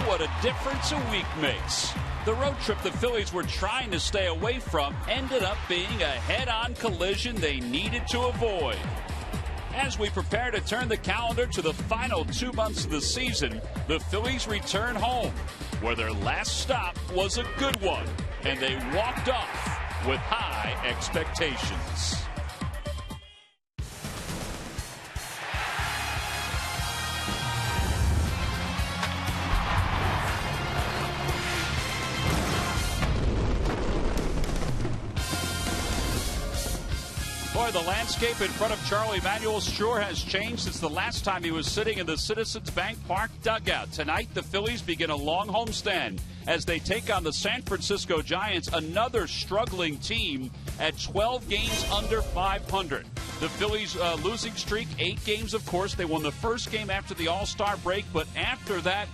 what a difference a week makes. The road trip the Phillies were trying to stay away from ended up being a head-on collision they needed to avoid. As we prepare to turn the calendar to the final 2 months of the season, the Phillies return home, where their last stop was a good one, and they walked off with high expectations. Boy, the landscape in front of Charlie Manuel sure has changed since the last time he was sitting in the Citizens Bank Park dugout. Tonight, the Phillies begin a long homestand as they take on the San Francisco Giants, another struggling team at 12 games under 500. The Phillies' losing streak, 8 games, of course. They won the first game after the All-Star break, but after that,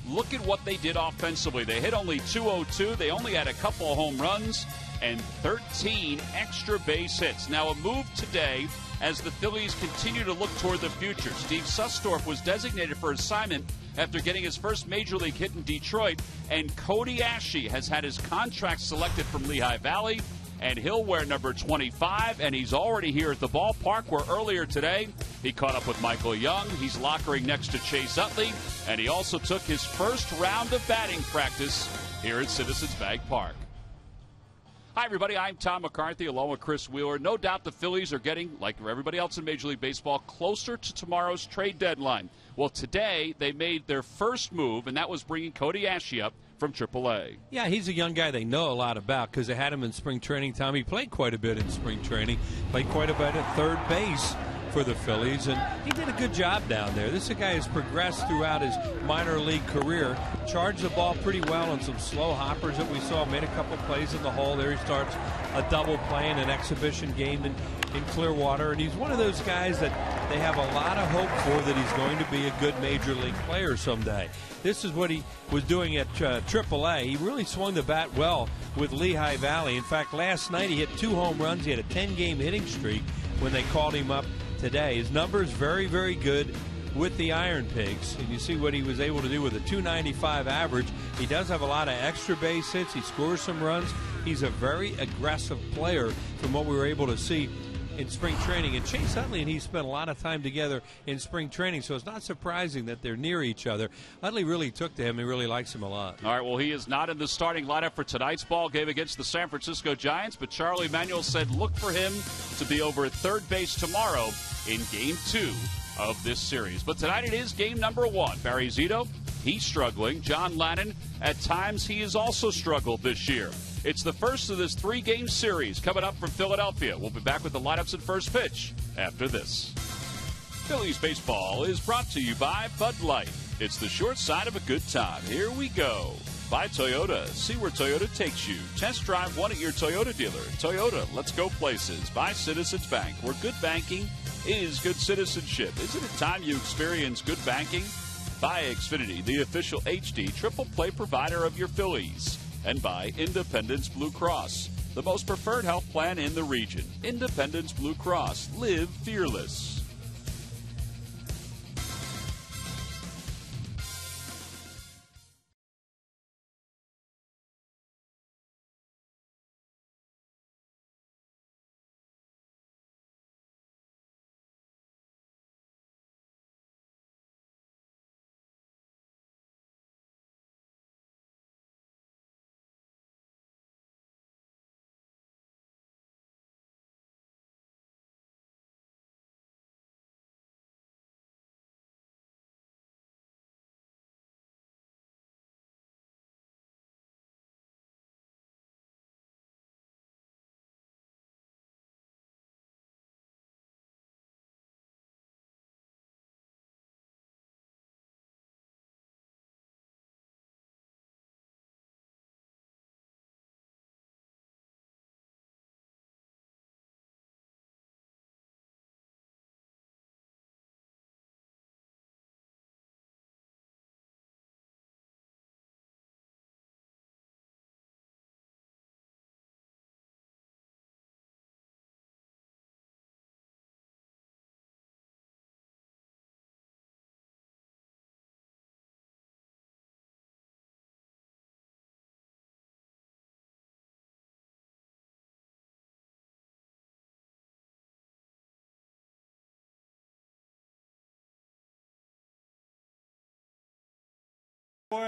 look at what they did offensively. They hit only .202. They only had a couple of home runs and 13 extra base hits. Now, a move today as the Phillies continue to look toward the future. Steve Sustorf was designated for assignment after getting his first major league hit in Detroit, and Cody Asche has had his contract selected from Lehigh Valley, and he'll wear number 25, and he's already here at the ballpark, where earlier today he caught up with Michael Young. He's lockering next to Chase Utley, and he also took his first round of batting practice here at Citizens Bank Park. Hi, everybody. I'm Tom McCarthy along with Chris Wheeler. No doubt the Phillies are getting, like everybody else in Major League Baseball, closer to tomorrow's trade deadline. Well, today they made their first move, and that was bringing Cody Asche up from AAA. Yeah, he's a young guy they know a lot about because they had him in spring training. Tom, he played quite a bit in spring training, played quite a bit at third base for the Phillies, and he did a good job down there. This guy has progressed throughout his minor league career, charged the ball pretty well on some slow hoppers that we saw, made a couple plays in the hole. There he starts a double play in an exhibition game in Clearwater, and he's one of those guys that they have a lot of hope for, that he's going to be a good major league player someday. This is what he was doing at AAA. He really swung the bat well with Lehigh Valley. In fact, last night he hit 2 home runs. He had a 10-game hitting streak when they called him up today. His numbers very, very good with the Iron Pigs, and you see what he was able to do with a .295 average. He does have a lot of extra base hits. He scores some runs. He's a very aggressive player from what we were able to see in spring training. And Chase Utley and he spent a lot of time together in spring training, so it's not surprising that they're near each other. Utley really took to him and really likes him a lot. All right, well, he is not in the starting lineup for tonight's ball game against the San Francisco Giants, but Charlie Manuel said look for him to be over at third base tomorrow in Game 2 of this series. But tonight it is game number 1. Barry Zito, he's struggling. John Lannon, at times he has also struggled this year. It's the first of this 3-game series coming up from Philadelphia. We'll be back with the lineups and first pitch after this. Phillies baseball is brought to you by Bud Light. It's the short side of a good time. Here we go. By Toyota. See where Toyota takes you. Test drive one at your Toyota dealer. Toyota, let's go places. By Citizens Bank, where good banking is good citizenship. Isn't it time you experience good banking? By Xfinity, the official HD triple play provider of your Phillies. And by Independence Blue Cross, the most preferred health plan in the region. Independence Blue Cross. Live fearless. wave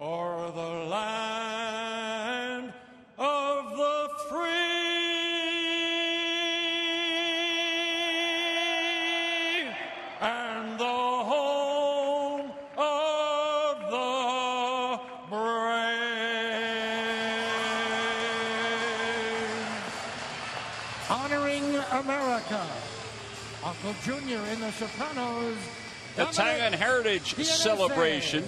o'er the land of the free and the home of the brave. Honoring America, Uncle Junior in the Sopranos. It's Hagen Heritage Celebration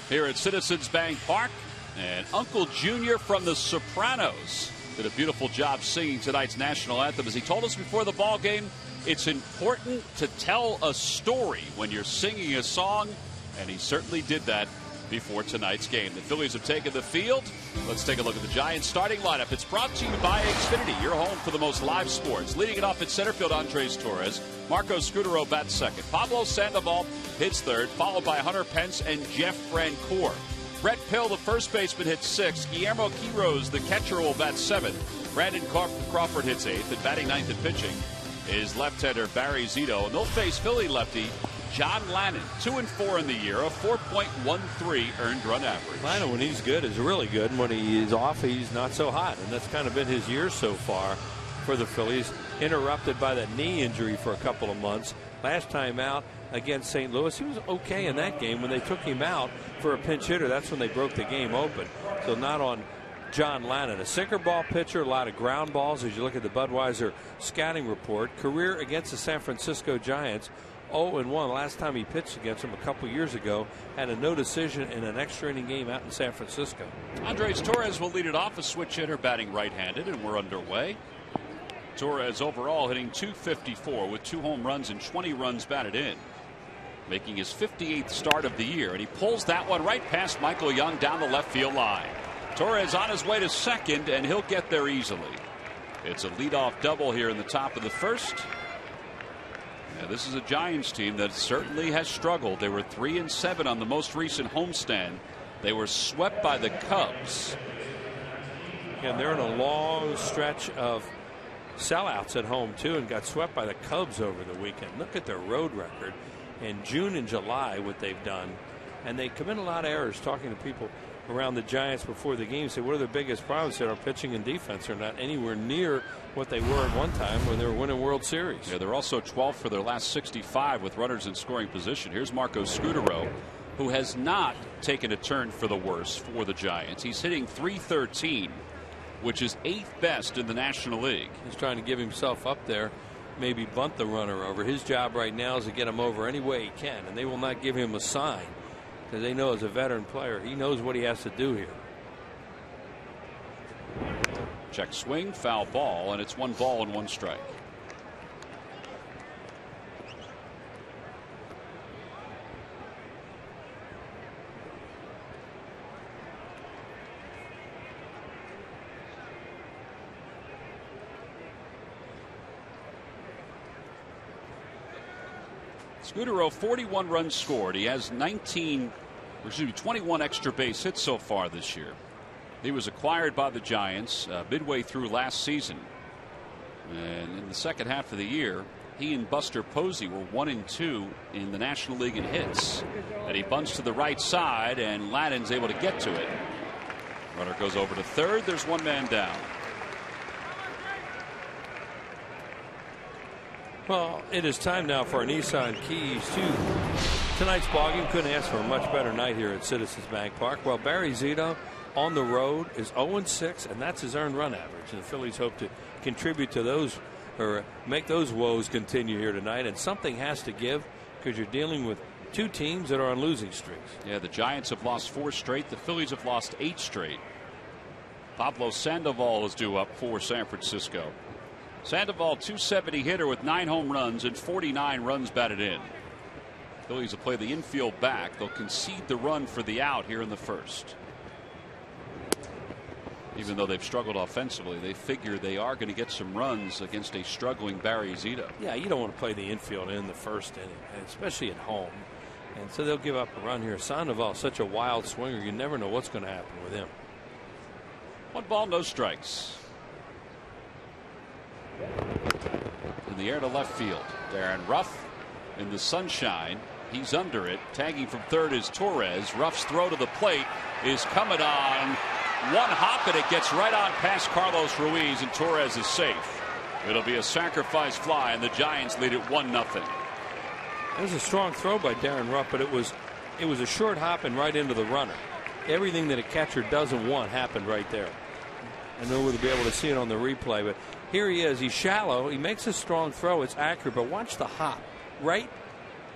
here at Citizens Bank Park. And Uncle Junior from the Sopranos did a beautiful job singing tonight's national anthem. As he told us before the ball game, it's important to tell a story when you're singing a song, and he certainly did that before tonight's game. The Phillies have taken the field. Let's take a look at the Giants starting lineup. It's brought to you by Xfinity, your home for the most live sports. Leading it off at center field, Andres Torres. Marco Scutaro bats second. Pablo Sandoval hits third, followed by Hunter Pence and Jeff Francoeur. Brett Pill, the first baseman, hits sixth. Guillermo Quiroz, the catcher, will bat seventh. Brandon Crawford hits eighth, and batting ninth and pitching is left-hander Barry Zito. And they'll face Philly lefty John Lannon, 2-4 in the year, a 4.13 earned run average. Lannon, when he's good, is really good. And when he's off, he's not so hot. And that's kind of been his year so far for the Phillies. Interrupted by that knee injury for a couple of months. Last time out against St. Louis, he was okay in that game. When they took him out for a pinch hitter, that's when they broke the game open. So not on John Lannon. A sinker ball pitcher, a lot of ground balls as you look at the Budweiser scouting report. Career against the San Francisco Giants, 0-1. Last time he pitched against them a couple years ago, had a no decision in an extra inning game out in San Francisco. Andres Torres will lead it off, a switch hitter batting right-handed, and we're underway. Torres overall hitting .254 with 2 home runs and 20 runs batted in, making his 58th start of the year, and he pulls that one right past Michael Young down the left field line. Torres on his way to second, and he'll get there easily. It's a leadoff double here in the top of the first. Yeah, this is a Giants team that certainly has struggled. They were 3-7 on the most recent homestand. They were swept by the Cubs. And they're in a long stretch of sellouts at home too, and got swept by the Cubs over the weekend. Look at their road record in June and July, what they've done, and they commit a lot of errors. Talking to people around the Giants before the game, say what are their biggest problems? That our pitching and defense are not anywhere near what they were at one time when they were winning World Series. Yeah, they're also 12th for their last 65 with runners in scoring position. Here's Marco Scutaro, who has not taken a turn for the worse for the Giants. He's hitting .313, which is 8th best in the National League. He's trying to give himself up there, maybe bunt the runner over. His job right now is to get him over any way he can, and they will not give him a sign because they know as a veteran player he knows what he has to do here. Check swing, foul ball, and it's 1 ball and 1 strike. Scutaro, 41 runs scored. He has 21 extra base hits so far this year. He was acquired by the Giants midway through last season. And in the second half of the year, he and Buster Posey were 1-2 in the National League in hits. And he bunts to the right side, and Lannon's able to get to it. Runner goes over to third. There's 1 man down. Well, it is time now for our Nissan Keys to tonight's ballgame. Couldn't ask for a much better night here at Citizens Bank Park. Well, Barry Zito on the road is 0-6, and that's his earned run average. And the Phillies hope to contribute to those, or make those woes continue here tonight. And something has to give because you're dealing with 2 teams that are on losing streaks. Yeah, the Giants have lost 4 straight. The Phillies have lost 8 straight. Pablo Sandoval is due up for San Francisco. Sandoval, .270 hitter with 9 home runs and 49 runs batted in. Phillies will play the infield back. They'll concede the run for the out here in the first. Even though they've struggled offensively, they figure they are going to get some runs against a struggling Barry Zito. Yeah, you don't want to play the infield in the first inning, especially at home. And so they'll give up a run here. Sandoval, such a wild swinger, you never know what's going to happen with him. 1 ball, no strikes. In the air to left field. Darren Ruff in the sunshine. He's under it. Tagging from third is Torres. Ruff's throw to the plate is coming on. One hop and it gets right on past Carlos Ruiz, and Torres is safe. It'll be a sacrifice fly, and the Giants lead it 1-0. It was a strong throw by Darren Ruff, but it was a short hop and right into the runner. Everything that a catcher doesn't want happened right there. I know we'll be able to see it on the replay, but here he is. He's shallow. He makes a strong throw. It's accurate, but watch the hop right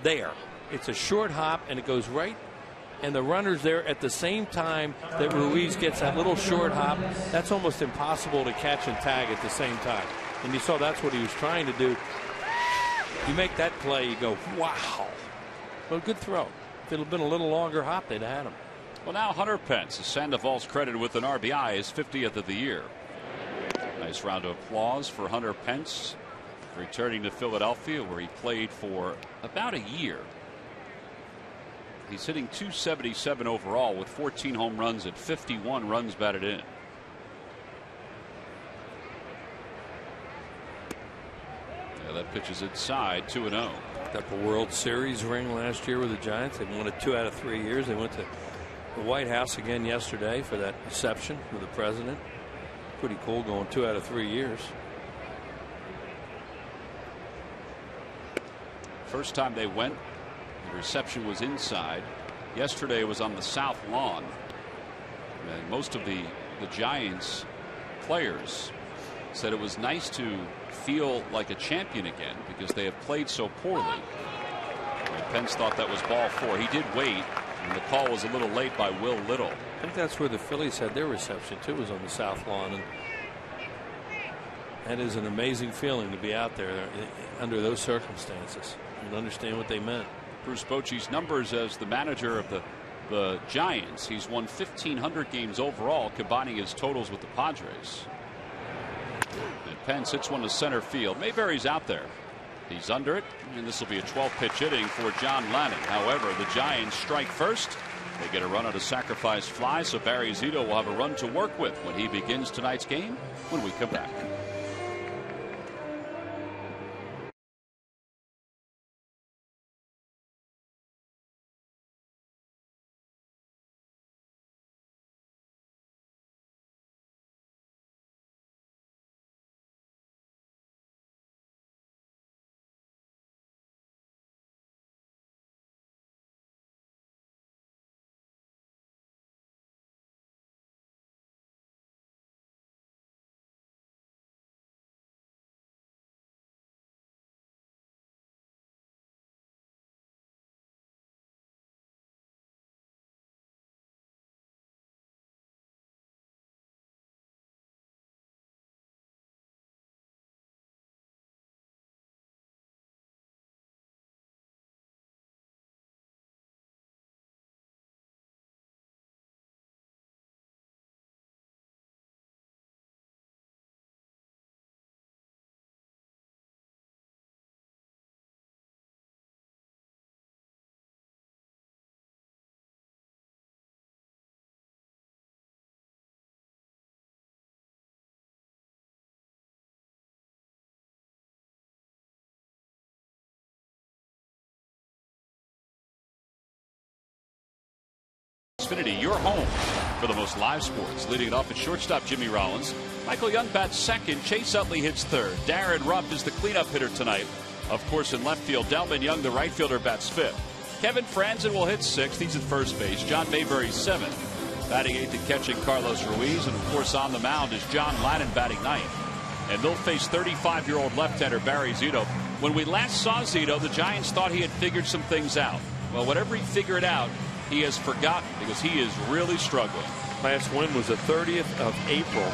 there. It's a short hop, and it goes right, and the runner's there at the same time that Ruiz gets that little short hop. That's almost impossible to catch and tag at the same time. And you saw that's what he was trying to do. You make that play, you go, wow. Well, good throw. If it had been a little longer hop, they'd have had him. Well, now Hunter Pence, Sandoval's credited with an RBI, his 50th of the year. Nice round of applause for Hunter Pence returning to Philadelphia, where he played for about a year. He's hitting .277 overall with 14 home runs and 51 runs batted in. Yeah, that pitch is inside, 2-0. Got the World Series ring last year with the Giants. They won it 2 out of 3 years. They went to the White House again yesterday for that reception with the president. Pretty cool going 2 out of 3 years. First time they went, the reception was inside. Yesterday was on the south lawn. And most of the Giants players said it was nice to feel like a champion again because they have played so poorly. And Pence thought that was ball 4. He did wait, and the call was a little late by Will Little. I think that's where the Phillies had their reception too, was on the south lawn, and that is an amazing feeling to be out there under those circumstances and understand what they meant. Bruce Bochy's numbers as the manager of the Giants. He's won 1,500 games overall, combining his totals with the Padres. And Pence hits one to center field. Mayberry's out there. He's under it, and this will be a 12-pitch inning for John Lanning. However, the Giants strike first. They get a run on a sacrifice fly, so Barry Zito will have a run to work with when he begins tonight's game when we come back. Xfinity, your home for the most live sports. Leading it off at shortstop, Jimmy Rollins. Michael Young bats second. Chase Utley hits third. Darren Ruff is the cleanup hitter tonight. Of course, in left field, Delvin Young, the right fielder, bats fifth. Kevin Franzen will hit sixth. He's at first base. John Mayberry seventh. Batting eighth and catching Carlos Ruiz. And, of course, on the mound is John Lanning batting ninth. And they'll face 35-year-old left-hander Barry Zito. When we last saw Zito, the Giants thought he had figured some things out. Well, whatever he figured out, he has forgotten because he is really struggling. Last win was the 30th of April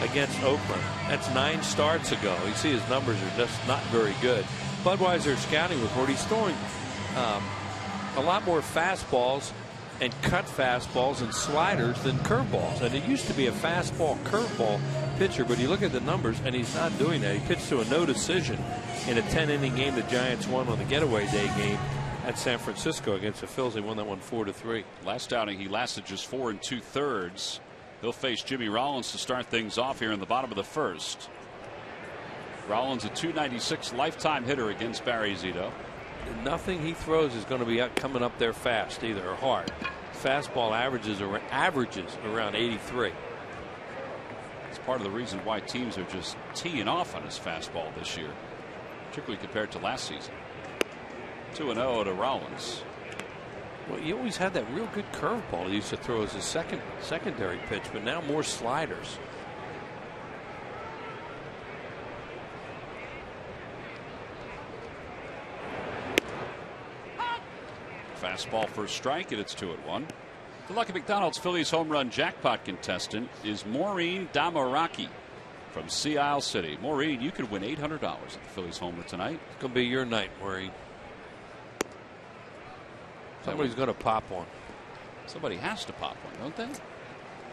against Oakland. That's 9 starts ago. You see his numbers are just not very good. Budweiser scouting report, he's throwing a lot more fastballs and cut fastballs and sliders than curveballs. And it used to be a fastball curveball pitcher, but you look at the numbers and he's not doing that. He pitched to a no decision in a 10-inning game the Giants won on the getaway day game at San Francisco against the Phillies. They won that one 4-3. Last outing he lasted just 4 2/3. He'll face Jimmy Rollins to start things off here in the bottom of the first. Rollins a .296 lifetime hitter against Barry Zito. nothing he throws is going to be coming up there fast either, or hard. Fastball averages around 83. It's part of the reason why teams are just teeing off on his fastball this year, particularly compared to last season. 2-0 to Rollins. Well, he always had that real good curveball he used to throw as his secondary pitch, but now more sliders. Fastball for a strike, and it's 2-1. The Lucky McDonald's Phillies home run jackpot contestant is Maureen Damaraki from Sea Isle City. Maureen, you could win $800 at the Phillies homer tonight. It's going to be your night, Maureen. Somebody's going to pop one. Somebody has to pop one, don't they?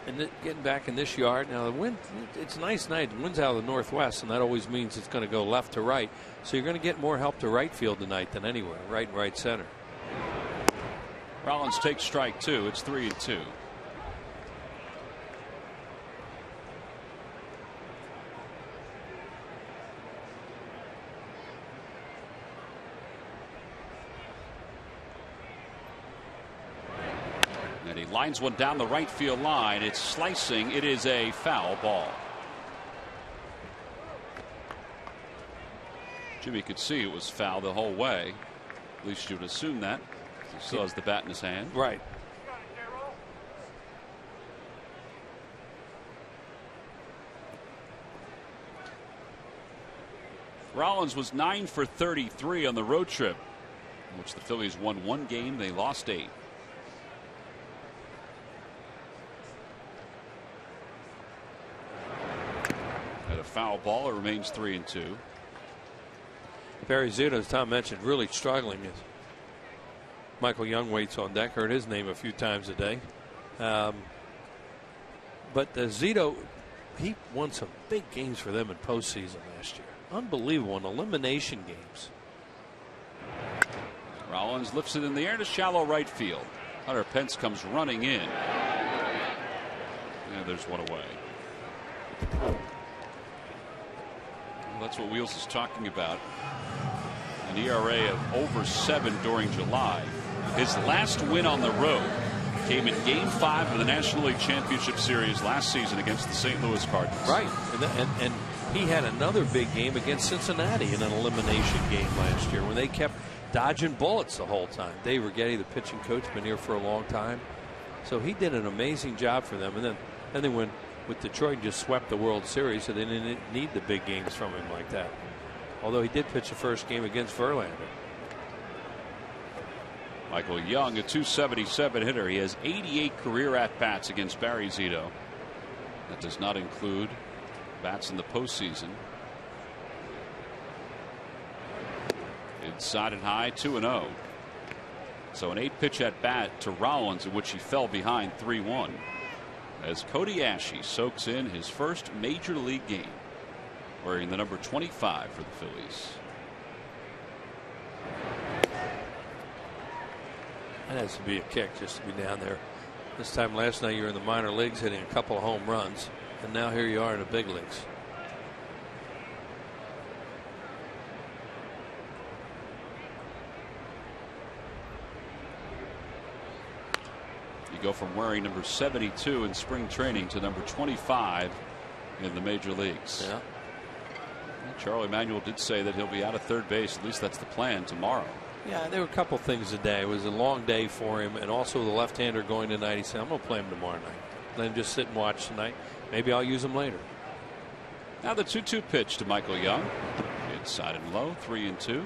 And getting back in this yard now, the wind, it's a nice night. The wind's out of the northwest, and that always means it's going to go left to right. So you're going to get more help to right field tonight than anywhere, right and right center. Rollins takes strike 2. It's 3-2. And he lines one down the right field line. It's slicing. It is a foul ball. Jimmy could see it was foul the whole way. At least you would assume that. He still has the bat in his hand. Right. Rollins was 9 for 33 on the road trip, in which the Phillies won 1 game. They lost 8. At a foul ball, it remains 3-2. Barry Zito, as Tom mentioned, really struggling. Michael Young waits on deck. Heard his name a few times a day. But Zito, he won some big games for them in postseason last year. Unbelievable in elimination games. Rollins lifts it in the air to shallow right field. Hunter Pence comes running in. And there's one away. Well, that's what Wheels is talking about. An ERA of over 7 during July. His last win on the road came in Game 5 of the National League Championship Series last season against the St. Louis Cardinals. Right. And he had another big game against Cincinnati in an elimination game last year when they kept dodging bullets the whole time. Dave Righetti, the pitching coach, been here for a long time. So he did an amazing job for them. And then they went with Detroit and just swept the World Series, so they didn't need the big games from him like that. Although he did pitch the first game against Verlander. Michael Young, a .277 hitter. He has 88 career at-bats against Barry Zito. That does not include bats in the postseason. Inside and high, 2-0. So an 8-pitch at-bat to Rollins, in which he fell behind 3-1. As Cody Asche soaks in his first major league game, wearing the number 25 for the Phillies. That has to be a kick just to be down there. This time last night you were in the minor leagues hitting a couple of home runs, and now here you are in the big leagues. You go from wearing number 72 in spring training to number 25 in the major leagues. Yeah. Charlie Manuel did say that he'll be out of third base. At least that's the plan tomorrow. Yeah, there were a couple things today. It was a long day for him, and also the left-hander going tonight. He said, I'm going to play him tomorrow night. Let him just sit and watch tonight. Maybe I'll use him later. Now the 2-2 pitch to Michael Young. Inside and low, 3-2.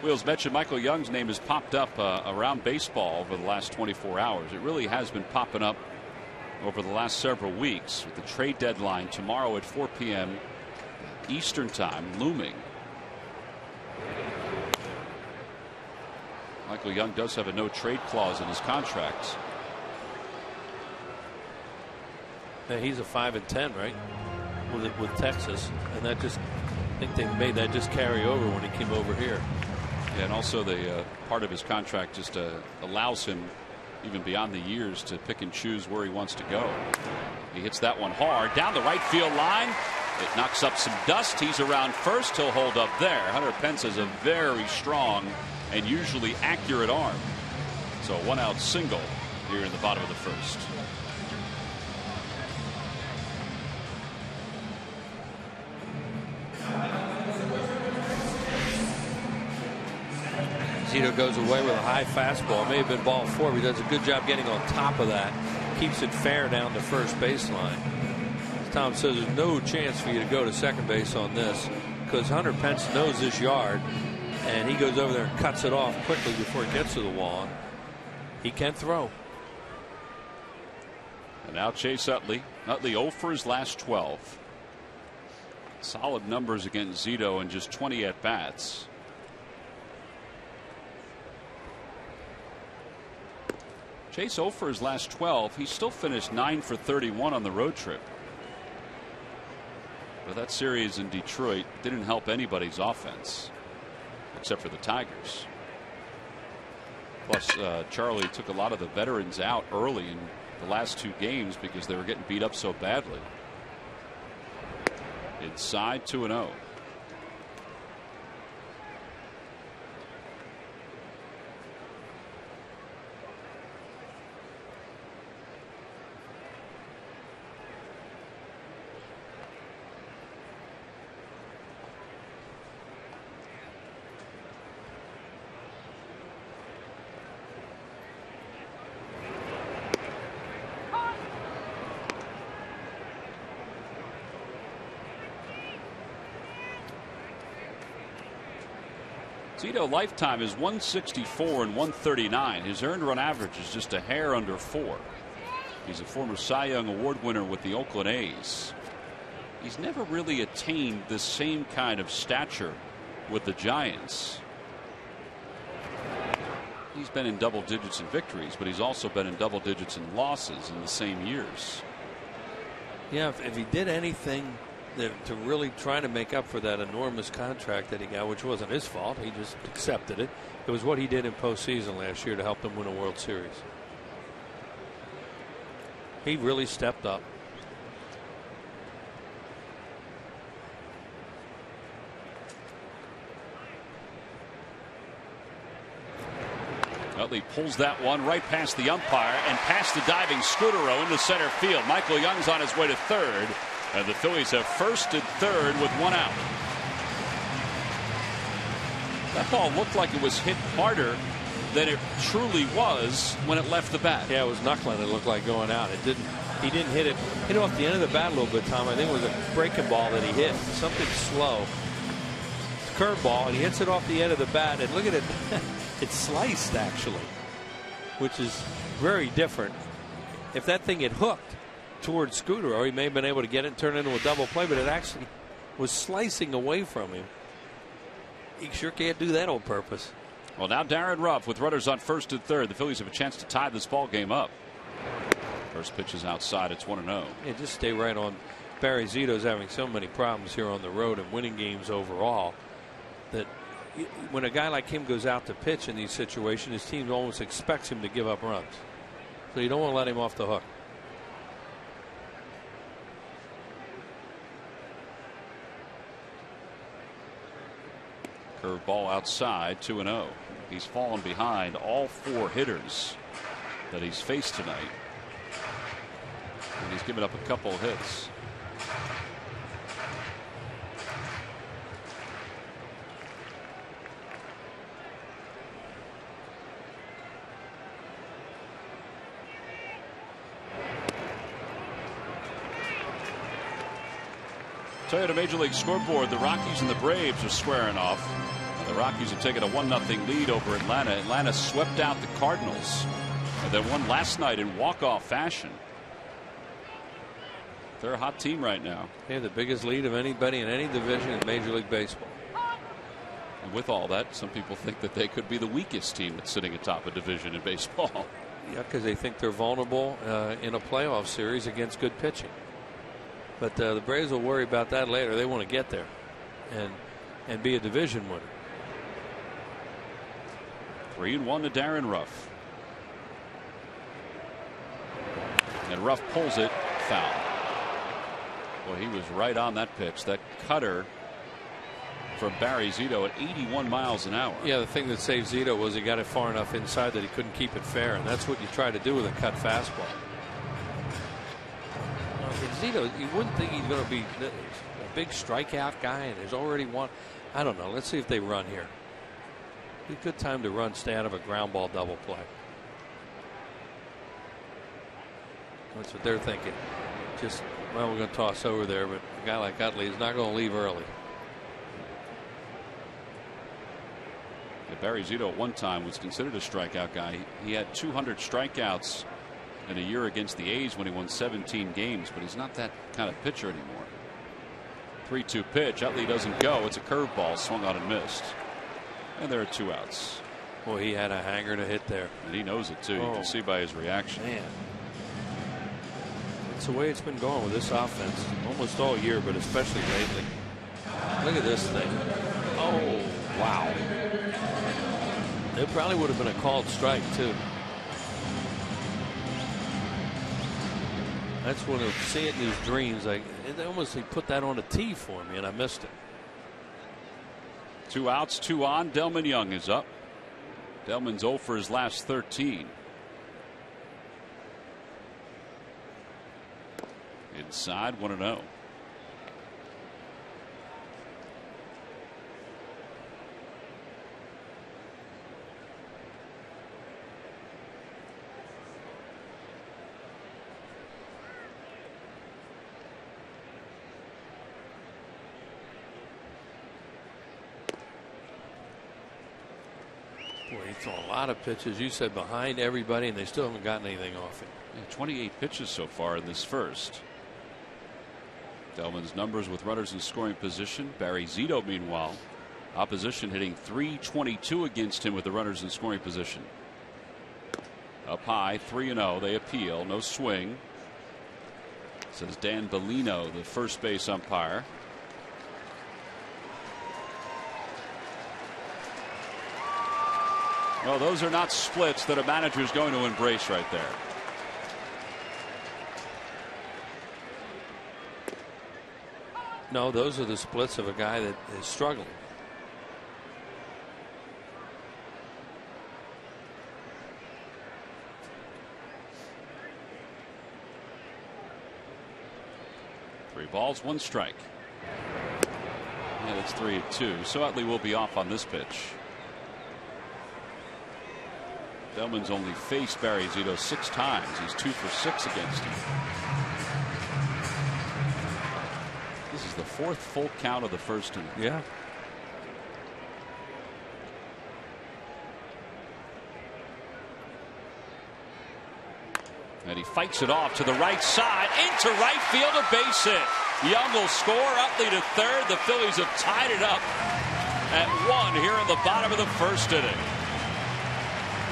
Wheels mentioned Michael Young's name has popped up around baseball over the last 24 hours. It really has been popping up over the last several weeks, with the trade deadline tomorrow at 4 p.m. Eastern time looming. Michael Young does have a no trade clause in his contract. Yeah, he's a 5-10, right? With Texas, and that just, I think they made that just carry over when he came over here. Yeah, and also the part of his contract just allows him, even beyond the years, to pick and choose where he wants to go. He hits that one hard down the right field line. It knocks up some dust. He's around first. He'll hold up there. Hunter Pence has a very strong and usually accurate arm. So a 1-out single here in the bottom of the first. Zito goes away with a high fastball. May have been ball 4. He does a good job getting on top of that. Keeps it fair down the first baseline. Tom says there's no chance for you to go to second base on this because Hunter Pence knows this yard, and he goes over there and cuts it off quickly before it gets to the wall. He can throw. And now Chase Utley. Utley 0 for his last 12. Solid numbers against Zito in just 20 at bats. Chase 0 for his last 12. He still finished 9 for 31 on the road trip. But that series in Detroit didn't help anybody's offense except for the Tigers. Plus, Charlie took a lot of the veterans out early in the last 2 games because they were getting beat up so badly. Inside 2-0. Zito lifetime is 164 and 139. His earned run average is just a hair under 4. He's a former Cy Young Award winner with the Oakland A's. He's never really attained the same kind of stature with the Giants. He's been in double digits in victories, but he's also been in double digits in losses in the same years. Yeah, if he did anything to really try to make up for that enormous contract that he got, which wasn't his fault, he just accepted it. It was what he did in postseason last year to help them win a World Series. He really stepped up. Utley pulls that one right past the umpire and past the diving Scudero into center field. Michael Young's on his way to third. And the Phillies have first and third with 1 out. That ball looked like it was hit harder than it truly was when it left the bat. Yeah, it was knuckling. It looked like going out. It didn't. He didn't hit it. Hit it off the end of the bat a little bit, Tom. I think it was a breaking ball that he hit. Something slow. It's a curveball, and he hits it off the end of the bat. And look at it. It's sliced actually, which is very different. If that thing had hooked towards Scudero, he may have been able to get it and turn it into a double play, but it actually was slicing away from him. He sure can't do that on purpose. Well, now Darren Ruff with runners on first and third. The Phillies have a chance to tie this ball game up. First pitch is outside. It's 1-0. Yeah, just stay right on. Barry Zito's having so many problems here on the road and winning games overall that when a guy like him goes out to pitch in these situations, his team almost expects him to give up runs. So you don't want to let him off the hook. Curveball outside, 2-0. He's fallen behind all 4 hitters that he's faced tonight. And he's given up a couple of hits. Toyota Major League Scoreboard, the Rockies and the Braves are squaring off. The Rockies have taken a 1-0 lead over Atlanta. Atlanta swept out the Cardinals and then won last night in walk-off fashion. They're a hot team right now. They have the biggest lead of anybody in any division in Major League Baseball. And with all that, some people think that they could be the weakest team that's sitting atop a division in baseball. Yeah, because they think they're vulnerable in a playoff series against good pitching. But the Braves will worry about that later. They want to get there and be a division winner. 3-1 to Darren Ruff. And Ruff pulls it foul. Well, he was right on that pitch. That cutter from Barry Zito at 81 miles an hour. Yeah, the thing that saved Zito was he got it far enough inside that he couldn't keep it fair, and that's what you try to do with a cut fastball. Zito, you wouldn't think he's going to be a big strikeout guy, and there's already one. I don't know. Let's see if they run here. Be a good time to run, stay out of a ground ball double play. That's what they're thinking. Just, well, we're going to toss over there, but a guy like Utley is not going to leave early. Yeah, Barry Zito at one time was considered a strikeout guy. He had 200 strikeouts in a year against the A's when he won 17 games, but he's not that kind of pitcher anymore. 3-2 pitch. Utley doesn't go. It's a curveball swung on and missed. And there are 2 outs. Well, he had a hanger to hit there. And he knows it too. You can see by his reaction. Man. It's the way it's been going with this offense almost all year, but especially lately. Look at this thing. Oh, wow. It probably would have been a called strike, too. That's when I see it in these dreams. Like, it almost he put that on a tee for me, and I missed it. 2 outs, 2 on. Delman Young is up. Delman's 0 for his last 13. Inside 1-0. Boy, he threw a lot of pitches. You said behind everybody, and they still haven't gotten anything off him. Yeah, 28 pitches so far in this first. Delman's numbers with runners in scoring position. Barry Zito, meanwhile, opposition hitting .322 against him with the runners in scoring position. Up high, 3-0. They appeal. No swing. Says Dan Bellino, the first base umpire. Well, those are not splits that a manager is going to embrace right there. No, those are the splits of a guy that is struggling. Three balls, 1 strike. And it's 3-2. So Utley will be off on this pitch. Delman's only faced Barry Zito 6 times. He's 2 for 6 against him. This is the 4th full count of the first inning. Yeah. And he fights it off to the right side into right field, a base hit. Young will score. Utley to third. The Phillies have tied it up at 1 here in the bottom of the first inning.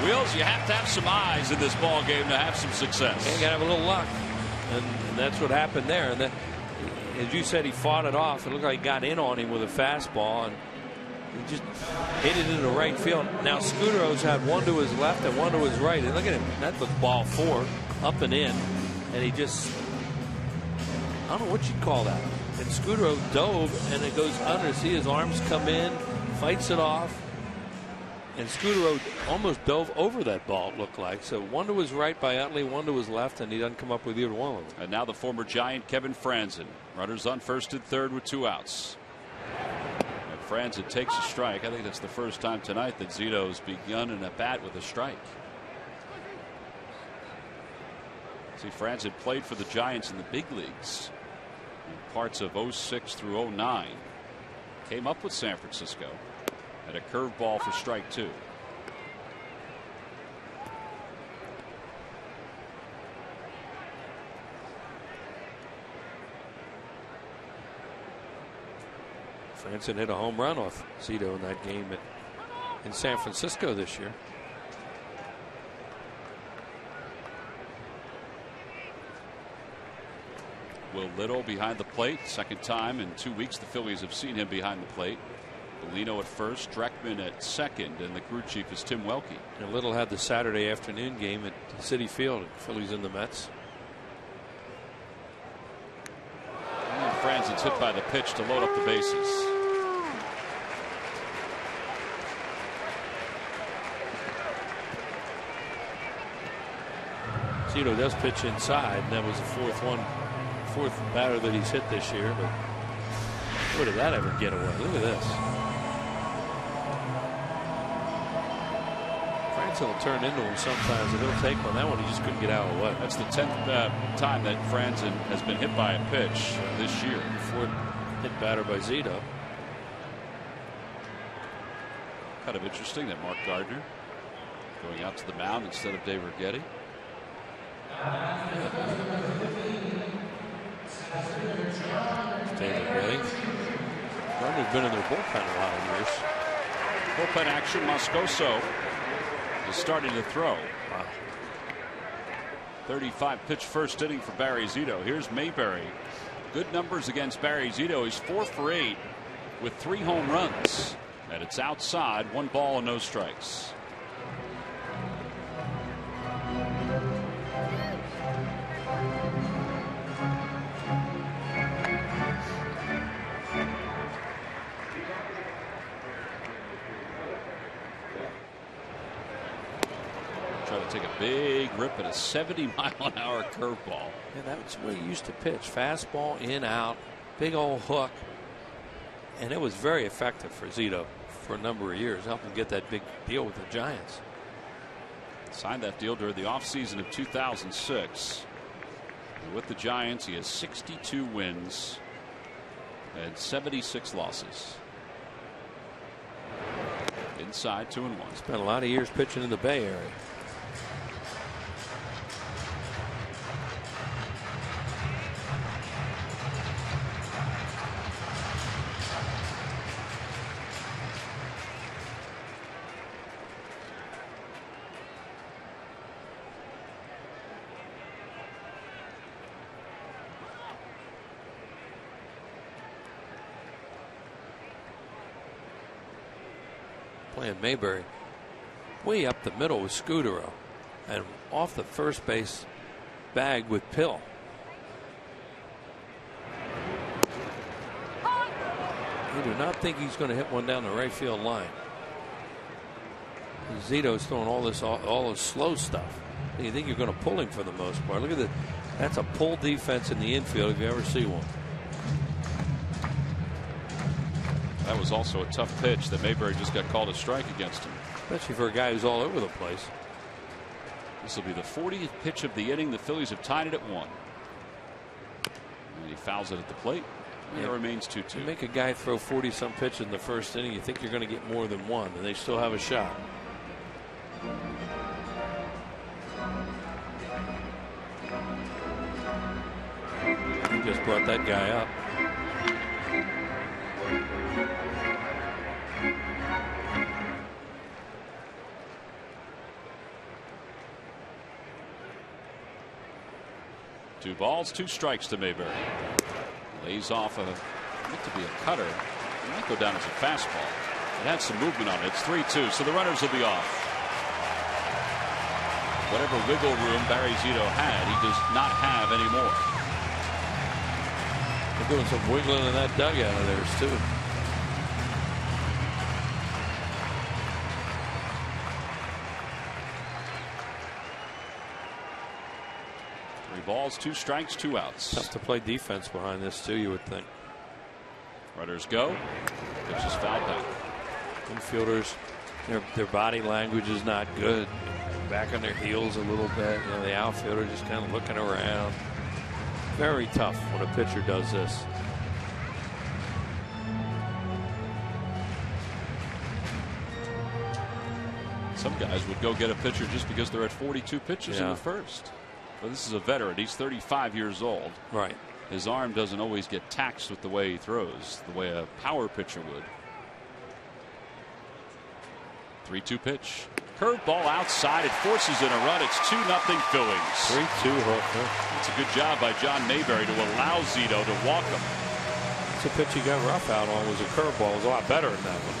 Wheels, you have to have some eyes in this ball game to have some success. You got to have a little luck, and that's what happened there. And then, as you said, he fought it off. It looked like he got in on him with a fastball, and he just hit it into right field. Now Scudero's had 1 to his left and 1 to his right. And look at him. That was ball 4, up and in, and he just, I don't know what you'd call that. And Scudero dove, and it goes under. See his arms come in, fights it off. And Scudero almost dove over that ball, it looked like. So 1 to his right by Utley, 1 to his left, and he doesn't come up with either one of them. And now the former Giant Kevin Franzen. Runners on first and third with 2 outs. And Franzen takes a strike. I think that's the first time tonight that Zito's begun an at-bat with a strike. See, Franzen played for the Giants in the big leagues in parts of 06 through 09. Came up with San Francisco. And a curveball for strike 2. Franzen hit a home run off Zito in that game in San Francisco this year. Will Little behind the plate. Second time in 2 weeks the Phillies have seen him behind the plate. Bellino at first, Dreckman at second, and the crew chief is Tim Welke. And Little had the Saturday afternoon game at Citi Field, Phillies and the Mets. And hit by the pitch to load up the bases. Zito does pitch inside, and that was the fourth batter that he's hit this year. But where did that ever get away? Look at this. Franson will turn into him sometimes, and he'll take one. That one he just couldn't get out of the way. That's the 10th time that Franson has been hit by a pitch this year. Fourth hit batter by Zito. Kind of interesting that Mark Gardner going out to the mound instead of Dave Righetti. David Reilly. Gardner's been in their bullpen a lot of years. Bullpen action. Moscoso is starting to throw. Wow. 35 pitch first inning for Barry Zito. Here's Mayberry. Good numbers against Barry Zito. He's 4 for 8 with 3 home runs. And it's outside. 1 ball and no strikes. Take a big rip at a 70-mile-an-hour curveball. Yeah, that's where he used to pitch. Fastball in, out, big old hook. And it was very effective for Zito for a number of years. Helped him get that big deal with the Giants. Signed that deal during the offseason of 2006. And with the Giants, he has 62 wins and 76 losses. Inside 2-1. Spent a lot of years pitching in the Bay Area. Playing Mayberry way up the middle with Scudero and off the first base bag with Pill. You do not think he's going to hit one down the right field line. Zito's throwing all this slow stuff. You think you're going to pull him for the most part. Look at that. That's a pull defense in the infield if you ever see one. That was also a tough pitch that Mayberry just got called a strike against him. Especially for a guy who's all over the place. This will be the 40th pitch of the inning. The Phillies have tied it at 1. And he fouls it at the plate. And it remains 2-2. You make a guy throw 40-some pitches in the first inning, you think you're going to get more than one, and they still have a shot. He just brought that guy up. Two balls, 2 strikes to Mayberry. Lays off meant to be a cutter. It might go down as a fastball. It had some movement on it. It's 3-2, so the runners will be off. Whatever wiggle room Barry Zito had, he does not have anymore. They're doing some wiggling in that dugout of theirs, too. Balls, 2 strikes, 2 outs. Tough to play defense behind this too, you would think. Runners go. Pitch is fouled back. Infielders, their body language is not good. Back on their heels a little bit. You know, the outfielder just kind of looking around. Very tough when a pitcher does this. Some guys would go get a pitcher just because they're at 42 pitches in the first. But this is a veteran. He's 35 years old. Right. His arm doesn't always get taxed with the way he throws, the way a power pitcher would. 3-2 pitch. Curveball outside. It forces in a run. It's 2-0 Phillies. 3-2 hook. It's a good job by John Mayberry to allow Zito to walk him. It's a pitch he got rough out on was a curveball. It was a lot better than that one.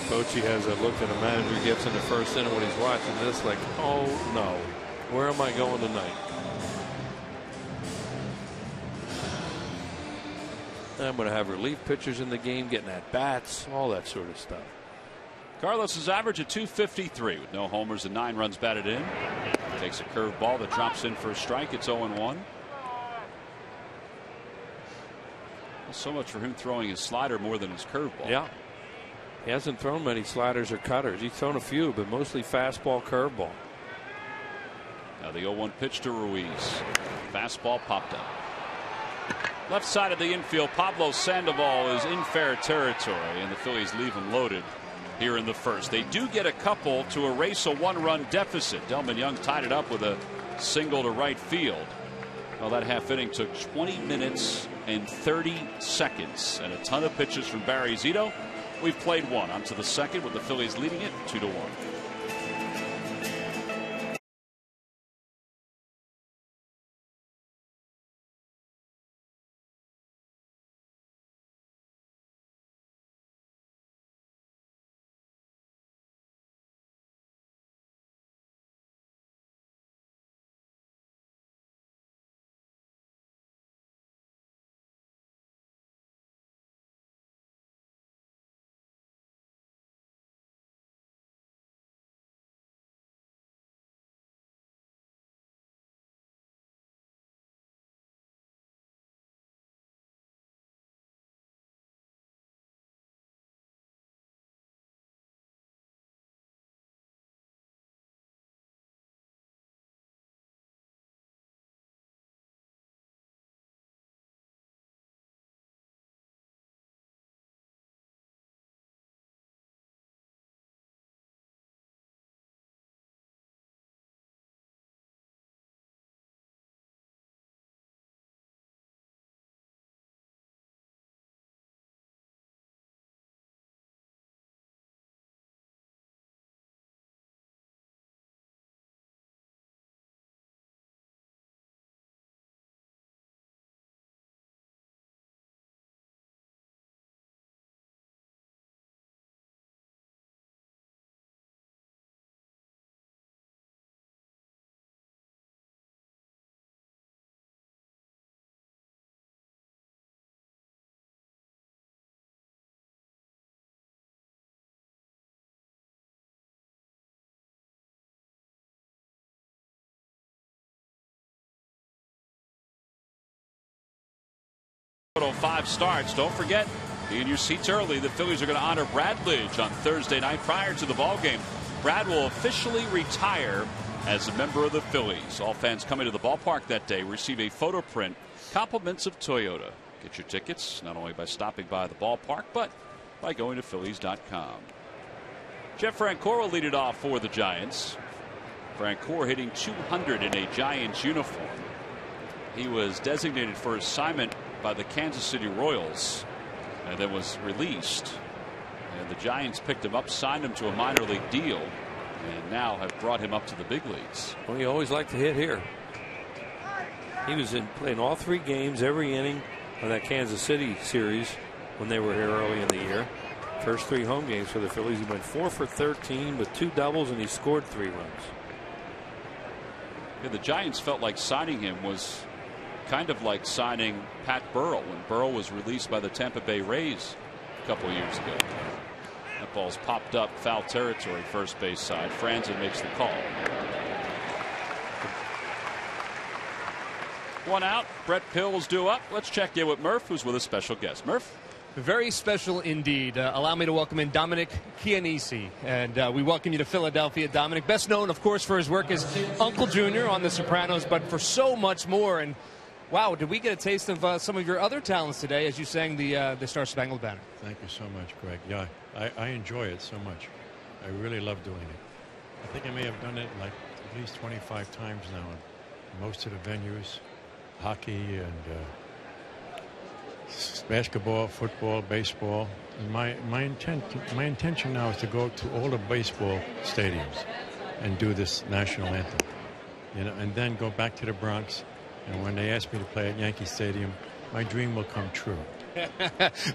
Coachy has a look at a manager gets in the first inning when he's watching this like, oh no, where am I going tonight? I'm going to have relief pitchers in the game, getting at bats, all that sort of stuff. Carlos's average at .253 with no homers and 9 runs batted in. Takes a curve ball that drops in for a strike. It's 0-1. So much for him throwing his slider more than his curveball. Yeah. He hasn't thrown many sliders or cutters. He's thrown a few, but mostly fastball, curveball. Now the 0-1 pitch to Ruiz. Fastball popped up. Left side of the infield, Pablo Sandoval is in fair territory, and the Phillies leave him loaded here in the first. They do get a couple to erase a 1-run deficit. Delman Young tied it up with a single to right field. Well, that half inning took 20 minutes and 30 seconds, and a ton of pitches from Barry Zito. We've played one. On to the second with the Phillies leading it 2-1. Total 5 starts. Don't forget, be in your seats early. The Phillies are going to honor Brad Lidge on Thursday night prior to the ball game. Brad will officially retire as a member of the Phillies. All fans coming to the ballpark that day receive a photo print, compliments of Toyota. Get your tickets not only by stopping by the ballpark, but by going to Phillies.com. Jeff Francoeur will lead it off for the Giants. Francoeur hitting 200 in a Giants uniform. He was designated for assignment by the Kansas City Royals and then was released, and the Giants picked him up, signed him to a minor league deal, and now have brought him up to the big leagues. Well, he always liked to hit here. He was playing all 3 games, every inning of that Kansas City series when they were here early in the year. First 3 home games for the Phillies. He went 4 for 13 with 2 doubles, and he scored 3 runs. Yeah, the Giants felt like signing him was kind of like signing Pat Burrell when Burrell was released by the Tampa Bay Rays a couple years ago. That ball's popped up foul territory, first base side. Franzen makes the call. 1 out. Brett Pill's due up. Let's check in with Murph, who's with a special guest. Murph? Very special indeed. Allow me to welcome in Dominic Chianese. And we welcome you to Philadelphia, Dominic. Best known, of course, for his work as Uncle Junior on The Sopranos, but for so much more. And wow, did we get a taste of some of your other talents today as you sang the Star Spangled Banner? Thank you so much, Greg. Yeah, I enjoy it so much. I really love doing it. I think I may have done it like at least 25 times now in most of the venues, hockey and basketball, football, baseball. And my intention now is to go to all the baseball stadiums and do this national anthem, you know, and then go back to the Bronx. And when they ask me to play at Yankee Stadium, my dream will come true.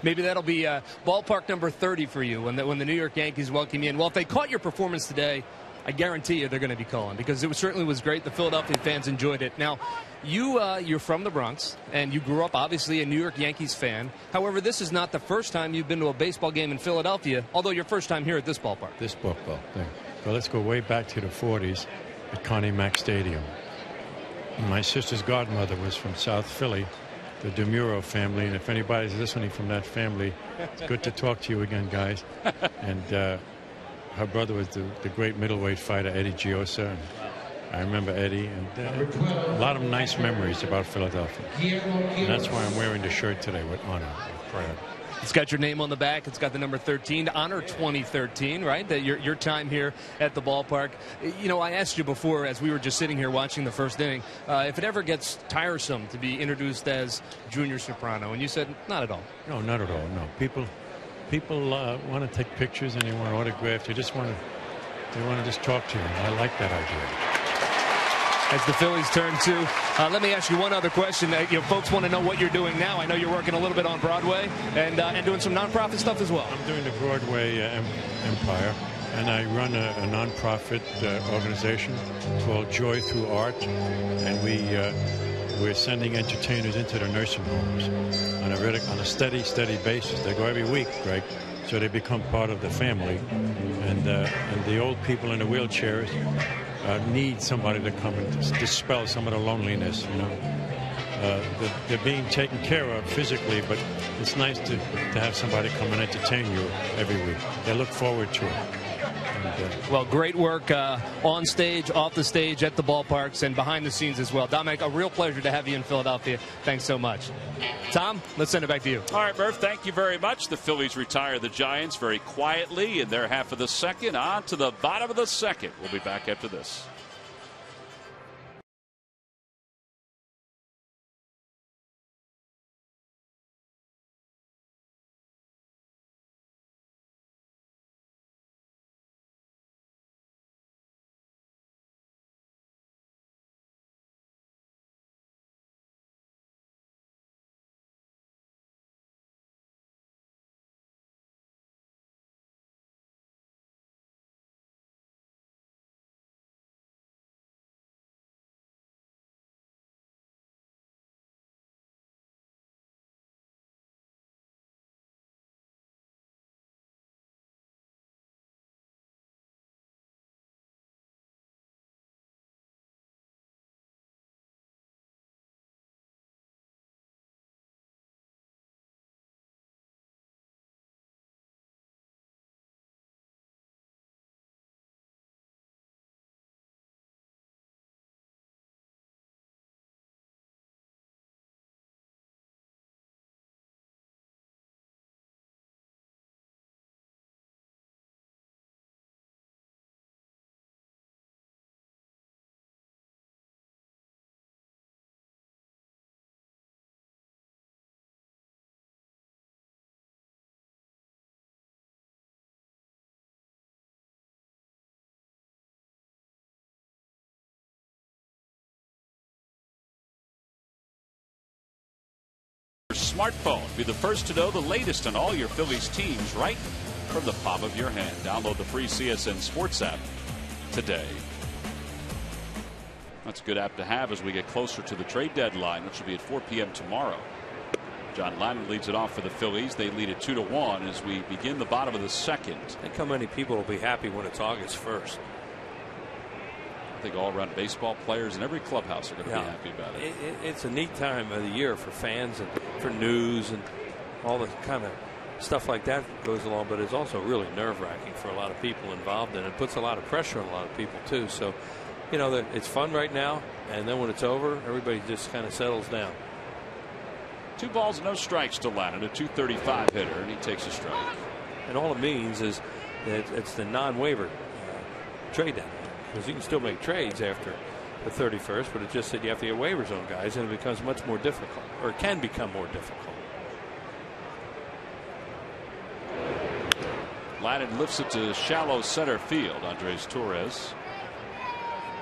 Maybe that'll be ballpark number 30 for you when the New York Yankees welcome you in. Well, if they caught your performance today, I guarantee you they're going to be calling, because it certainly was great. The Philadelphia fans enjoyed it. Now, you're from the Bronx, and you grew up obviously a New York Yankees fan. However, this is not the first time you've been to a baseball game in Philadelphia, although your first time here at this ballpark. This ballpark, yeah. Well, let's go way back to the 40s at Connie Mack Stadium. My sister's godmother was from South Philly, the DeMuro family, and if anybody's listening from that family, it's good to talk to you again, guys. And her brother was the great middleweight fighter Eddie Giosa. And I remember Eddie, and a lot of nice memories about Philadelphia. And that's why I'm wearing the shirt today with honor and pride. It's got your name on the back. It's got the number 13 to honor 2013, right? Your time here at the ballpark. You know, I asked you before, as we were just sitting here watching the first inning, if it ever gets tiresome to be introduced as Junior Soprano, and you said not at all. No, not at all. No, people want to take pictures and they want autographs. They want to just talk to you. I like that idea. As the Phillies turn to, let me ask you one other question. Folks want to know what you're doing now. I know you're working a little bit on Broadway and doing some nonprofit stuff as well. I'm doing the Broadway Empire, and I run a nonprofit organization called Joy Through Art, and we're sending entertainers into the nursing homes on a steady basis. They go every week, Greg, so they become part of the family, and the old people in the wheelchairs need somebody to come and dispel some of the loneliness. You know, they're being taken care of physically, but it's nice to have somebody come and entertain you every week. They look forward to it. Well, great work on stage, off the stage, at the ballparks, and behind the scenes as well. Dominic, a real pleasure to have you in Philadelphia. Thanks so much. Tom, let's send it back to you. All right, Murph, thank you very much. The Phillies retire the Giants very quietly in their half of the second. On to the bottom of the second. We'll be back after this. Smartphone. Be the first to know the latest on all your Phillies teams right from the palm of your hand. Download the free CSN Sports app today. That's a good app to have as we get closer to the trade deadline, which will be at 4 p.m. tomorrow. John Ladden leads it off for the Phillies. They lead it 2-1 as we begin the bottom of the second. Think how many people will be happy when it's August 1st. I think all-around baseball players in every clubhouse are going to be happy about it. It's a neat time of the year for fans and for news and all the kind of stuff like that goes along, but it's also really nerve-wracking for a lot of people involved, and it puts a lot of pressure on a lot of people too. So, you know, it's fun right now, and then when it's over, everybody just kind of settles down. 2 balls, no strikes to Ladden, a .235 hitter, and he takes a strike. And all it means is that it's the non-waiver trade deadline. Because you can still make trades after the 31st, but it's just that you have to get waivers on guys, and it becomes much more difficult, or it can become more difficult. Ladden lifts it to shallow center field. Andres Torres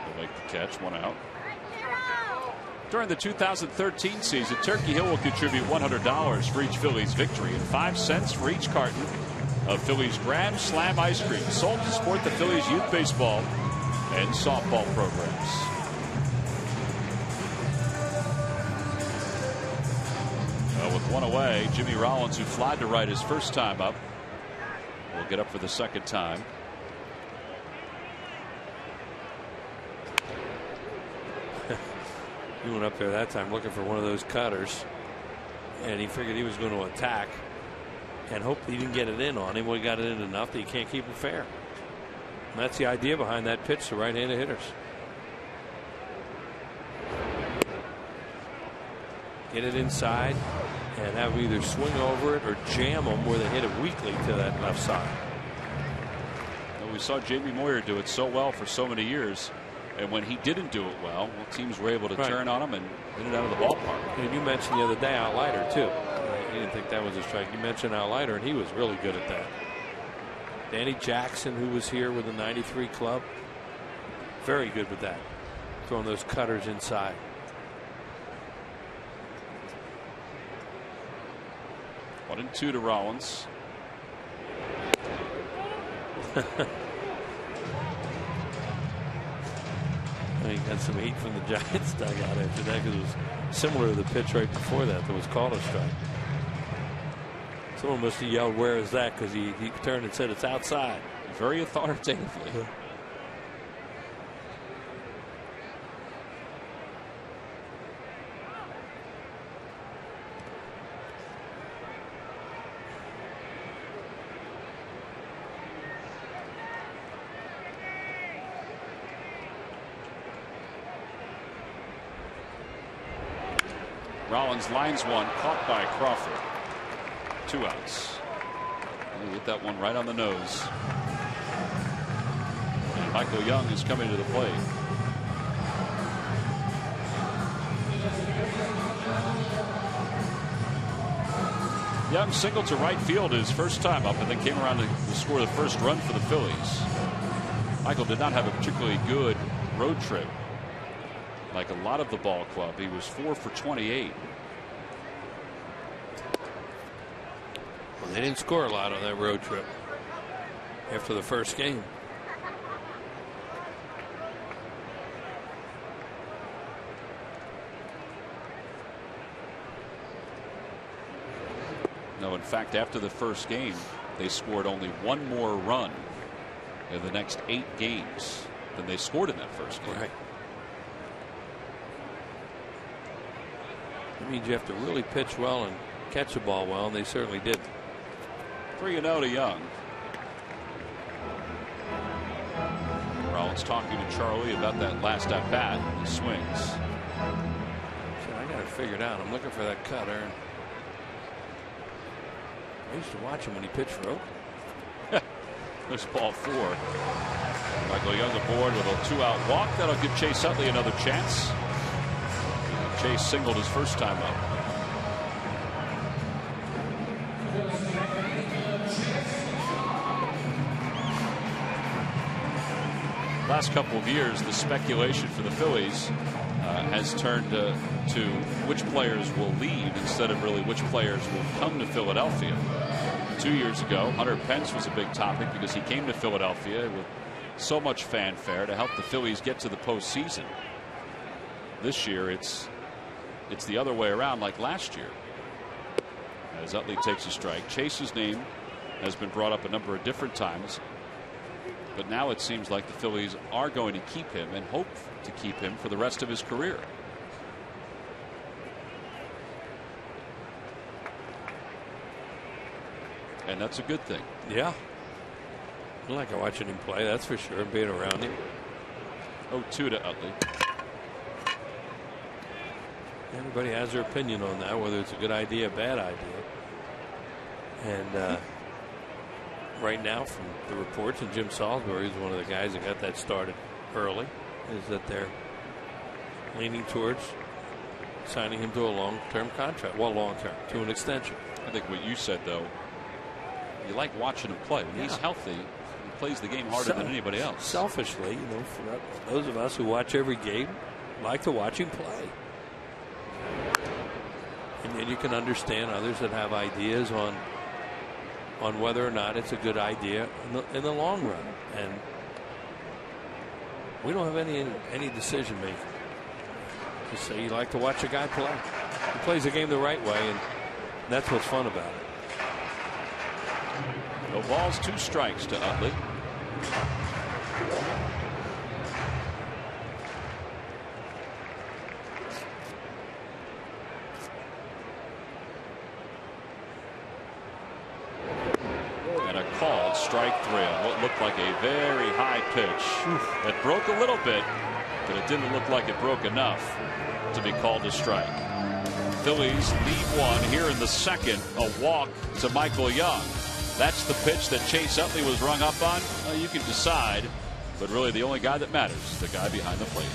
will make the catch, 1 out. During the 2013 season, Turkey Hill will contribute $100 for each Phillies victory and 5 cents for each carton of Phillies Grand Slam ice cream, sold to support the Phillies youth baseball and softball programs. Well, with one away, Jimmy Rollins, who flied to right his first time up, will get up for the second time. He went up there that time looking for one of those cutters, and he figured he was going to attack and hoped he didn't get it in on him. Well, he got it in enough that he can't keep it fair. And that's the idea behind that pitch to right-handed hitters. Get it inside and have either swing over it or jam them where they hit it weakly to that left side. Well, we saw Jamie Moyer do it so well for so many years. And when he didn't do it well, teams were able to turn on him and hit it out of the ballpark. And you mentioned the other day Outlighter, too. You didn't think that was a strike. You mentioned Outlighter, and he was really good at that. Danny Jackson, who was here with the 93 club, very good with that. Throwing those cutters inside. One and two to Rollins. He got some heat from the Giants dugout after that because it was similar to the pitch right before that was called a strike. Someone must have yelled, "Where is that?" because he turned and said it's outside. Very authoritatively. Yeah. Rollins lines one, caught by Crawford. 2 outs. He'll hit that one right on the nose. And Michael Young is coming to the plate. Young singled to right field his first time up and then came around to score the first run for the Phillies. Michael did not have a particularly good road trip. Like a lot of the ball club, he was 4 for 28. Well, they didn't score a lot on that road trip after the first game. No, in fact, after the first game, they scored only one more run in the next 8 games than they scored in that first game. Right. It means you have to really pitch well and catch the ball well, and they certainly did. 3-0 to Young. Rollins talking to Charlie about that last at bat. He swings. So I got it figured out. I'm looking for that cutter. I used to watch him when he pitched for Oakland. There's ball 4. Michael Young aboard with a 2-out walk. That'll give Chase Utley another chance. Chase singled his first time up. Last couple of years, the speculation for the Phillies has turned to which players will leave instead of really which players will come to Philadelphia. 2 years ago, Hunter Pence was a big topic because he came to Philadelphia with so much fanfare to help the Phillies get to the postseason. This year, it's the other way around, like last year. As Utley takes a strike, Chase's name has been brought up a number of different times, but now it seems like the Phillies are going to keep him and hope to keep him for the rest of his career. And that's a good thing. Yeah. I like watching him play, that's for sure, and being around him. 0-2 to Utley. Everybody has their opinion on that, whether it's a good idea, a bad idea. And right now, from the reports, and Jim Salisbury is one of the guys that got that started early, is that they're leaning towards signing him to a long-term contract. Well, long-term, to an extension. I think what you said, though, you like watching him play. When he's healthy, he plays the game harder than anybody else. Selfishly, for those of us who watch every game, like to watch him play. And you can understand others that have ideas on whether or not it's a good idea in the long run. And we don't have any decision making. Just say you like to watch a guy play. He plays the game the right way, and that's what's fun about it. No balls, 2 strikes to Utley. And a called strike 3 on what looked like a very high pitch. It broke a little bit, but it didn't look like it broke enough to be called a strike. Phillies lead 1 here in the second. A walk to Michael Young. That's the pitch that Chase Utley was rung up on. Well, you can decide, but really the only guy that matters is the guy behind the plate.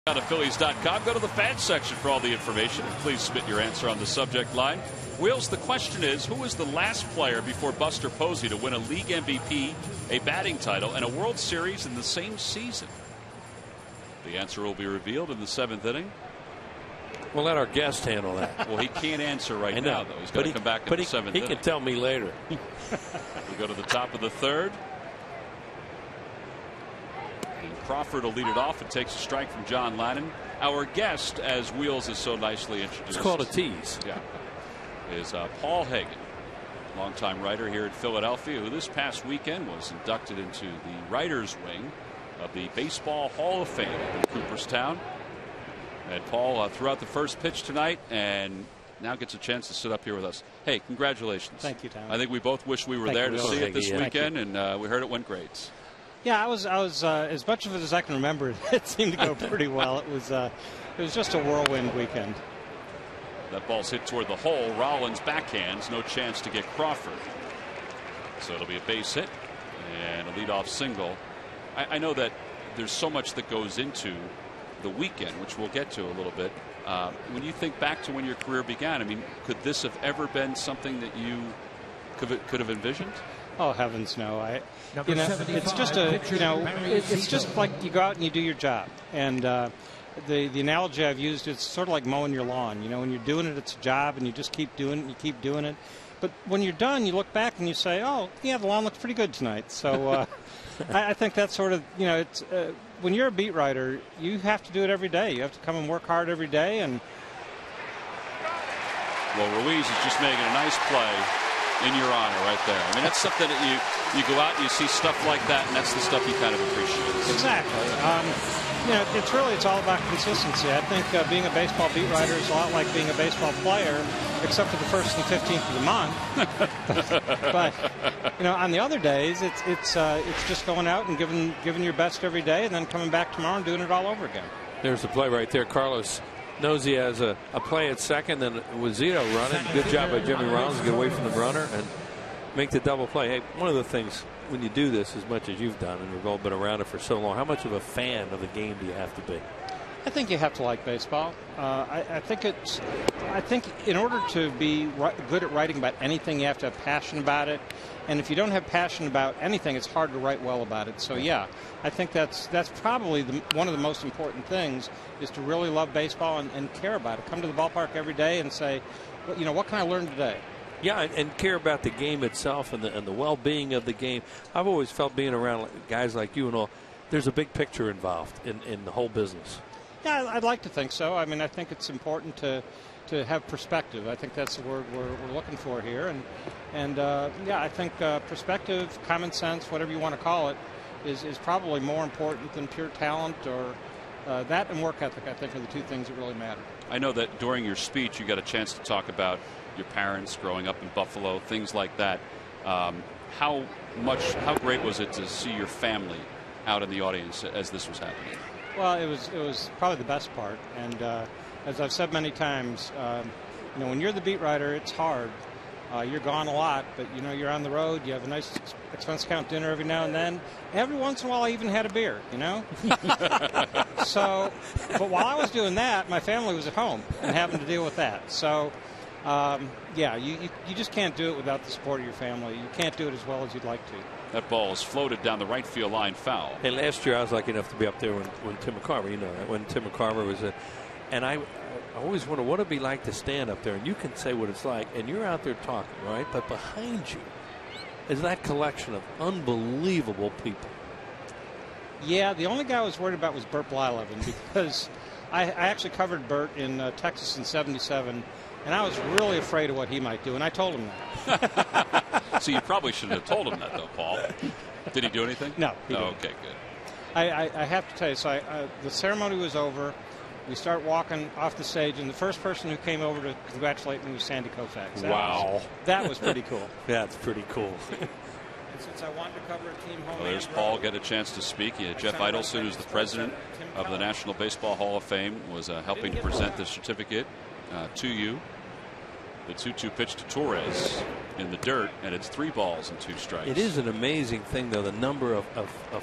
Out of Phillies.com. Go to the fans section for all the information. Please submit your answer on the subject line. Wheels, the question is, who was the last player before Buster Posey to win a league MVP, a batting title, and a World Series in the same season? The answer will be revealed in the 7th inning. We'll let our guest handle that. Well, he can't answer right now, though. He's going to come back in the 7th inning. He can tell me later. We go to the top of the 3rd. Crawford will lead it off and takes a strike from John Lannon. Our guest, as Wheels is so nicely introduced. It's called a tease. Yeah. Is Paul Hagen, longtime writer here in Philadelphia, who this past weekend was inducted into the writers' wing of the Baseball Hall of Fame in Cooperstown. And Paul threw out the first pitch tonight and now gets a chance to sit up here with us. Hey, congratulations. Thank you, Tom. I think we both wish we were there to see it this weekend, and we heard it went great. Yeah, I was as much of it as I can remember. It seemed to go pretty well. It was just a whirlwind weekend. That ball's hit toward the hole. Rollins backhands, no chance to get Crawford. So it'll be a base hit and a leadoff single. I know that there's so much that goes into the weekend, which we'll get to a little bit. When you think back to when your career began, I mean, could this have ever been something that you could have envisioned? Oh heavens, no! It's just it's just like you go out and you do your job. And the analogy I've used is sort of like mowing your lawn. You know, when you're doing it, it's a job, and you just keep doing it. And you keep doing it. But when you're done, you look back and you say, "Oh, yeah, the lawn looks pretty good tonight." So I think that's sort of it's when you're a beat writer, you have to do it every day. You have to come and work hard every day. And well, Ruiz is just making a nice play in your honor right there. I mean, that's something that you go out and you see stuff like that, and that's the stuff you kind of appreciate. Exactly. It's all about consistency. I think being a baseball beat writer is a lot like being a baseball player, except for the 1st and 15th of the month. But on the other days, it's just going out and giving your best every day, and then coming back tomorrow and doing it all over again. There's the play right there. Carlos knows he has a play at second, then with Zito running. Good job by Jimmy Rollins to get away from the runner, and make the double play. Hey, one of the things when you do this as much as you've done, and we've all been around it for so long, how much of a fan of the game do you have to be? I think you have to like baseball. I think in order to be good at writing about anything, you have to have passion about it. And if you don't have passion about anything, it's hard to write well about it. So yeah, I think that's probably one of the most important things, is to really love baseball and care about it. Come to the ballpark every day and say, well, you know, what can I learn today? Yeah, and care about the game itself and the well-being of the game. I've always felt, being around guys like you and all, there's a big picture involved in the whole business. Yeah, I'd like to think so. I mean, I think it's important to have perspective. I think that's the word we're looking for here. And yeah, I think perspective, common sense, whatever you want to call it, is probably more important than pure talent, or that and work ethic, I think, are the two things that really matter. I know that during your speech you got a chance to talk about your parents growing up in Buffalo, things like that. How great was it to see your family out in the audience as this was happening? Well, it was probably the best part, and as I've said many times, you know, when you're the beat writer, it's hard. You're gone a lot, but you know, you're on the road. You have a nice expense account dinner every now and then. Every once in a while, I even had a beer. You know. So, but while I was doing that, my family was at home and having to deal with that. So, yeah, you just can't do it without the support of your family. You can't do it as well as you'd like to. That ball is floated down the right field line, foul. Hey, last year I was lucky enough to be up there when Tim McCarver, you know that, when Tim McCarver was and I always wonder what it'd be like to stand up there, and you can say what it's like, and you're out there talking, right? But behind you is that collection of unbelievable people. Yeah, the only guy I was worried about was Burt Blyleven, because I actually covered Burt in Texas in '77, and I was really afraid of what he might do, and I told him that. So you probably shouldn't have told him that, though, Paul. Did he do anything? No. He didn't. Okay, good. I have to tell you, so the ceremony was over. We start walking off the stage, and the first person who came over to congratulate me was Sandy Koufax. Wow. That was pretty cool. That's pretty cool. And since I wanted to cover a team home. Well, there's Paul get a chance to speak. Jeff Idelson, who's the president of the National Baseball Hall of Fame, was helping to present the certificate to you. The 2-2 pitch to Torres in the dirt, and it's 3 balls and 2 strikes. It is an amazing thing, though, the number of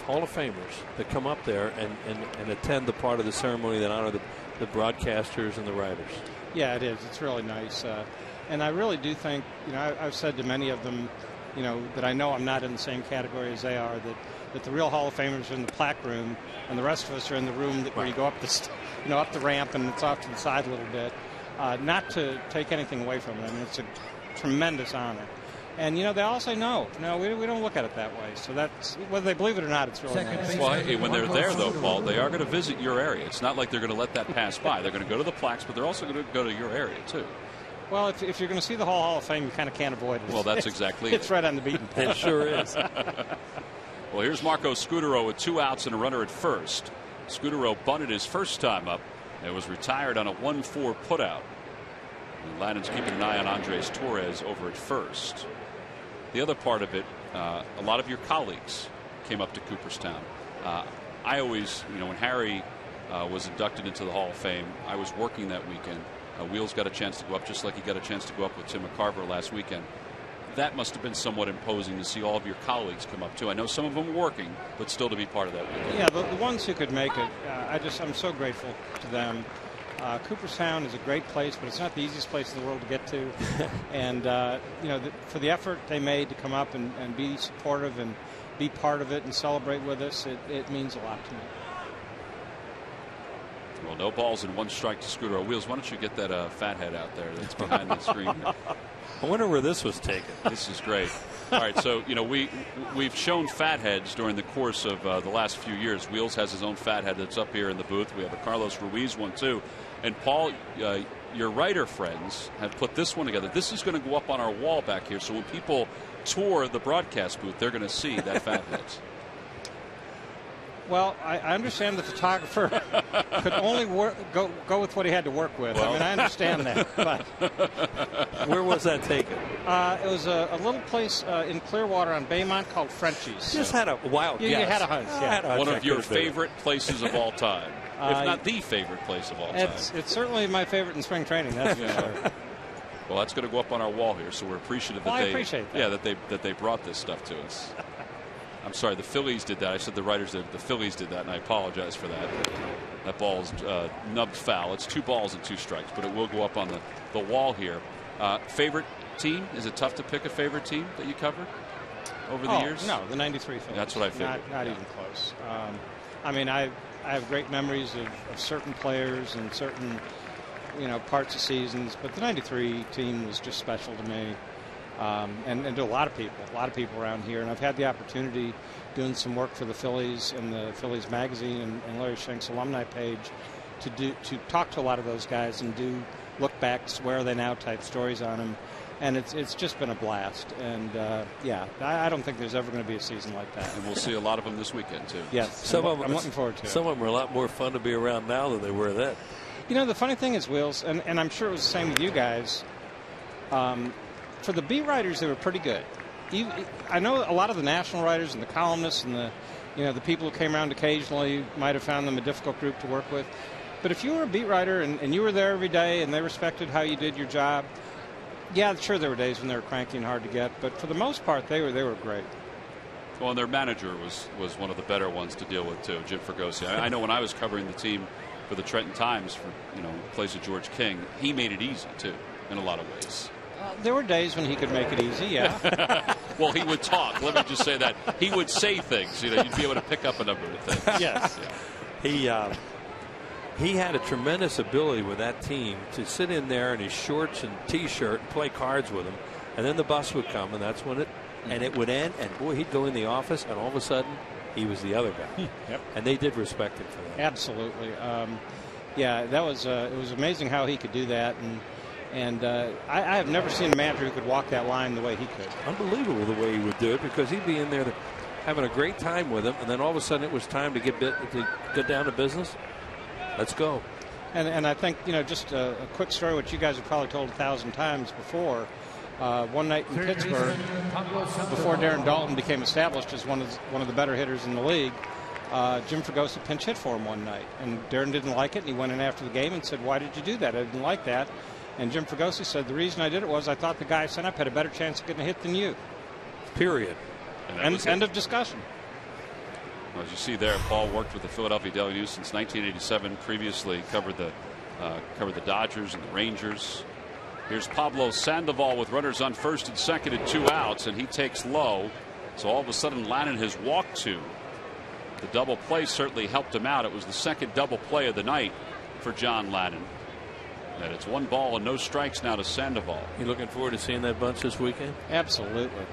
Hall of Famers that come up there and attend the part of the ceremony that honor the broadcasters and the writers. Yeah, it is. It's really nice. And I really do think, you know, I've said to many of them, you know, that I know I'm not in the same category as they are, that the real Hall of Famers are in the plaque room, and the rest of us are in the room where you go up up the ramp, and it's off to the side a little bit. Not to take anything away from them. I mean, it's a tremendous honor. And, you know, they all say no, we don't look at it that way. So that's, whether they believe it or not, it's really nice. Well, hey, when they're there, though, Paul, they are going to visit your area. It's not like they're going to let that pass by. They're going to go to the plaques, but they're also going to go to your area, too. Well, if you're going to see the Hall of Fame, you kind of can't avoid it. Well, that's exactly it. It's right on the beaten path. It sure is. Well, here's Marco Scutaro with 2 outs and a runner at first. Scutaro bunted his first time up and was retired on a 1-4 putout. And Ladden's keeping an eye on Andres Torres over at first. The other part of it, a lot of your colleagues came up to Cooperstown. I always, you know, when Harry was inducted into the Hall of Fame, I was working that weekend. Wheels got a chance to go up, just like he got a chance to go up with Tim McCarver last weekend. That must have been somewhat imposing to see all of your colleagues come up too. I know some of them were working, but still to be part of that weekend. Yeah, the ones who could make it, I'm so grateful to them. Cooperstown is a great place, but it's not the easiest place in the world to get to. And, you know, for the effort they made to come up and be supportive and be part of it and celebrate with us, it means a lot to me. Well, no balls and 1 strike to Scutaro. Wheels, why don't you get that fathead out there that's behind the screen? I wonder where this was taken. This is great. All right, so, you know, we've shown fatheads during the course of the last few years. Wheels has his own fathead that's up here in the booth. We have a Carlos Ruiz one, too. And, Paul, your writer friends have put this one together. This is going to go up on our wall back here, so when people tour the broadcast booth, they're going to see that fathead. Well, I understand the photographer could only go with what he had to work with. Well. I mean, I understand that. But where was that taken? It was a little place in Clearwater on Baymont called Frenchie's. Just had a wild guess. You had a hunch, yeah. One of your favorite places of all time, if not the favorite place of all time. It's certainly my favorite in spring training, that's for sure. Well, that's going to go up on our wall here, so we're appreciative that I appreciate that. Yeah, that they brought this stuff to us. I'm sorry, the Phillies did that. I said the writers did. The Phillies did that, and I apologize for that. That ball is nubbed foul. It's 2 balls and 2 strikes, but it will go up on the wall here. Favorite team? Is it tough to pick a favorite team that you covered over the years? No, the '93 Phillies. That's what I figured. Not even close. I mean, I have great memories of certain players and certain parts of seasons, but the '93 team was just special to me. And to a lot of people around here. And I've had the opportunity doing some work for the Phillies and the Phillies magazine and Larry Schenk's alumni page to talk to a lot of those guys and do look backs, where are they now type stories on them. And it's just been a blast. And I don't think there's ever going to be a season like that. And we'll see a lot of them this weekend too. Yes, I'm looking forward to it. Some of them are a lot more fun to be around now than they were then. The funny thing is, Wheels, and I'm sure it was the same with you guys. For the beat writers, they were pretty good. I know a lot of the national writers and the columnists and the people who came around occasionally might have found them a difficult group to work with. But if you were a beat writer and you were there every day and they respected how you did your job, yeah, sure, there were days when they were cranky and hard to get. But for the most part, they were great. Well, and their manager was one of the better ones to deal with too, Jim Fregosi. I know when I was covering the team for the Trenton Times for place of George King, he made it easy too in a lot of ways. There were days when he could make it easy, yeah. Well, he would talk. Let me just say that. He would say things. You'd be able to pick up a number of things. Yes. Yeah. He had a tremendous ability with that team to sit in there in his shorts and T-shirt and play cards with them. And then the bus would come, and that's when it would end. And, boy, he'd go in the office, and all of a sudden, he was the other guy. Yep. And they did respect him for that. Absolutely. That was it was amazing how he could do that. And I have never seen a manager who could walk that line the way he could. Unbelievable the way he would do it, because he'd be in there having a great time with him, and then all of a sudden it was time to get down to business. Let's go. And I think, just a quick story, which you guys have probably told 1,000 times before. One night in Pittsburgh, before Darren Dalton became established as one of the better hitters in the league, Jim Fregosi pinch hit for him one night. And Darren didn't like it, and he went in after the game and said, "Why did you do that? I didn't like that." And Jim Fregosi said, "The reason I did it was I thought the guy I sent up had a better chance of getting a hit than you." Period. End of discussion. Well, as you see there, Paul worked with the Philadelphia Daily News since 1987. Previously covered the Dodgers and the Rangers. Here's Pablo Sandoval with runners on first and second and 2 outs, and he takes low. So all of a sudden, Lannon has walked 2. The double play certainly helped him out. It was the second double play of the night for John Lannon. And it's 1 ball and no strikes now to Sandoval. You looking forward to seeing that bunch this weekend? Absolutely.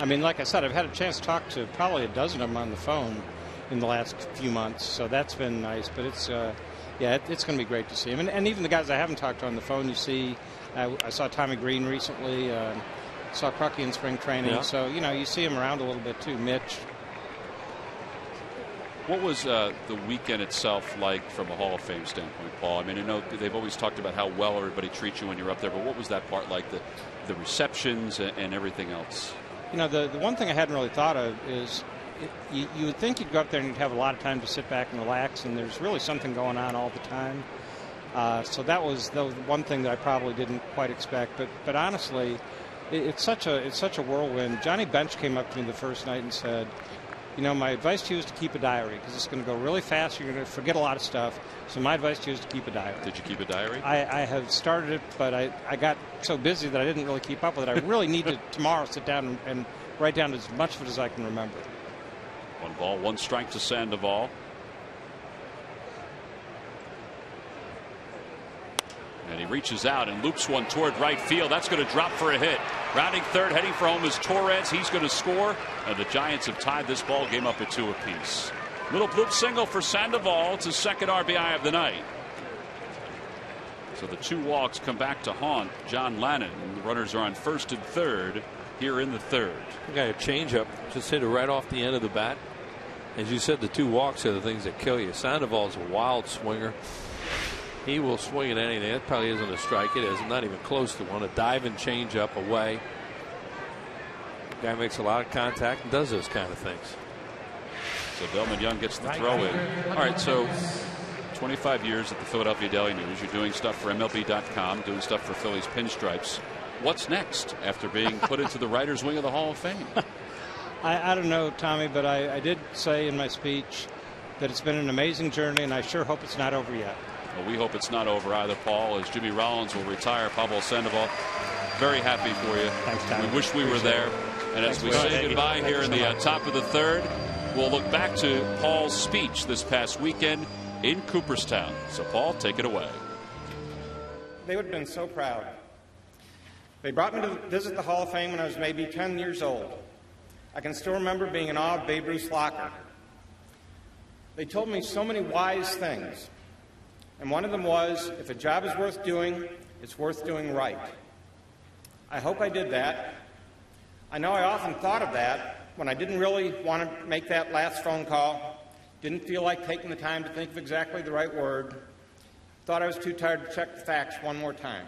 I mean, like I said, I've had a chance to talk to probably a dozen of them on the phone in the last few months, so that's been nice. But it's going to be great to see them. And even the guys I haven't talked to on the phone, you see, I saw Tommy Green recently, saw Crucky in spring training. Yeah. So, you see him around a little bit too. Mitch. What was the weekend itself like from a Hall of Fame standpoint, Paul? I mean, I know they've always talked about how well everybody treats you when you're up there, but what was that part like, the receptions and everything else? The one thing I hadn't really thought of is you would think you'd go up there and you'd have a lot of time to sit back and relax, and there's really something going on all the time. So that was the one thing that I probably didn't quite expect. But honestly, it's such a whirlwind. Johnny Bench came up to me the first night and said, my advice to you is to keep a diary, because it's going to go really fast. You're going to forget a lot of stuff. So my advice to you is to keep a diary. Did you keep a diary? I have started it, but I got so busy that I didn't really keep up with it. I really need to tomorrow sit down and write down as much of it as I can remember. 1 ball, 1 strike to Sandoval. And he reaches out and loops one toward right field. That's going to drop for a hit. Rounding third, heading for home is Torres. He's going to score. And the Giants have tied this ball game up at 2 apiece. Little bloop single for Sandoval. It's his second RBI of the night. So the 2 walks come back to haunt John Lannon. And the runners are on first and third here in the third. The guy a changeup, just hit it right off the end of the bat. As you said, the 2 walks are the things that kill you. Sandoval's a wild swinger. He will swing at anything. That probably isn't a strike. It is not even close to one. A diving changeup away. The guy makes a lot of contact and does those kind of things. So Delman Young gets the throw in. All right, so 25 years at the Philadelphia Daily News. You're doing stuff for MLB.com, doing stuff for Phillies Pinstripes. What's next after being put into the writer's wing of the Hall of Fame? I don't know, Tommy, but I did say in my speech that it's been an amazing journey, and I sure hope it's not over yet. Well, we hope it's not over either, Paul, as Jimmy Rollins will retire. Pablo Sandoval, very happy for you. Thanks, Tommy. We wish we were there. And as we say goodbye here in the top of the third, we'll look back to Paul's speech this past weekend in Cooperstown. So, Paul, take it away. They would have been so proud. They brought me to visit the Hall of Fame when I was maybe 10 years old. I can still remember being in awe of Babe Ruth's locker. They told me so many wise things. And one of them was, if a job is worth doing, it's worth doing right. I hope I did that. I know I often thought of that when I didn't really want to make that last phone call, didn't feel like taking the time to think of exactly the right word, thought I was too tired to check the facts one more time.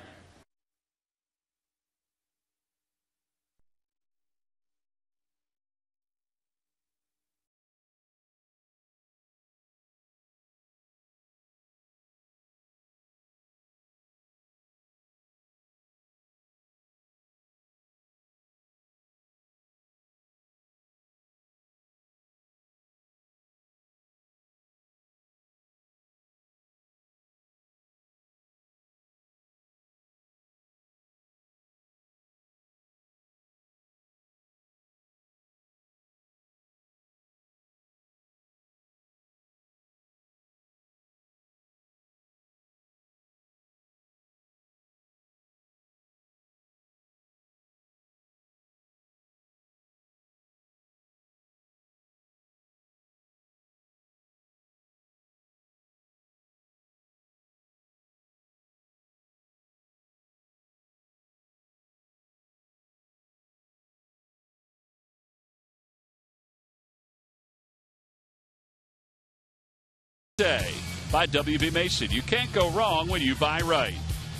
Day by W.B. Mason. You can't go wrong when you buy right.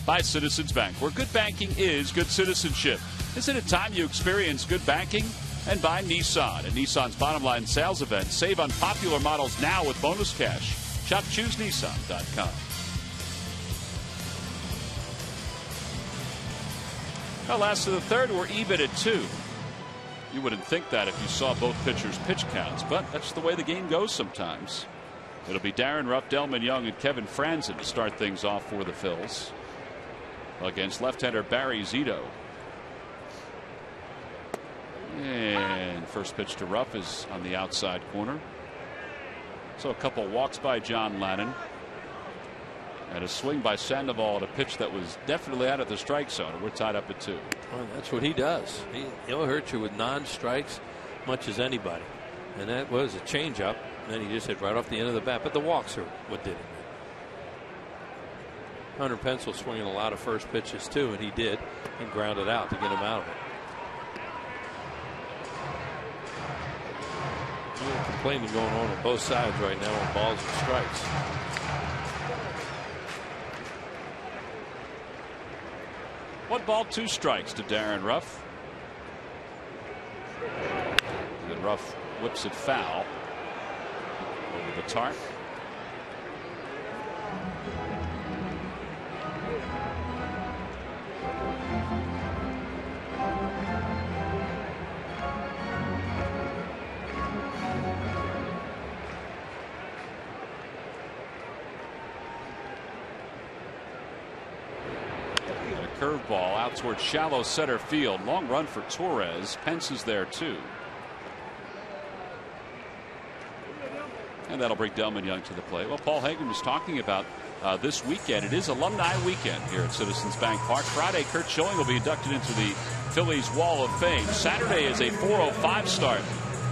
By Citizens Bank, where good banking is good citizenship. Isn't it time you experience good banking? And by Nissan. At Nissan's Bottom Line Sales event, save on popular models now with bonus cash. Shop ChooseNissan.com. Well, last of the third, we're even at 2. You wouldn't think that if you saw both pitchers' pitch counts, but that's the way the game goes sometimes. It'll be Darren Ruff, Delman Young, and Kevin Franzen to start things off for the Phils against left-hander Barry Zito. And first pitch to Ruff is on the outside corner. So a couple walks by John Lannon. And a swing by Sandoval at a pitch that was definitely out of the strike zone. We're tied up at 2. Well, that's what he does. He'll hurt you with non-strikes much as anybody. And that was a changeup. And then he just hit right off the end of the bat. But the walks are what did it. Hunter Pencil swinging a lot of first pitches too, and he did, and grounded out to get him out of it. A little complaining going on both sides right now on balls and strikes. One ball, 2 strikes to Darren Ruff. And then Ruff whips it foul over the tarp. Curveball out towards shallow center field. Long run for Torres. Pence is there too. And that'll bring Delman Young to the plate. Well, Paul Hagen was talking about this weekend. It is alumni weekend here at Citizens Bank Park. Friday, Curt Schilling will be inducted into the Phillies Wall of Fame. Saturday is a 4:05 start.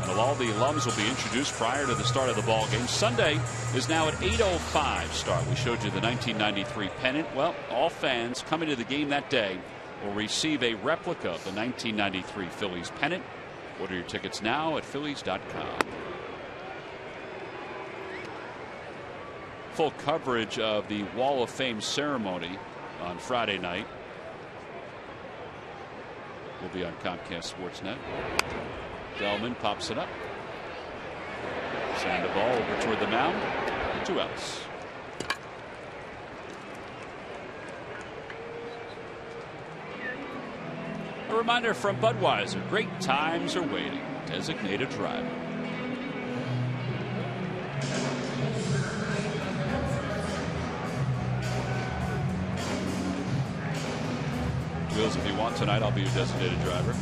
And all the alums will be introduced prior to the start of the ball game. Sunday is now at 8:05 start. We showed you the 1993 pennant. Well, all fans coming to the game that day will receive a replica of the 1993 Phillies pennant. Order your tickets now at Phillies.com. Full coverage of the Wall of Fame ceremony on Friday night will be on Comcast Sportsnet. Delman pops it up. Sandoval over toward the mound. 2 outs. reminder from Budweiser, great times are waiting. Designated driver. Wills, if you want tonight, I'll be your designated driver.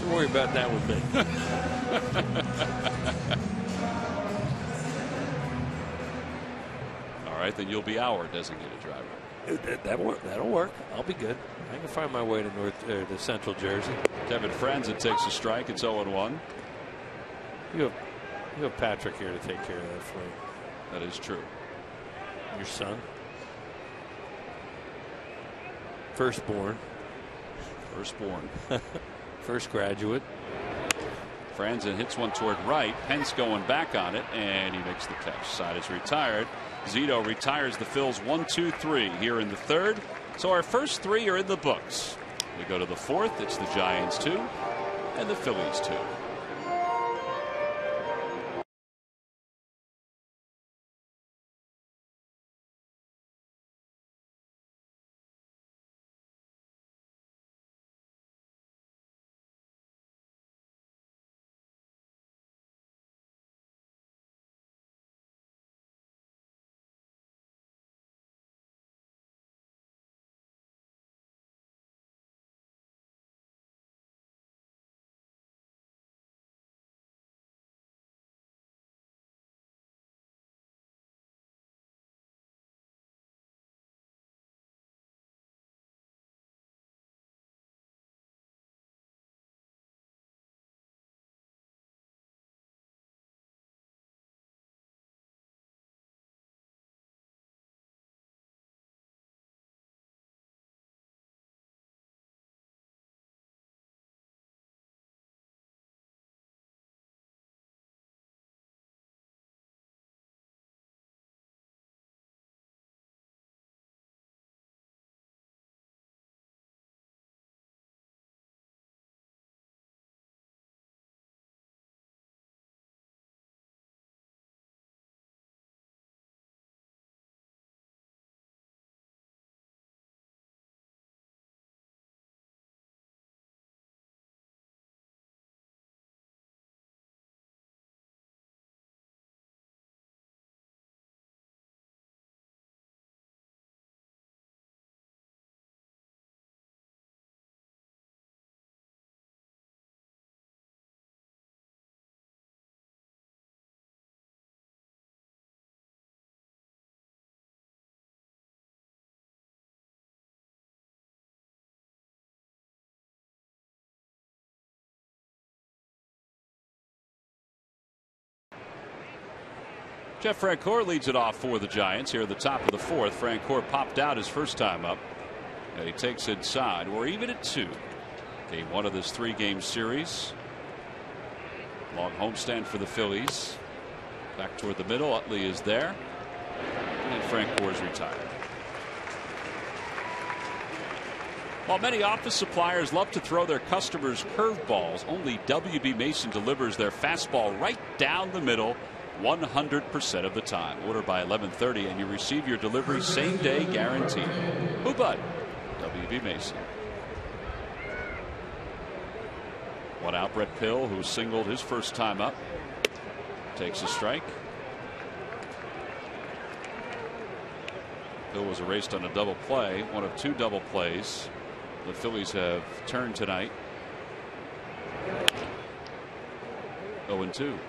Don't worry about that with me. All right, then you'll be our designated driver. That'll work. I'll be good. I can find my way to Central Jersey. Kevin Franzen takes a strike. It's 0-1. You have Patrick here to take care of that for you. That is true. Your son. Firstborn. First graduate. Franzen hits one toward right. Pence going back on it, and he makes the catch. Side is retired. Zito retires the Phils 1-2-3 here in the third. So our first three are in the books. We go to the fourth. It's the Giants 2 and the Phillies 2. Jeff Francoeur leads it off for the Giants here at the top of the fourth. Francoeur popped out his first time up, and he takes inside. We're even at 2. Game 1 of this 3-game series. Long homestand for the Phillies. Back toward the middle. Utley is there, and Francoeur's retired. While many office suppliers love to throw their customers curveballs, only WB Mason delivers their fastball right down the middle 100% of the time. Order by 11:30 and you receive your delivery same day guaranteed. Who but WB Mason. One out. Brett Pill, who singled his first time up, takes a strike. Pill was erased on a double play, one of 2 double plays the Phillies have turned tonight. 0-2.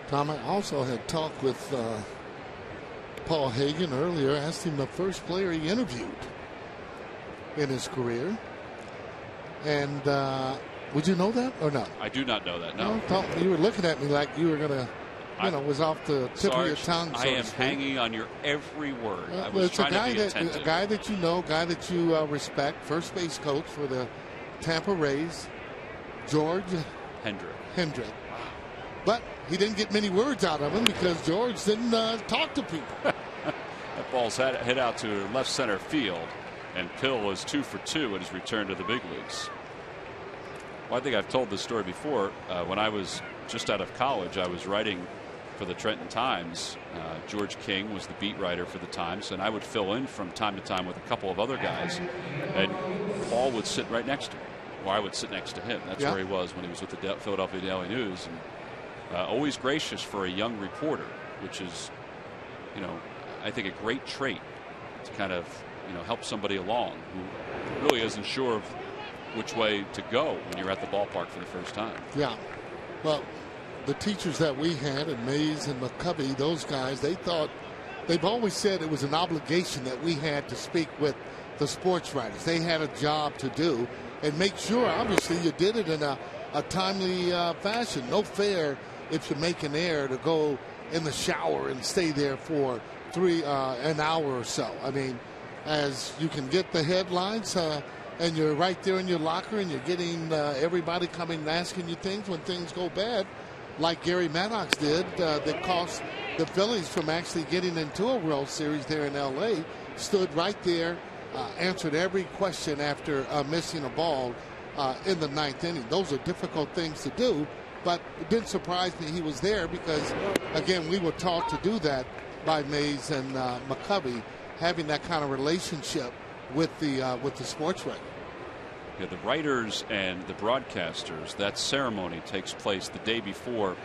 Tom, I also had talked with Paul Hagen earlier, asked him the first player he interviewed in his career. And would you know that or not? I do not know that, no. You were looking at me like you were going to, was off the tip of your tongue. I am hanging on your every word. I was trying to be attentive. A guy that you know, guy that you respect, first base coach for the Tampa Rays, George Hendrick. But he didn't get many words out of him because George didn't talk to people. That ball's hit out to left center field, and Pill was 2 for 2 in his return to the big leagues. Well, I think I've told this story before. When I was just out of college, I was writing for the Trenton Times. George King was the beat writer for the Times, and I would fill in from time to time with a couple of other guys, and Paul would sit right next to me, or I would sit next to him. That's where he was when he was with the Philadelphia Daily News, and always gracious for a young reporter, which is, you know, I think a great trait to kind of, you know, help somebody along who really isn't sure of which way to go when you're at the ballpark for the first time. Yeah. Well, the teachers that we had, and Mays and McCovey, those guys, they've always said it was an obligation that we had to speak with the sports writers. They had a job to do and make sure, obviously, you did it in a timely fashion. No fair if you make an error to go in the shower and stay there for an hour or so. I mean, as you can get the headlines, and you're right there in your locker, and you're getting everybody coming and asking you things when things go bad, like Gary Maddox did, that cost the Phillies from actually getting into a World Series there in L.A., stood right there, answered every question after missing a ball in the 9th inning. Those are difficult things to do, but it didn't surprise me he was there because, again, we were taught to do that by Mays and McCovey, having that kind of relationship with the sports writer. Yeah, the writers and the broadcasters, that ceremony takes place the day before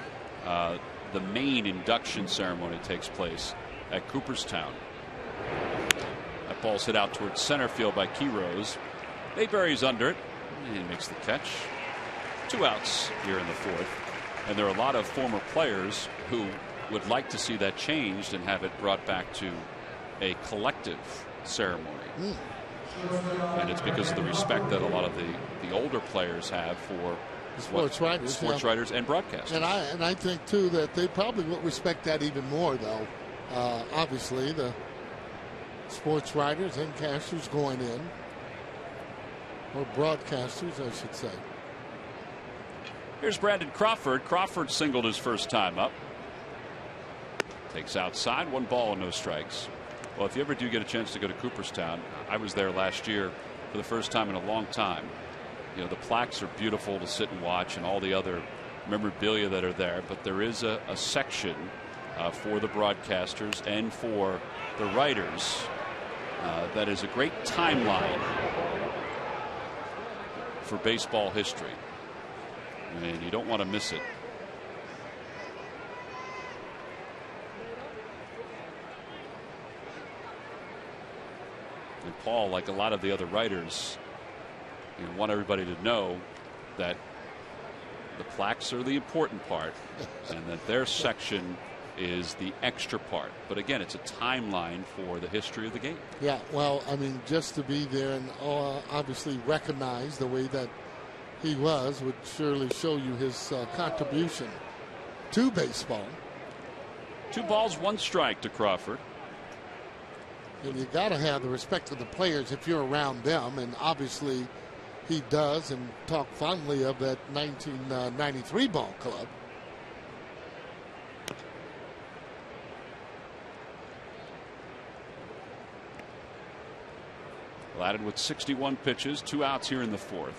the main induction ceremony takes place at Cooperstown. That ball's hit out towards center field by Quiroz. Mayberry's under it. And he makes the catch. 2 outs here in the 4th. And there are a lot of former players who would like to see that changed and have it brought back to a collective ceremony. And it's because of the respect that a lot of the older players have for sports writers and broadcasters. And I think too that they probably would respect that even more, though. Obviously, the sports writers and casters going in, or broadcasters, I should say. Here's Brandon Crawford. Crawford singled his first time up. Takes outside, 1 ball and no strikes. Well, if you ever do get a chance to go to Cooperstown, I was there last year for the first time in a long time. You know, the plaques are beautiful to sit and watch, and all the other memorabilia that are there, but there is a section for the broadcasters and for the writers that is a great timeline for baseball history, and you don't want to miss it. And Paul, like a lot of the other writers, want everybody to know that the plaques are the important part and that their section is the extra part. But again, it's a timeline for the history of the game. Yeah, well, I mean, just to be there and obviously recognize the way that he was would surely show you his contribution to baseball. 2 balls, 1 strike to Crawford. And you got to have the respect of the players if you're around them, and obviously he does, and talk fondly of that 1993 ball club. Ladden with 61 pitches, 2 outs here in the 4th.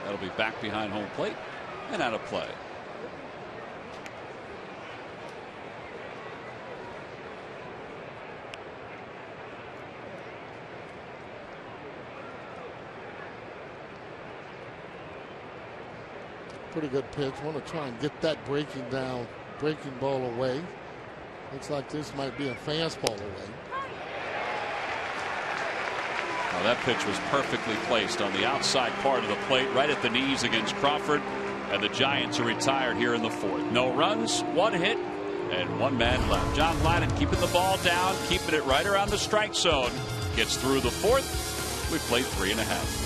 That'll be back behind home plate and out of play. Pretty good pitch. Want to try and get that breaking ball away. Looks like this might be a fastball away. Well, that pitch was perfectly placed on the outside part of the plate, right at the knees against Crawford, and the Giants are retired here in the 4th. No runs, 1 hit, and 1 man left. John Gladden keeping the ball down, keeping it right around the strike zone. Gets through the 4th. We played 3.5.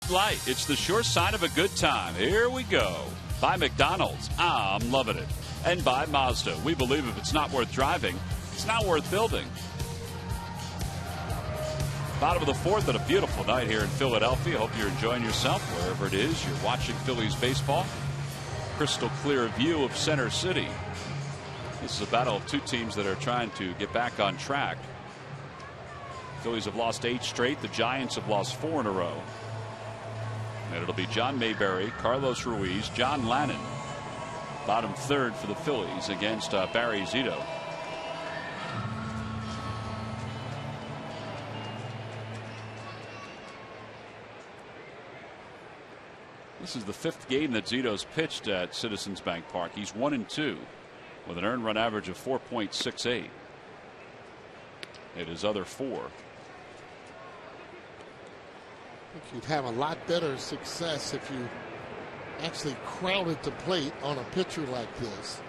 Bud Light. It's the sure sign of a good time. Here we go. By McDonald's. I'm loving it. And by Mazda. We believe if it's not worth driving, it's not worth building. Bottom of the fourth and a beautiful night here in Philadelphia. Hope you're enjoying yourself wherever it is you're watching Phillies baseball. Crystal clear view of Center City. This is a battle of two teams that are trying to get back on track. Phillies have lost 8 straight. The Giants have lost 4 in a row. And it'll be John Mayberry, Carlos Ruiz, John Lannon. Bottom third for the Phillies against Barry Zito. This is the 5th game that Zito's pitched at Citizens Bank Park. He's 1-2 with an earned run average of 4.68. It is other 4. I think you'd have a lot better success if you actually crowded the plate on a pitcher like this.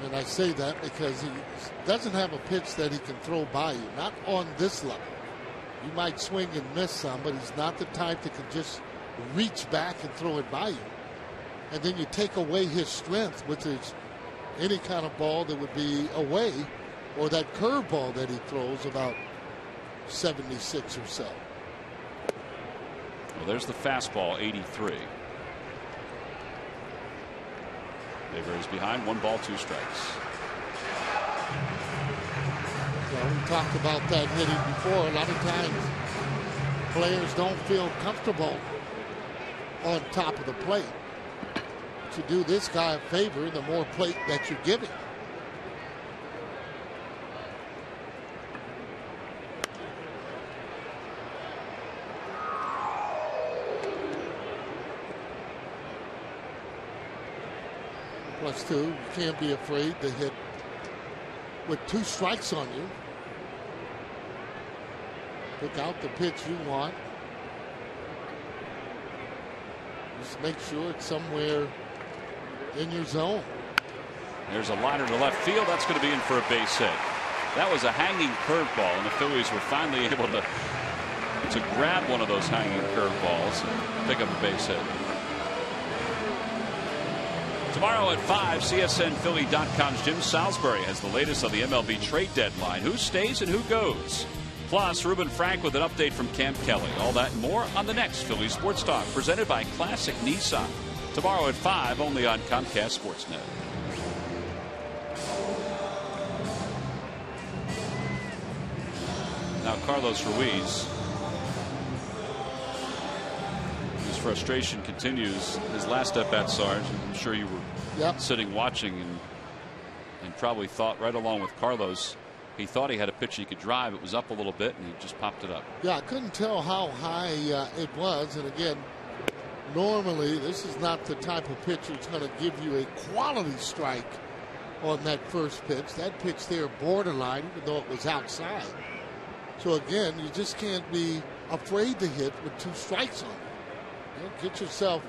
And I say that because he doesn't have a pitch that he can throw by you, not on this level. You might swing and miss some, but he's not the type that can just reach back and throw it by you. And then you take away his strength, which is any kind of ball that would be away, or that curveball that he throws about 76 or so. Well, there's the fastball, 83. Mayberry's behind, 1 ball, 2 strikes. Well, we talked about that hitting before. A lot of times players don't feel comfortable on top of the plate. To do this guy a favor, the more plate that you're giving. +2, you can't be afraid to hit with 2 strikes on you. Pick out the pitch you want. Just make sure it's somewhere in your zone. There's a liner to left field. That's going to be in for a base hit. That was a hanging curveball, and the Phillies were finally able to grab one of those hanging curveballs and pick up a base hit. Tomorrow at 5, CSNPhilly.com's Jim Salisbury has the latest on the MLB trade deadline. Who stays and who goes? Plus, Reuben Frank with an update from Camp Kelly. All that and more on the next Philly Sports Talk, presented by Classic Nissan. Tomorrow at 5, only on Comcast Sportsnet. Now Carlos Ruiz. His frustration continues. His last at-bat, Sarge. I'm sure you were sitting watching and probably thought right along with Carlos. He thought he had a pitch he could drive. It was up a little bit, and he just popped it up. Yeah, I couldn't tell how high it was. And again, normally this is not the type of pitcher that's going to give you a quality strike on that first pitch. That pitch there borderline, even though it was outside. So again, you just can't be afraid to hit with 2 strikes on it. You know, get yourself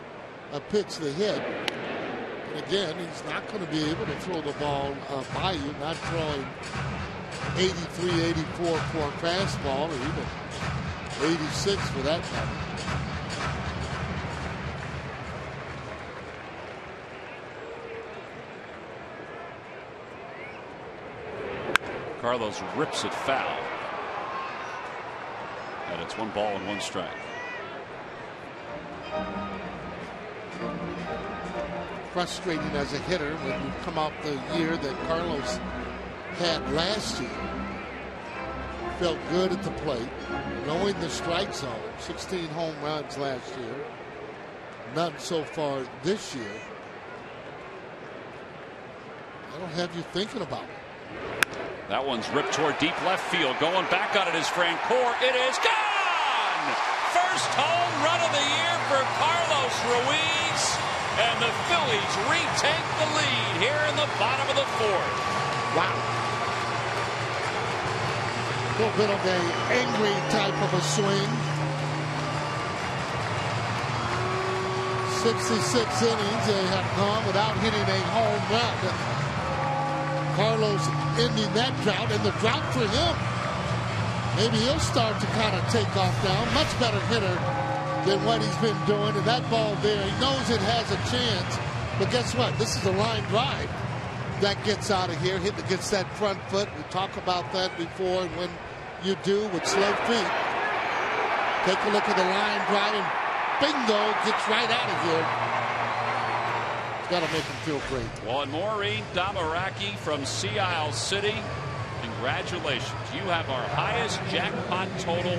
a pitch to hit. And again, he's not going to be able to throw the ball by you, not throwing 83, 84 for a fastball, or even 86 for that matter. Carlos rips it foul. And it's 1 ball and 1 strike. Frustrating as a hitter when you come off the year that Carlos had last year. Felt good at the plate, knowing the strike zone. 16 home runs last year. None so far this year. That'll have you thinking about it. That one's ripped toward deep left field. Going back on it is Francoeur. It is gone! First home run of the year for Carlos Ruiz. And the Phillies retake the lead here in the bottom of the 4th. Wow. A little bit of an angry type of a swing. 66 innings they have gone without hitting a home run. Carlos ending that drought, and the drought for him maybe he'll start to kind of take off now. Much better hitter than what he's been doing. And that ball there, he knows it has a chance. But guess what? This is a line drive that gets out of here, hitting against that front foot. We talked about that before. And when you do with slow feet, take a look at the line drive, and bingo, gets right out of here. Got to make him feel great. Well, and Maureen Damaraki from Sea Isle City, congratulations. You have our highest jackpot total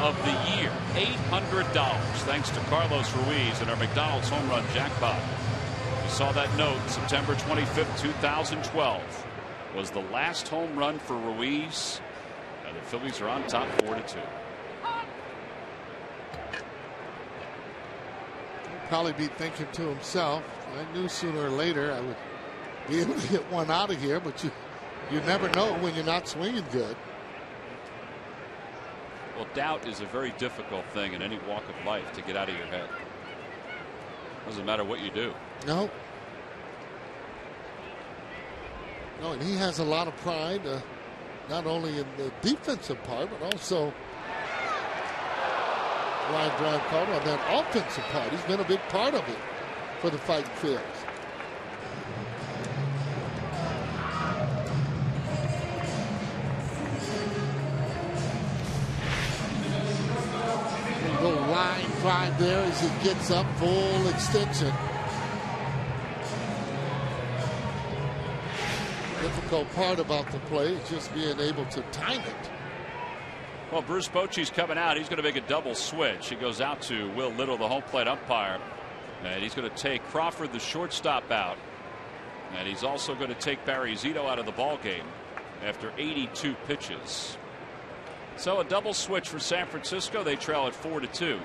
of the year, $800, thanks to Carlos Ruiz and our McDonald's home run jackpot. You saw that note, September 25th, 2012 was the last home run for Ruiz, and the Phillies are on top 4-2. He'll probably be thinking to himself, I knew sooner or later I would be able to get one out of here, but you never know when you're not swinging good. Well, doubt is a very difficult thing in any walk of life to get out of your head. Doesn't matter what you do. No. No, and he has a lot of pride, not only in the defensive part, but also line drive card on that offensive part. He's been a big part of it for the Fighting Phils. Little line drive there as he gets up, full extension. Difficult part about the play is just being able to time it. Well, Bruce Bochy's coming out. He's going to make a double switch. He goes out to Will Little, the home plate umpire. And he's going to take Crawford, the shortstop, out. And he's also going to take Barry Zito out of the ball game after 82 pitches. So a double switch for San Francisco. They trail at 4-2.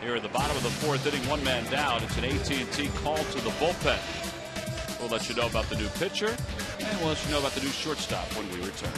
Here at the bottom of the fourth inning, one man down. It's an AT&T call to the bullpen. We'll let you know about the new pitcher, and we'll let you know about the new shortstop when we return.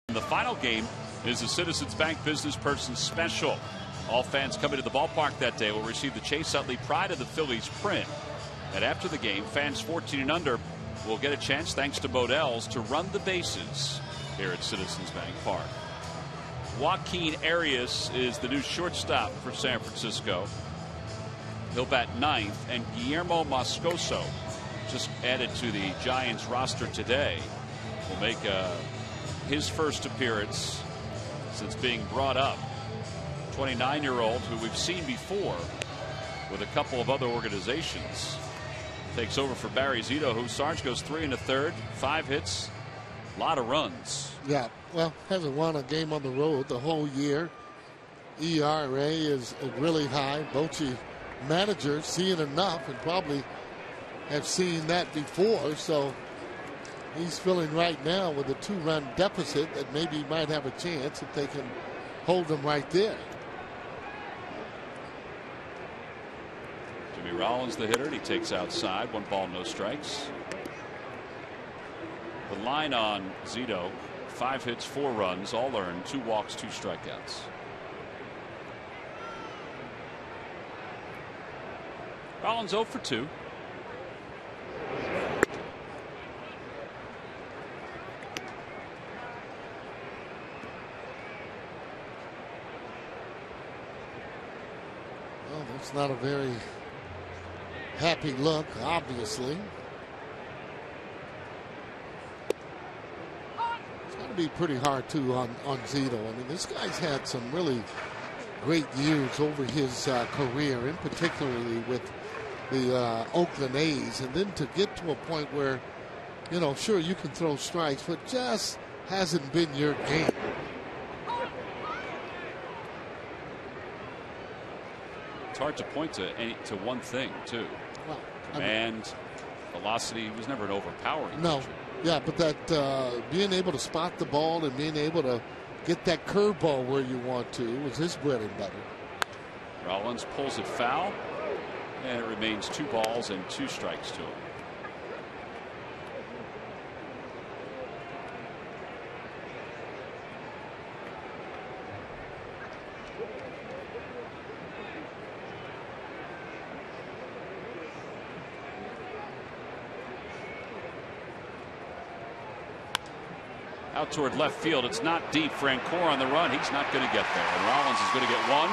The final game is the Citizens Bank Business Person Special. All fans coming to the ballpark that day will receive the Chase Utley Pride of the Phillies print. And after the game, fans 14 and under will get a chance, thanks to Modell's, to run the bases here at Citizens Bank Park. Joaquin Arias is the new shortstop for San Francisco. He'll bat ninth, and Guillermo Moscoso, just added to the Giants roster today, will make his first appearance since being brought up. 29-year-old who we've seen before with a couple of other organizations. Takes over for Barry Zito, who Sarge goes 3 1/3, 5 hits, a lot of runs. Yeah, well, hasn't won a game on the road the whole year. ERA is really high. Bochy manager seeing enough and probably have seen that before, so he's feeling right now with a 2-run deficit that maybe might have a chance if they can hold them right there. Jimmy Rollins, the hitter, and he takes outside. 1 ball, no strikes. The line on Zito: 5 hits, 4 runs, all earned, 2 walks, 2 strikeouts. Rollins 0 for 2. Well, that's not a very happy look, obviously. It's got to be pretty hard, too, on Zito. I mean, this guy's had some really great years over his career, in particularly with the Oakland A's. And then to get to a point where, you know, sure, you can throw strikes, but just hasn't been your game. It's hard to point to one thing, too. Well, and velocity was never an overpowering. No. Pitcher. Yeah, but that being able to spot the ball and being able to get that curveball where you want to was his bread and butter. Rollins pulls it foul, and it remains 2 balls and 2 strikes to him. Out toward left field. It's not deep. Francoeur on the run. He's not going to get there. And Rollins is going to get 1.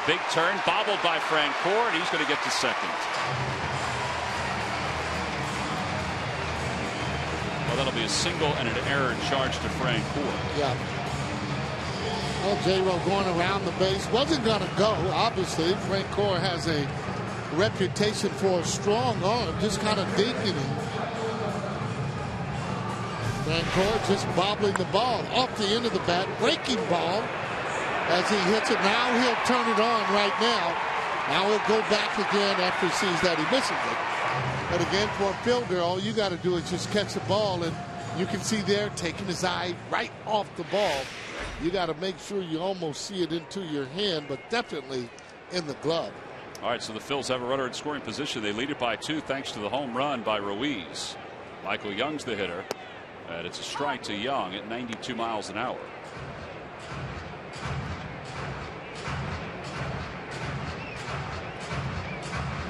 Big turn. Bobbled by Francoeur, and he's going to get to second. Well, that'll be a single and an error charge to Francoeur. Yeah. Well, J-Ro going around the base. Wasn't going to go, obviously. Francoeur has a reputation for a strong arm, just kind of dinking him. Francoeur just bobbling the ball off the end of the bat, breaking ball as he hits it. Now he'll turn it on right now. Now he'll go back again after he sees that he misses it. But again, for a fielder, all you got to do is just catch the ball, and you can see there taking his eye right off the ball. You got to make sure you almost see it into your hand, but definitely in the glove. All right, so the Phils have a runner in scoring position. They lead it by 2 thanks to the home run by Ruiz. Michael Young's the hitter. And it's a strike to Young at 92 miles an hour.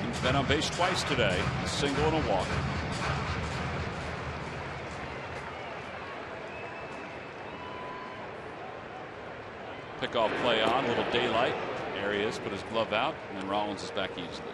He's been on base twice today. A single and a walk. Pickoff play on. Little daylight. There he is. Put his glove out. And then Rollins is back easily.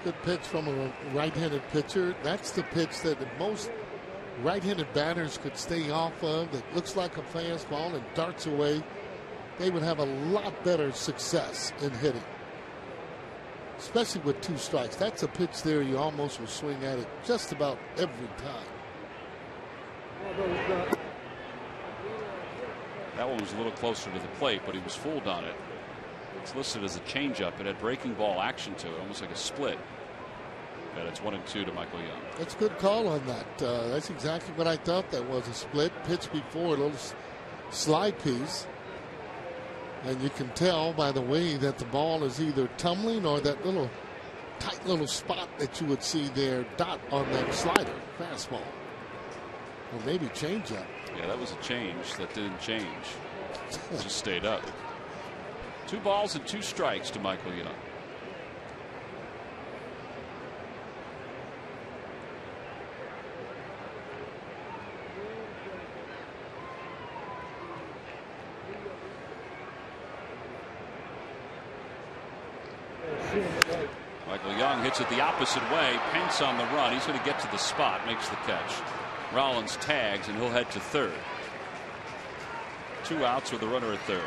Good pitch from a right-handed pitcher. That's the pitch that most right-handed batters could stay off of. That looks like a fastball and darts away. They would have a lot better success in hitting, especially with 2 strikes. That's a pitch there you almost will swing at it just about every time. That one was a little closer to the plate, but he was fooled on it. It's listed as a changeup. It had breaking ball action to it, almost like a split. And it's 1-2 to Michael Young. That's a good call on that. That's exactly what I thought that was, a split pitch before, a little slide piece. And you can tell by the way that the ball is either tumbling or that little tight little spot that you would see there dot on that slider, fastball. Or maybe changeup. Yeah, that was a change that didn't change. It just stayed up. 2 balls and 2 strikes to Michael Young. Michael Young hits it the opposite way. Pence on the run. He's going to get to the spot. Makes the catch. Rollins tags and he'll head to third. 2 outs with a runner at third.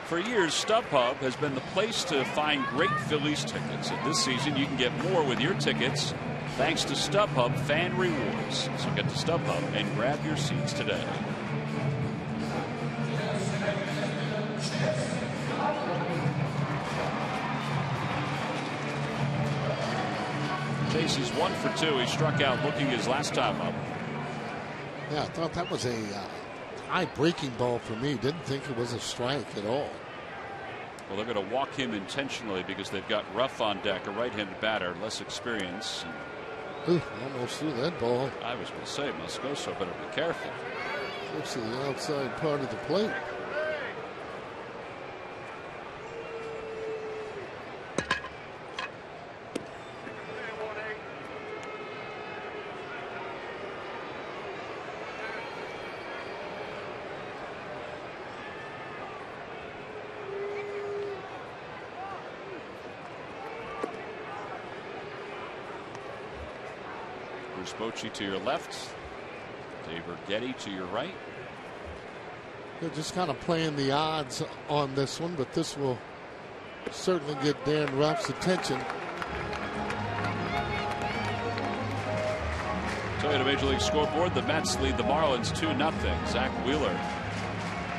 For years, StubHub has been the place to find great Phillies tickets. And this season, you can get more with your tickets Thanks to StubHub Fan Rewards. So get to StubHub and grab your seats today. Chase, 1 for 2. He struck out looking his last time up. Yeah, I thought that was a high breaking ball for me. Didn't think it was a strike at all. Well, they're going to walk him intentionally because they've got Ruff on deck, a right-handed batter, less experience. Ooh, almost threw that ball. I was going to say, Moscoso better be careful. Looks to the outside part of the plate. Bochy to your left. Dave Urgetti to your right. They're just kind of playing the odds on this one, but this will certainly get Darren Ruff's attention. Toyota Major League scoreboard. The Mets lead the Marlins 2-0. Zach Wheeler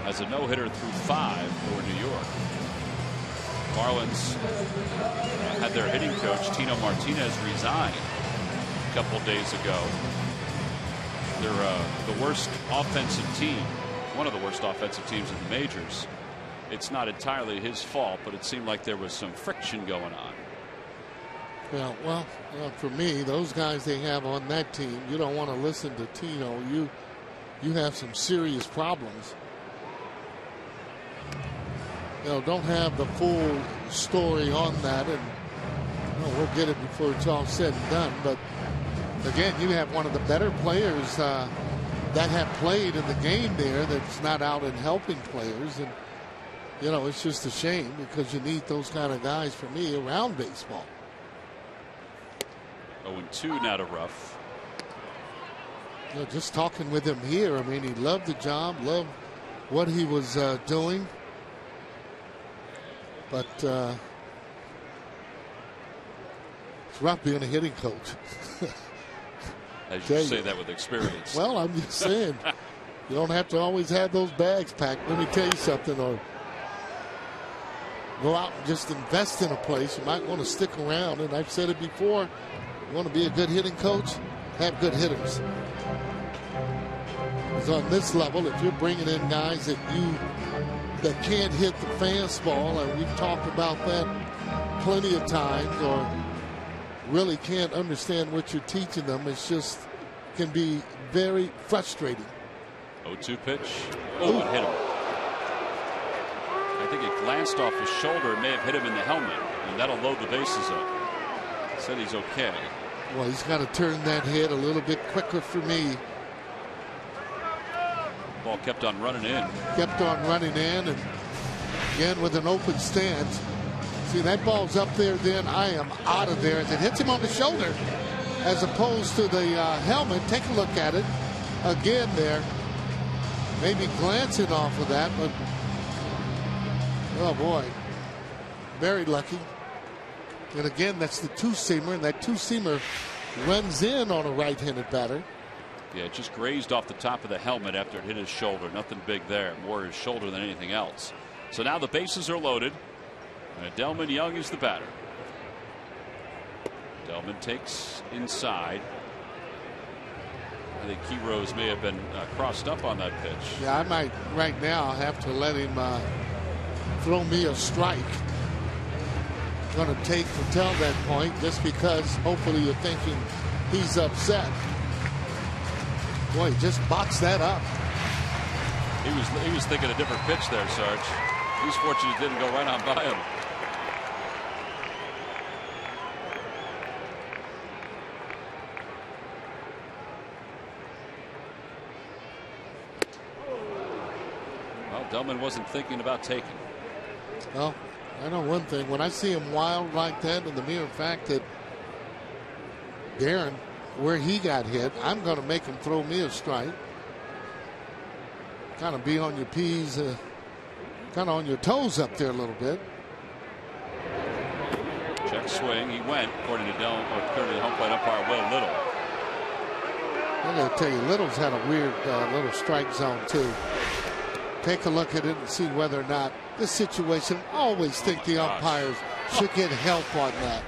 has a no-hitter through 5 for New York. Marlins had their hitting coach Tino Martinez resign a couple days ago. They're the worst offensive team, one of the worst offensive teams in the majors. It's not entirely his fault, but it seemed like there was some friction going on. Yeah, well, for me, those guys they have on that team, you don't want to listen to Tino. You have some serious problems. Don't have the full story on that, and we'll get it before it's all said and done. But again, you have one of the better players that have played in the game there that's not out and helping players. And, it's just a shame because you need those kind of guys for me around baseball. 0-2 now to Ruff. Just talking with him here, I mean, he loved the job, loved what he was doing. But it's rough being a hitting coach. As you say that with experience. Well, I'm just saying, you don't have to always have those bags packed. Let me tell you something, or go out and just invest in a place. You might want to stick around, and I've said it before, you want to be a good hitting coach, have good hitters. Because on this level, if you're bringing in guys that can't hit the fastball, and we've talked about that plenty of times, or really can't understand what you're teaching them, it's just can be very frustrating. 0-2 pitch. Oh, it hit him. I think it glanced off his shoulder and may have hit him in the helmet, and that'll load the bases up. Said he's okay. Well, he's got to turn that head a little bit quicker for me. Ball kept on running in. Kept on running in, and again with an open stance. See, that ball's up there, then I am out of there. As it hits him on the shoulder as opposed to the helmet. Take a look at it again there. Maybe glancing off of that, but oh boy, very lucky. And again, that's the two-seamer, and that two-seamer runs in on a right-handed batter. Yeah, it just grazed off the top of the helmet after it hit his shoulder. Nothing big there. More his shoulder than anything else. So now the bases are loaded. And Delman Young is the batter. Delman takes inside. I think Keyros may have been crossed up on that pitch. Yeah, I might right now have to let him throw me a strike. Going to take until that point, just because hopefully you're thinking he's upset. Boy, he just boxed that up. He was thinking a different pitch there, Sarge. He's fortunate it didn't go right on by him. Well, Delman wasn't thinking about taking. Well, I know one thing. When I see him wild like that, and the mere fact that Darren, where he got hit, I'm going to make him throw me a strike. Kind of be on your P's, kind of on your toes up there a little bit. Check swing. He went, according to the home plate umpire, Will Little. I'm going to tell you, Little's had a weird little strike zone, too. Take a look at it and see whether or not this situation, always think the umpires should get help on that.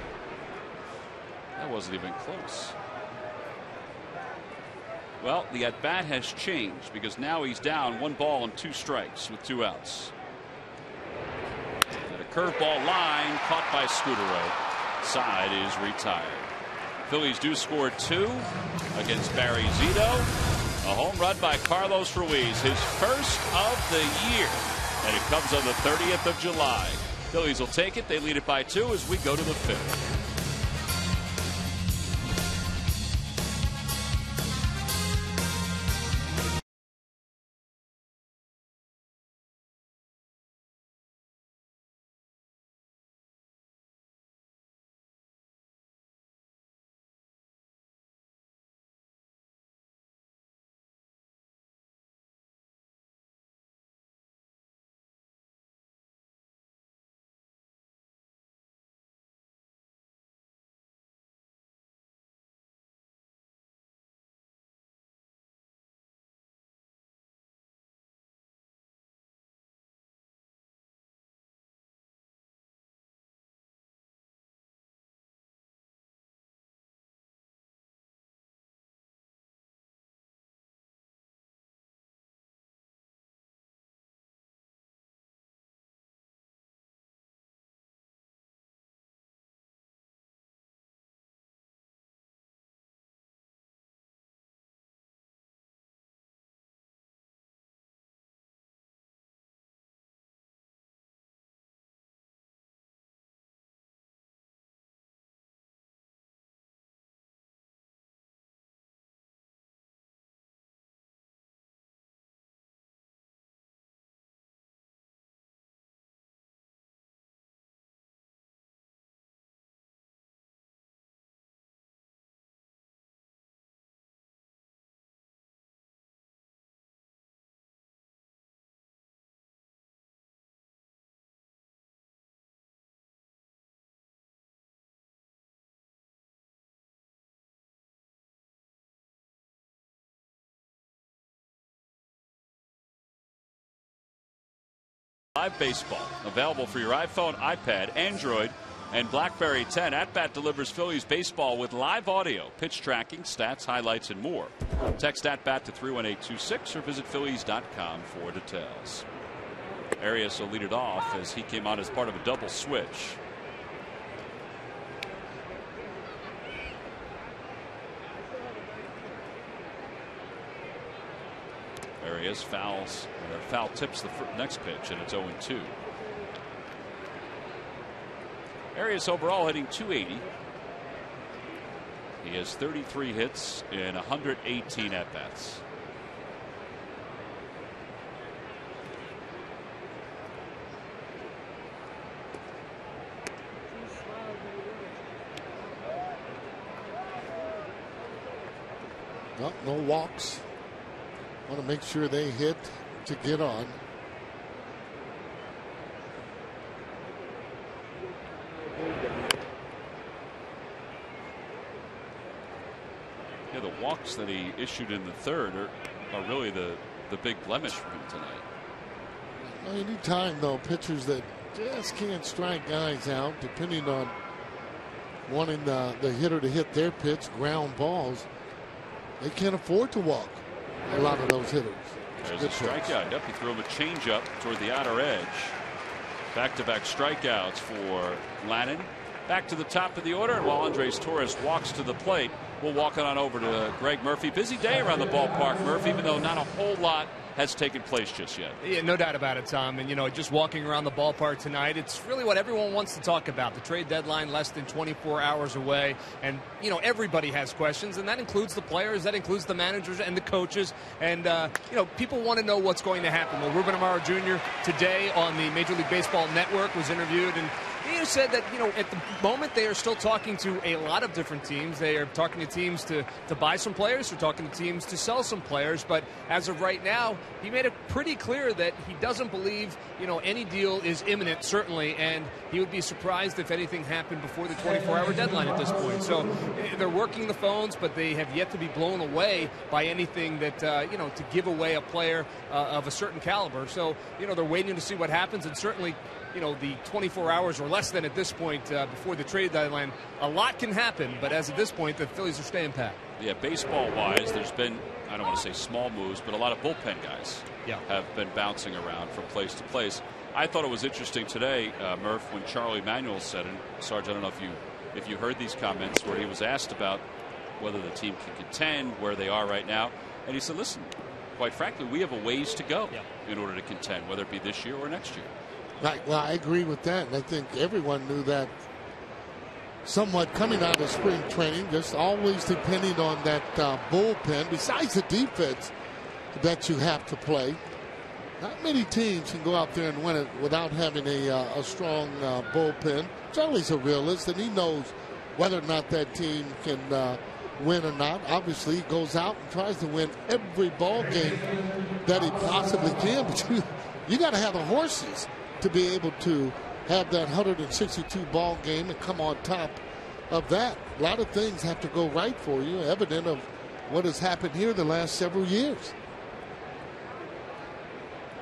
That wasn't even close. Well, the at-bat has changed because now he's down 1 ball and 2 strikes with 2 outs. And a curveball line caught by Scudero. Side is retired. Phillies do score 2 against Barry Zito. A home run by Carlos Ruiz, his first of the year. And it comes on the 30th of July. Phillies will take it. They lead it by 2 as we go to the 5th. Live baseball available for your iPhone, iPad, Android, and BlackBerry 10. At Bat delivers Phillies baseball with live audio, pitch tracking, stats, highlights, and more. Text At Bat to 31826 or visit Phillies.com for details. Arias will lead it off as he came on as part of a double switch. Arias foul tips the next pitch, and it's 0-2. Arias overall hitting .280. He has 33 hits in 118 at-bats. No walks. Want to make sure they hit to get on. Yeah, the walks that he issued in the third are really the big blemish for him tonight. Anytime, though, pitchers that just can't strike guys out, depending on wanting the hitter to hit their pitch, ground balls, they can't afford to walk a lot of those hitters. There's a strikeout. Yep, he threw him a changeup toward the outer edge. Back-to-back strikeouts for Lannon. Back to the top of the order, and while Andres Torres walks to the plate, we'll walk it on over to Greg Murphy. Busy day around the ballpark, Murphy, even though not a whole lot has taken place just yet. Yeah, no doubt about it, Tom. And, just walking around the ballpark tonight, it's really what everyone wants to talk about. The trade deadline less than 24 hours away. And, everybody has questions, and that includes the players, that includes the managers and the coaches. And, people want to know what's going to happen. Well, Ruben Amaro Jr. today on the Major League Baseball Network was interviewed, and he has said that, at the moment they are still talking to a lot of different teams. They are talking to teams to buy some players. They're talking to teams to sell some players. But as of right now, he made it pretty clear that he doesn't believe, any deal is imminent, certainly, and he would be surprised if anything happened before the 24-hour deadline at this point. So they're working the phones, but they have yet to be blown away by anything that, to give away a player of a certain caliber. So, they're waiting to see what happens, and certainly, the 24 hours or less than at this point before the trade deadline, a lot can happen, but as of this point, the Phillies are staying pat. Yeah, baseball-wise, there's been, I don't want to say small moves, but a lot of bullpen guys have been bouncing around from place to place. I thought it was interesting today, Murph, when Charlie Manuel said, and Sarge, I don't know if you heard these comments, where he was asked about whether the team can contend, where they are right now, and he said, listen, quite frankly, we have a ways to go in order to contend, whether it be this year or next year. Right. Well, I agree with that, and I think everyone knew that somewhat coming out of spring training, just always depending on that bullpen, besides the defense that you have to play. Not many teams can go out there and win it without having a strong bullpen. Charlie's a realist, and he knows whether or not that team can win or not. Obviously, he goes out and tries to win every ball game that he possibly can, but you got to have the horses to be able to have that 162 ball game and come on top of that. A lot of things have to go right for you, evident of what has happened here the last several years.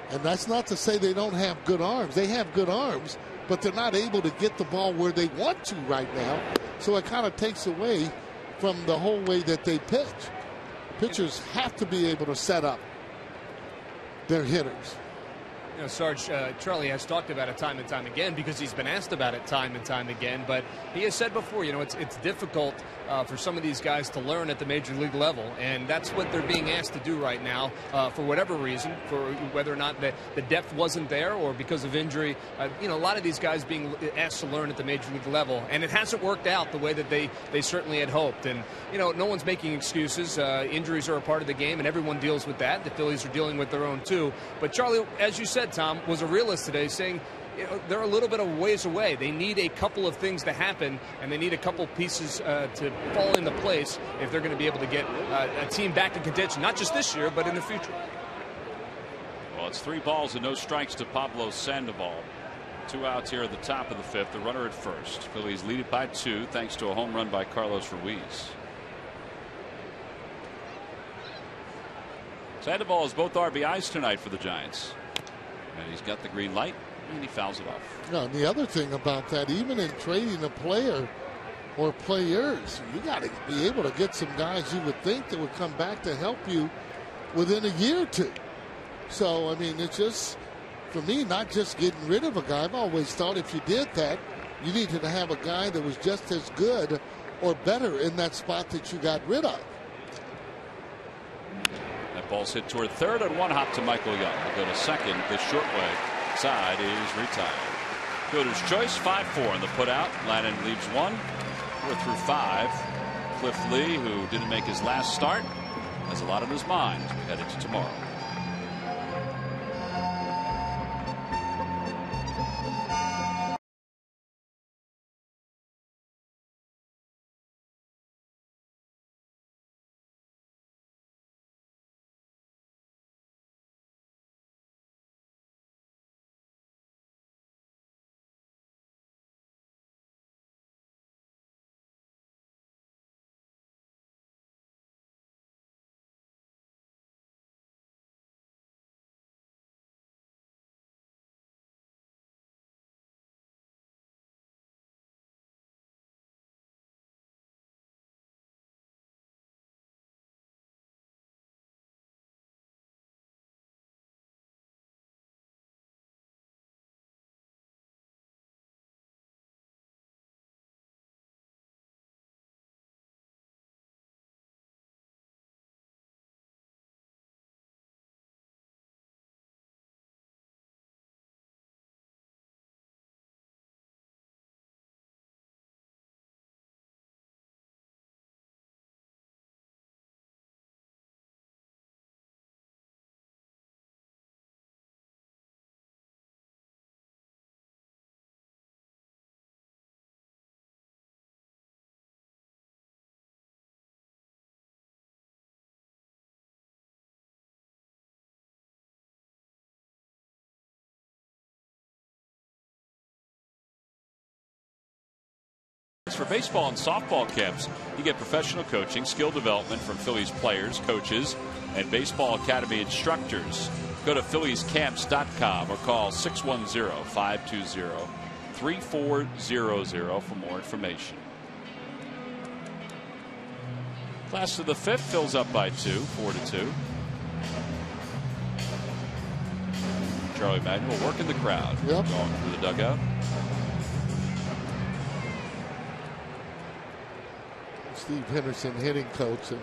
And that's not to say they don't have good arms. They have good arms, but they're not able to get the ball where they want to right now. So it kind of takes away from the whole way that they pitch. Pitchers have to be able to set up their hitters. Sarge, Charlie has talked about it time and time again because he's been asked about it time and time again. But he has said before, it's difficult for some of these guys to learn at the major league level. And that's what they're being asked to do right now for whatever reason, for whether or not the depth wasn't there or because of injury. A lot of these guys being asked to learn at the major league level. And it hasn't worked out the way that they certainly had hoped. And, no one's making excuses. Injuries are a part of the game, and everyone deals with that. The Phillies are dealing with their own, too. But Charlie, as you said, Tom, was a realist today, saying they're a little bit of ways away. They need a couple of things to happen, and they need a couple pieces to fall into place if they're going to be able to get a team back in contention, not just this year, but in the future. Well, it's 3 balls and no strikes to Pablo Sandoval. 2 outs here at the top of the 5th. The runner at first. Phillies lead it by 2 thanks to a home run by Carlos Ruiz. Sandoval has both RBIs tonight for the Giants. And he's got the green light, and he fouls it off. And the other thing about that, even in trading a player or players, you got to be able to get some guys you would think that would come back to help you within a year or two. So, I mean, it's just, for me, not just getting rid of a guy. I've always thought if you did that, you needed to have a guy that was just as good or better in that spot that you got rid of. That ball's hit toward third, and 1 hop to Michael Young. He'll go to second. The short way side is retired. Fielder's choice, 5-4 in the putout. Lannon leaves 1. We're through 5. Cliff Lee, who didn't make his last start, has a lot on his mind as we head into tomorrow. For baseball and softball camps, you get professional coaching, skill development from Phillies players, coaches, and Baseball Academy instructors. Go to PhilliesCamps.com or call 610-520-3400 for more information. Class of the fifth fills up by 2, 4-2. Charlie Manuel working the crowd. Yep. Going through the dugout. Steve Henderson, hitting coach, and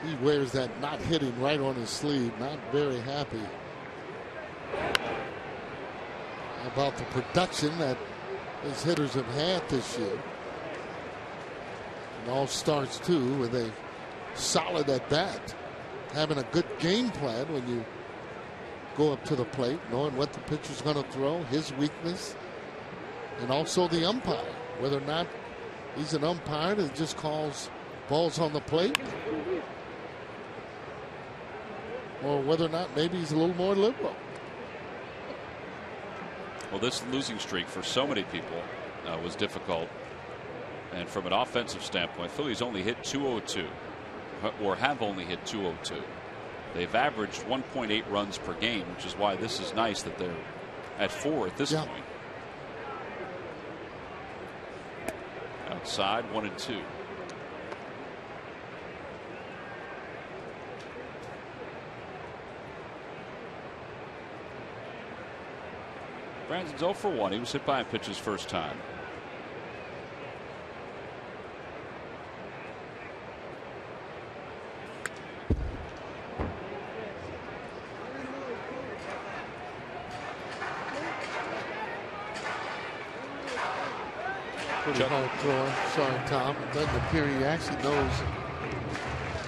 he wears that not hitting right on his sleeve. Not very happy about the production that his hitters have had this year. It all starts too with a solid at bat, having a good game plan when you go up to the plate, knowing what the pitcher's going to throw, his weakness, and also the umpire, whether or not he's an umpire that just calls balls on the plate, or whether or not maybe he's a little more liberal. Well, this losing streak for so many people was difficult. And from an offensive standpoint, Phillies only hit 202, or have only hit 202. They've averaged 1.8 runs per game, which is why this is nice that they're at 4 at this point. Outside, 1-2. Brandon's 0 for 1. He was hit by a pitch his first time. Pretty hard thrower. Sorry, Tom. It doesn't appear he actually knows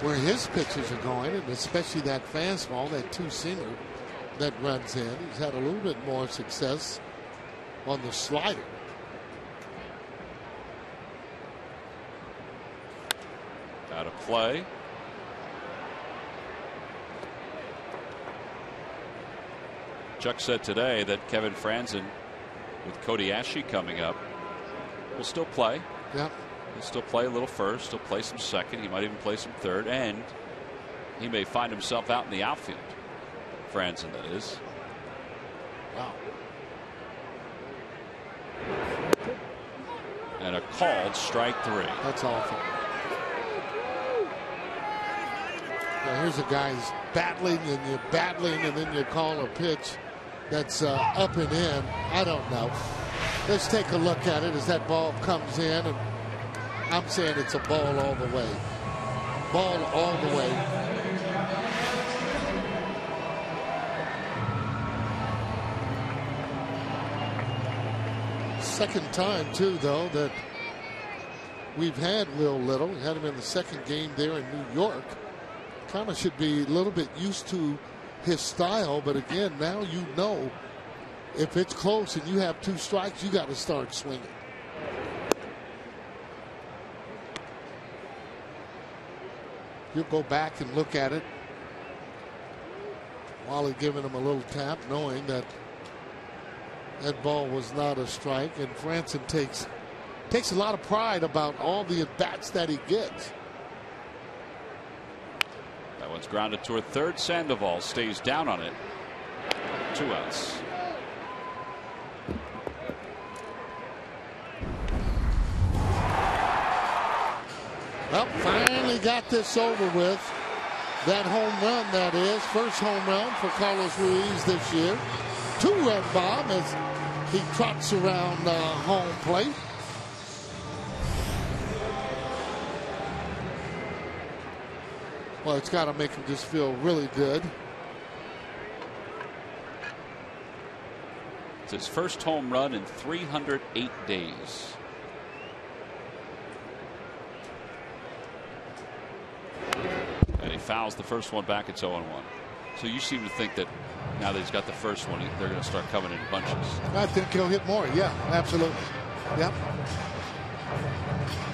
where his pitches are going, and especially that fastball, that two-seamer that runs in. He's had a little bit more success on the slider. Out of play. Chuck said today that Kevin Franzen, with Cody Asche coming up, will still play. Yep. He'll still play a little first. He'll play some second. He might even play some third. And he may find himself out in the outfield. Franzen, that is. Wow. And a called strike 3. That's awful. Now here's a guy who's battling and you're battling, and then you call a pitch that's up and in. I don't know. Let's take a look at it as that ball comes in, and I'm saying it's a ball all the way. Ball all the way. Second time, too, though, that we've had Will Little. We had him in the second game there in New York. Kind of should be a little bit used to his style, but again, now you know if it's close and you have 2 strikes, you got to start swinging. You'll go back and look at it. Wally giving him a little tap, knowing that that ball was not a strike, and Franzen takes a lot of pride about all the at-bats that he gets. That one's grounded toward third. Sandoval stays down on it. 2 outs. Well, finally got this over with. That home run, that is. First home run for Carlos Ruiz this year. 2 red bomb as he trots around home plate. Well, it's got to make him just feel really good. It's his first home run in 308 days. And he fouls the first one back. It's 0-1. So you seem to think that now that he's got the first one, they're going to start coming in bunches. I think he'll hit more. Yeah, absolutely. Yep.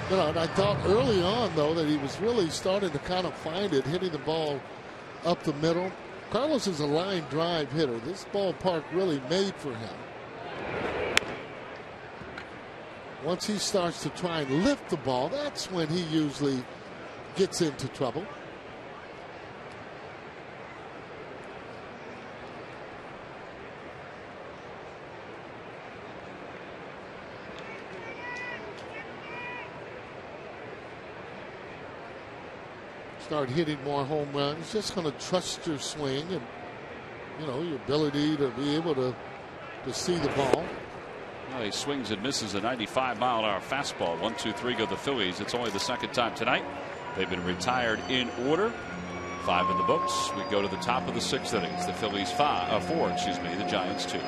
You know, and I thought early on, though, that he was really starting to kind of find it, hitting the ball up the middle. Carlos is a line drive hitter. This ballpark really made for him. once he starts to try and lift the ball, that's when he usually gets into trouble. Start hitting more home runs, just going to trust your swing and, you know, your ability to be able to see the ball. Well, he swings and misses a 95-mile-an-hour fastball. 1-2-3 go the Phillies. It's only the second time tonight. They've been retired in order. 5 in the books. We go to the top of the 6th innings. The Phillies 4, the Giants 2.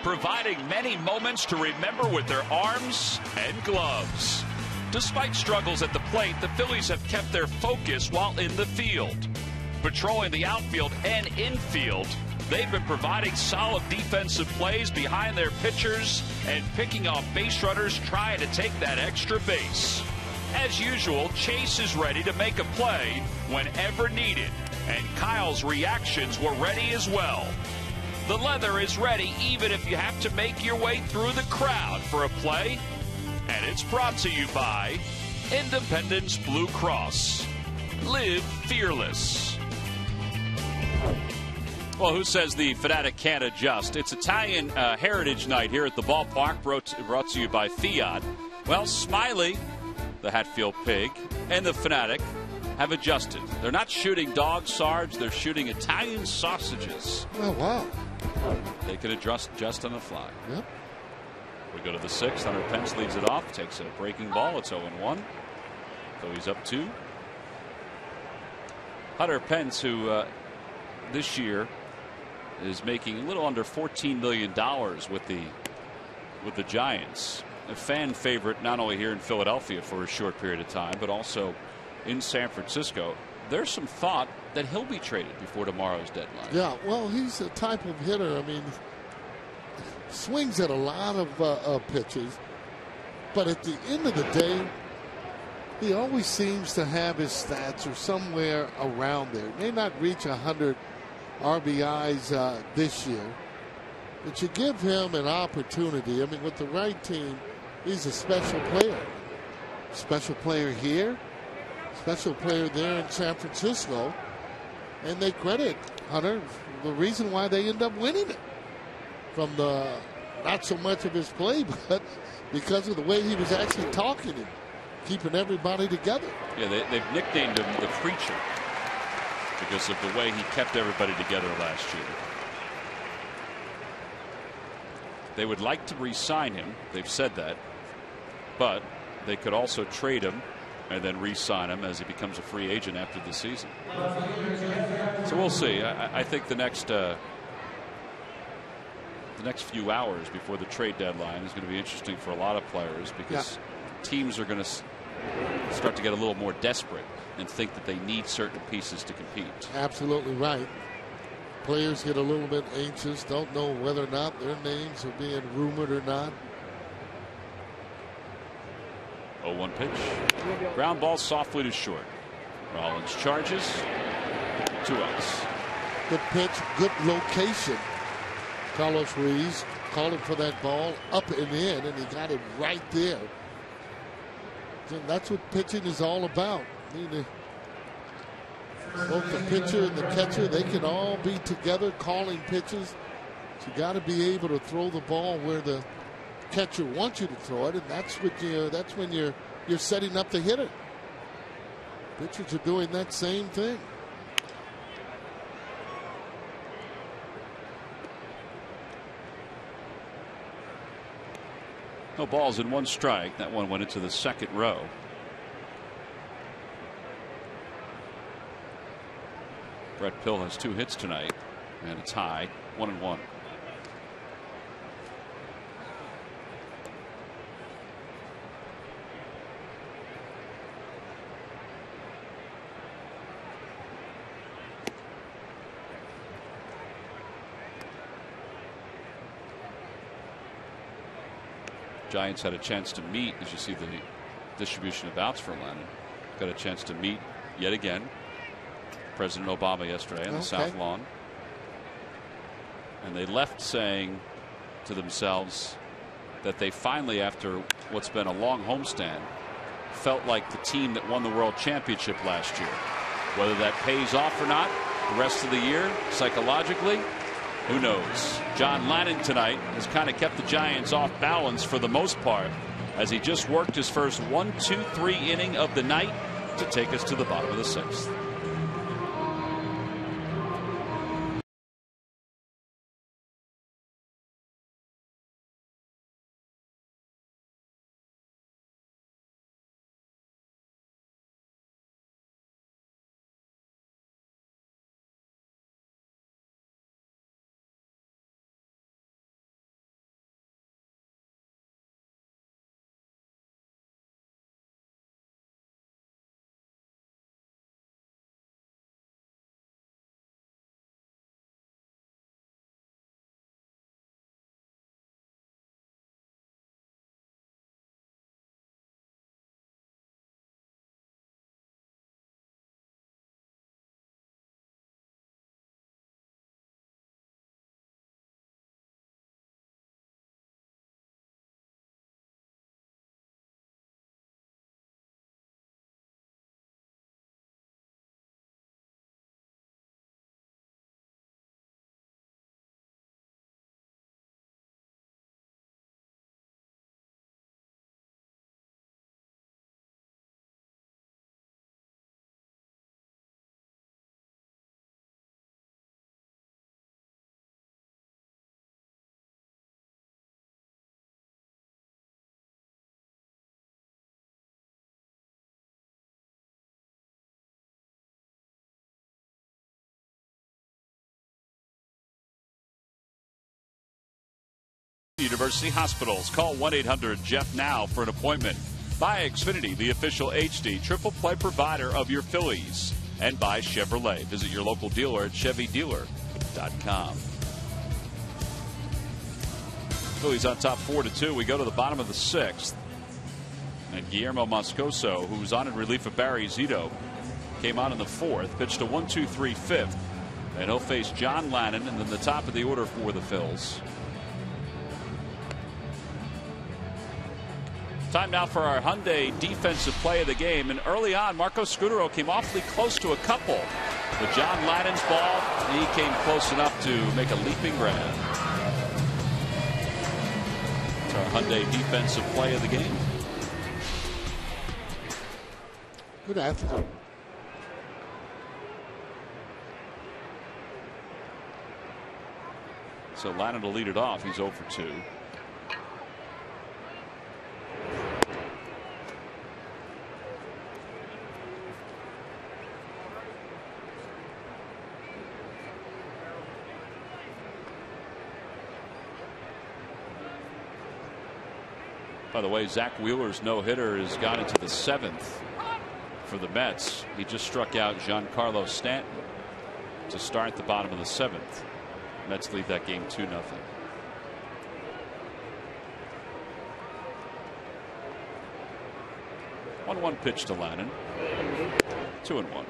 Providing many moments to remember with their arms and gloves. Despite struggles at the plate, the Phillies have kept their focus while in the field. Patrolling the outfield and infield, they've been providing solid defensive plays behind their pitchers and picking off base runners trying to take that extra base. As usual, Chase is ready to make a play whenever needed, and Kyle's reactions were ready as well. The leather is ready even if you have to make your way through the crowd for a play. And it's brought to you by Independence Blue Cross. Live fearless. Well, who says the fanatic can't adjust? It's Italian Heritage Night here at the ballpark, brought to you by Fiat. Well, Smiley, the Hatfield Pig, and the fanatic have adjusted. They're not shooting dog Sarge, they're shooting Italian sausages. Oh, wow. They can adjust just on the fly. Yep. We go to the 6th. Hunter Pence leads it off, takes a breaking ball. It's 0-1. So he's up 2. Hunter Pence, who this year is making a little under $14 million with the Giants. A fan favorite not only here in Philadelphia for a short period of time, but also in San Francisco. There's some thought that he'll be traded before tomorrow's deadline. Yeah, well, he's a type of hitter. I mean, swings at a lot of pitches, but at the end of the day, he always seems to have his stats or somewhere around there. He may not reach 100 RBIs this year, but you give him an opportunity. I mean, with the right team, he's a special player. Special player here, special player there in San Francisco. And they credit Hunter the reason why they end up winning it. From the not so much of his play, but because of the way he was actually talking and keeping everybody together. Yeah, they've nicknamed him the Preacher because of the way he kept everybody together last year. They would like to re-sign him. They've said that. But they could also trade him and then re-sign him as he becomes a free agent after the season. So we'll see. I think the next few hours before the trade deadline is going to be interesting for a lot of players because teams are going to start to get a little more desperate and think that they need certain pieces to compete. Absolutely right. Players get a little bit anxious, don't know whether or not their names are being rumored or not. 0-1 pitch. Ground ball softly to short. Rollins charges. 2 outs. Good pitch, good location. Carlos Ruiz calling for that ball up and in, and he got it right there. And that's what pitching is all about. Both the pitcher and the catcher, they can all be together calling pitches. So you got to be able to throw the ball where the catcher wants you to throw it, and that's when you're setting up the hitter. Pitchers are doing that same thing. No balls and 1 strike. That one went into the second row. Brett Pill has 2 hits tonight, and it's high, 1-1. Giants had a chance to meet, as you see the distribution of outs for Lennon. Got a chance to meet yet again President Obama yesterday on the South Lawn. And they left saying to themselves that they finally, after what's been a long homestand, felt like the team that won the World Championship last year. Whether that pays off or not the rest of the year, psychologically, who knows? John Lannon tonight has kind of kept the Giants off balance for the most part, as he just worked his first 1-2-3 inning of the night to take us to the bottom of the 6th. University Hospitals. Call 1-800-JEFF now for an appointment. By Xfinity, the official HD triple play provider of your Phillies. And by Chevrolet. Visit your local dealer at ChevyDealer.com. Phillies on top 4-2. We go to the bottom of the 6th. And Guillermo Moscoso, who's on in relief of Barry Zito, came on in the 4th, pitched a 1-2-3 5th. And he'll face John Lannon, and then the top of the order for the Phils. Time now for our Hyundai defensive play of the game. And early on, Marco Scudero came awfully close to a couple. But John Lannon's ball, he came close enough to make a leaping grab. It's our Hyundai defensive play of the game. Good athlete. So Lannon will lead it off. He's 0 for 2. By the way, Zach Wheeler's no-hitter has gone into the 7th for the Mets. He just struck out Giancarlo Stanton to start the bottom of the 7th. Mets lead that game 2-0. One pitch to Lannon. 2-1.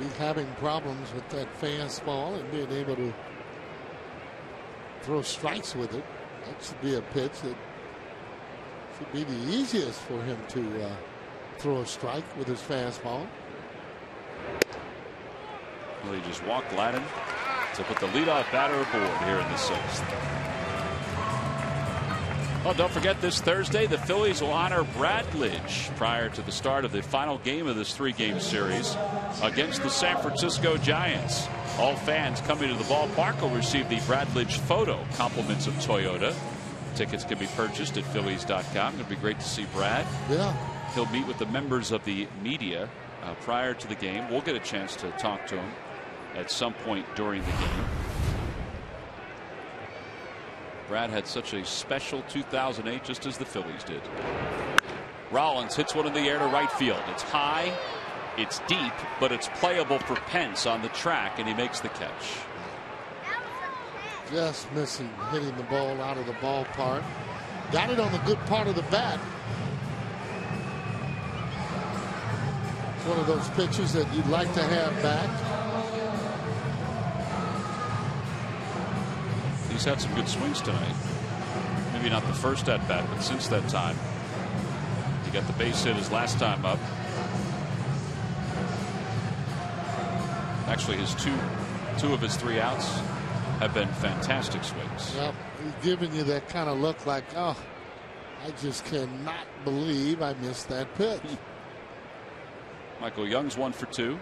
be having problems with that fastball and being able to throw strikes with it. That should be a pitch that should be the easiest for him to throw a strike with his fastball. Well, he just walked Gladden to put the leadoff batter aboard here in the 6th. Well, don't forget this Thursday, the Phillies will honor Brad Lidge prior to the start of the final game of this 3-game series against the San Francisco Giants. All fans coming to the ballpark will receive the Brad Lidge photo, compliments of Toyota. Tickets can be purchased at Phillies.com. It'll be great to see Brad. Yeah. He'll meet with the members of the media prior to the game. We'll get a chance to talk to him at some point during the game. Brad had such a special 2008, just as the Phillies did. Rollins hits one in the air to right field. It's high, it's deep, but it's playable for Pence on the track, and he makes the catch. Just missing, hitting the ball out of the ballpark. Got it on the good part of the bat. It's one of those pitches that you'd like to have back. He's had some good swings tonight. Maybe not the first at bat, but since that time. He got the base hit his last time up. Actually, his two of his 3 outs have been fantastic swings. Yep, he's giving you that kind of look like, oh, I just cannot believe I missed that pitch. Michael Young's 1 for 2.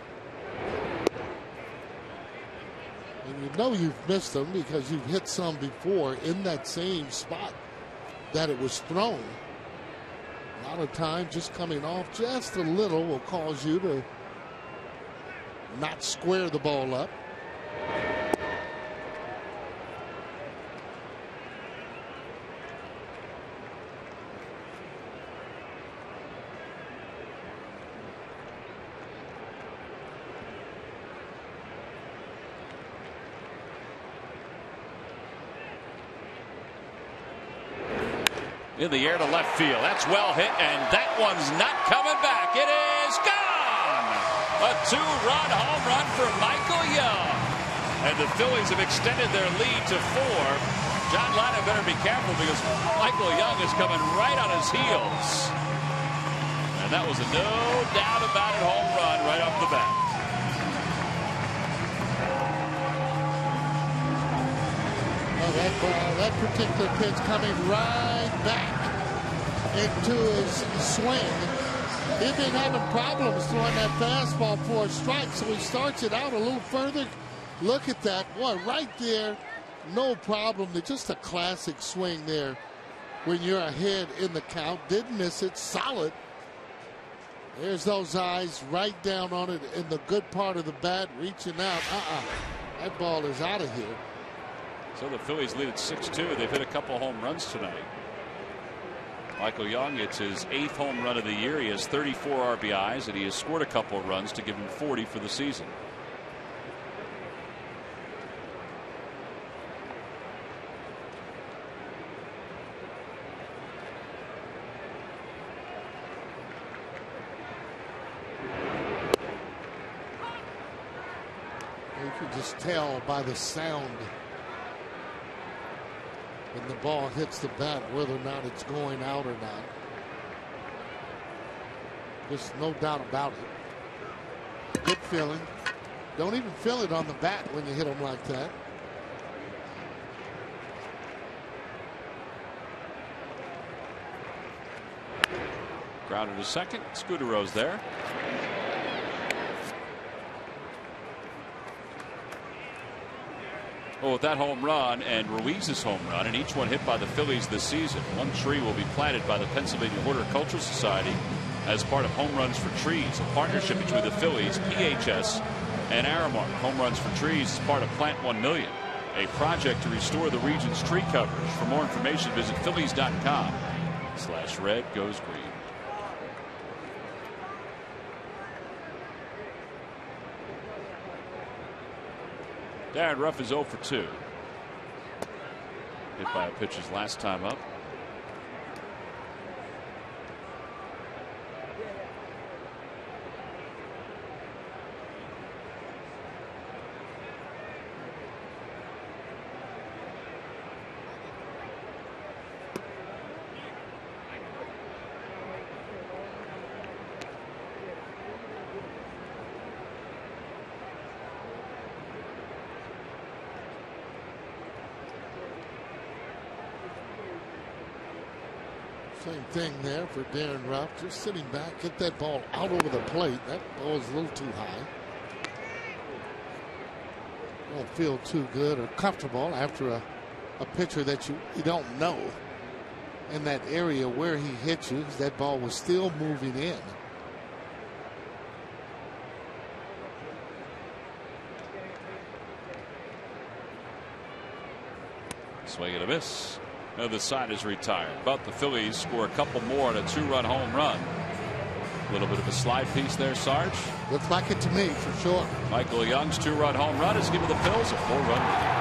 And you know you've missed them because you've hit some before in that same spot that it was thrown. A lot of time just coming off just a little will cause you to not square the ball up. In the air to left field. That's well hit, and that one's not coming back. It is gone! A 2-run home run for Michael Young. And the Phillies have extended their lead to 4. John Ladden better be careful because Michael Young is coming right on his heels. And that was a no doubt about it home run right off the bat. That particular pitch coming right back into his swing. He's been having problems throwing that fastball for a strike, so he starts it out a little further. Look at that. Boy, right there, no problem. It's just a classic swing there when you're ahead in the count. Didn't miss it. Solid. There's those eyes right down on it in the good part of the bat, reaching out. That ball is out of here. So the Phillies lead at 6-2. They've hit a couple home runs tonight. Michael Young, it's his 8th home run of the year. He has 34 RBIs, and he has scored a couple of runs to give him 40 for the season. You can just tell by the sound when the ball hits the bat whether or not it's going out or not. There's no doubt about it. Good feeling. Don't even feel it on the bat when you hit them like that. Grounded to second. Scudero's there. Well, with that home run and Ruiz's home run, and each one hit by the Phillies this season, one tree will be planted by the Pennsylvania Horticultural Society as part of Home Runs for Trees, a partnership between the Phillies, PHS, and Aramark. Home Runs for Trees is part of Plant 1 Million, a project to restore the region's tree coverage. For more information, visit Phillies.com/red goes green. Darren Ruff is 0 for 2. Hit by a pitch his last time up. Same thing there for Darren Ruff. Just sitting back, get that ball out over the plate. That ball is a little too high. Don't feel too good or comfortable after a pitcher that you don't know in that area where he hit you, because that ball was still moving in. Swing and a miss. The other side is retired, but the Phillies score a couple more on a 2-run home run. A little bit of a slide piece there, Sarge. Looks like it to me, for sure. Michael Young's 2-run home run has given the Phils a 4-run lead.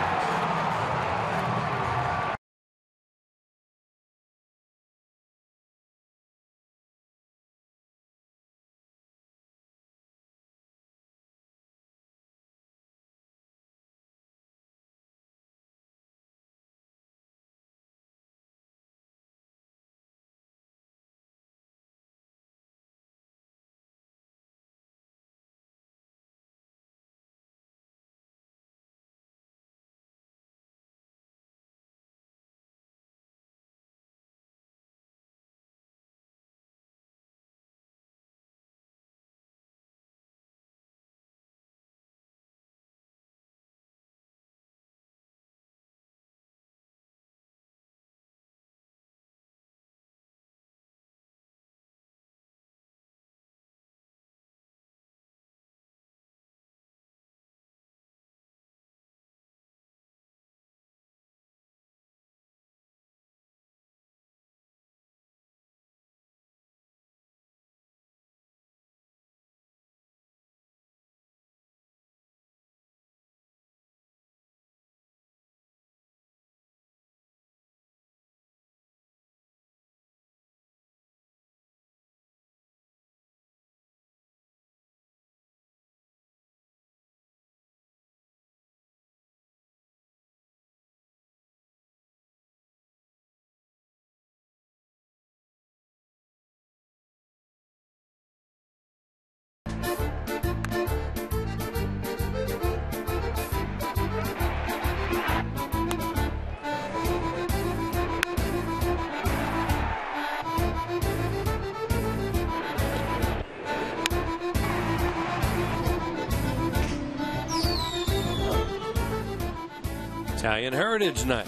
Italian Heritage Night.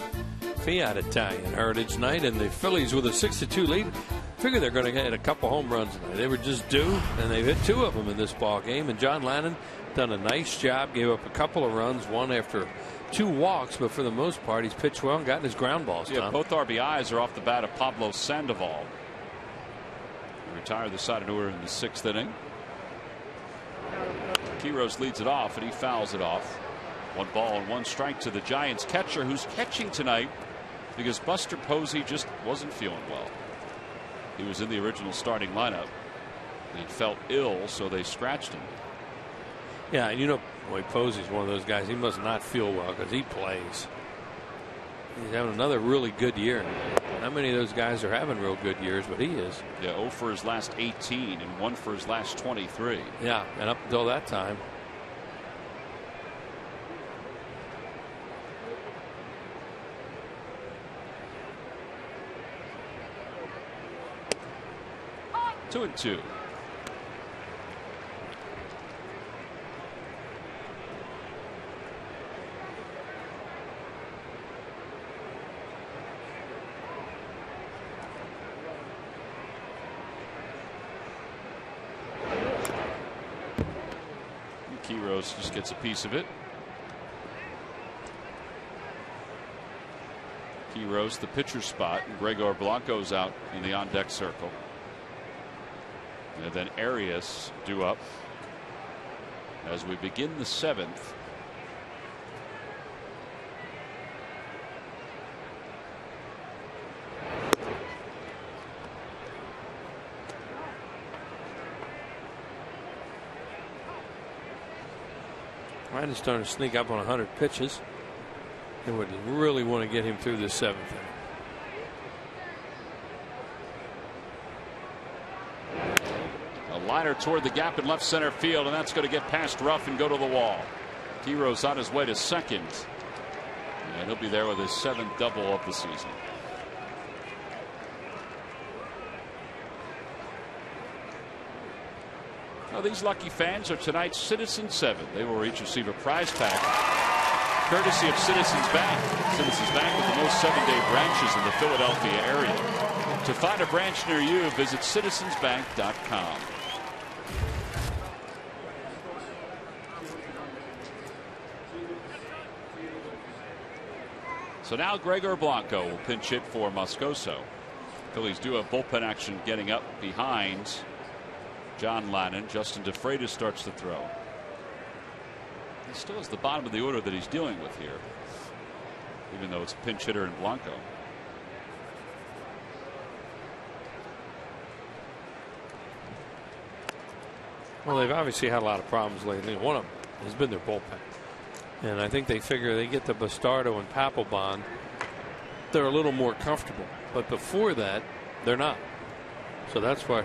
Fiat Italian Heritage Night, and the Phillies with a 6-2 lead. Figure they're going to get a couple home runs tonight. They were just due, and they've hit 2 of them in this ball game. And John Lannon done a nice job, gave up a couple of runs, one after 2 walks, but for the most part, he's pitched well and gotten his ground balls. Yeah, both RBIs are off the bat of Pablo Sandoval. He retired the side of Newer in the 6th inning. Quiros leads it off, and he fouls it off. 1 ball and 1 strike to the Giants catcher, who's catching tonight because Buster Posey just wasn't feeling well. He was in the original starting lineup and felt ill, so they scratched him. Yeah, and you know, boy, Posey's one of those guys. He must not feel well because he plays. He's having another really good year. Not many of those guys are having real good years, but he is. Yeah, 0 for his last 18 and 1 for his last 23. Yeah, and up until that time. Two and 2. Quiros just gets a piece of it. Quiros the pitcher spot, and Gregor Blanco's out in the on-deck circle. And then Arias due up as we begin the 7th. Ryan is starting to sneak up on 100 pitches. They would really want to get him through this 7th inning. Liner toward the gap in left center field, and that's going to get past Ruff and go to the wall. Quiros on his way to second, and he'll be there with his 7th double of the season. Well, these lucky fans are tonight's Citizen 7. They will each receive a prize pack courtesy of Citizens Bank. Citizens Bank with the most 7-day branches in the Philadelphia area. To find a branch near you, visit citizensbank.com. So now Gregor Blanco will pinch hit for Moscoso. Phillies do have bullpen action getting up behind John Lannon. Justin DeFreitas starts to throw. He still has the bottom of the order that he's dealing with here, even though it's a pinch hitter in Blanco. Well, they've obviously had a lot of problems lately. One of them has been their bullpen. And I think they figure they get to Bastardo and Papelbon, they're a little more comfortable. But before that, they're not. So that's why,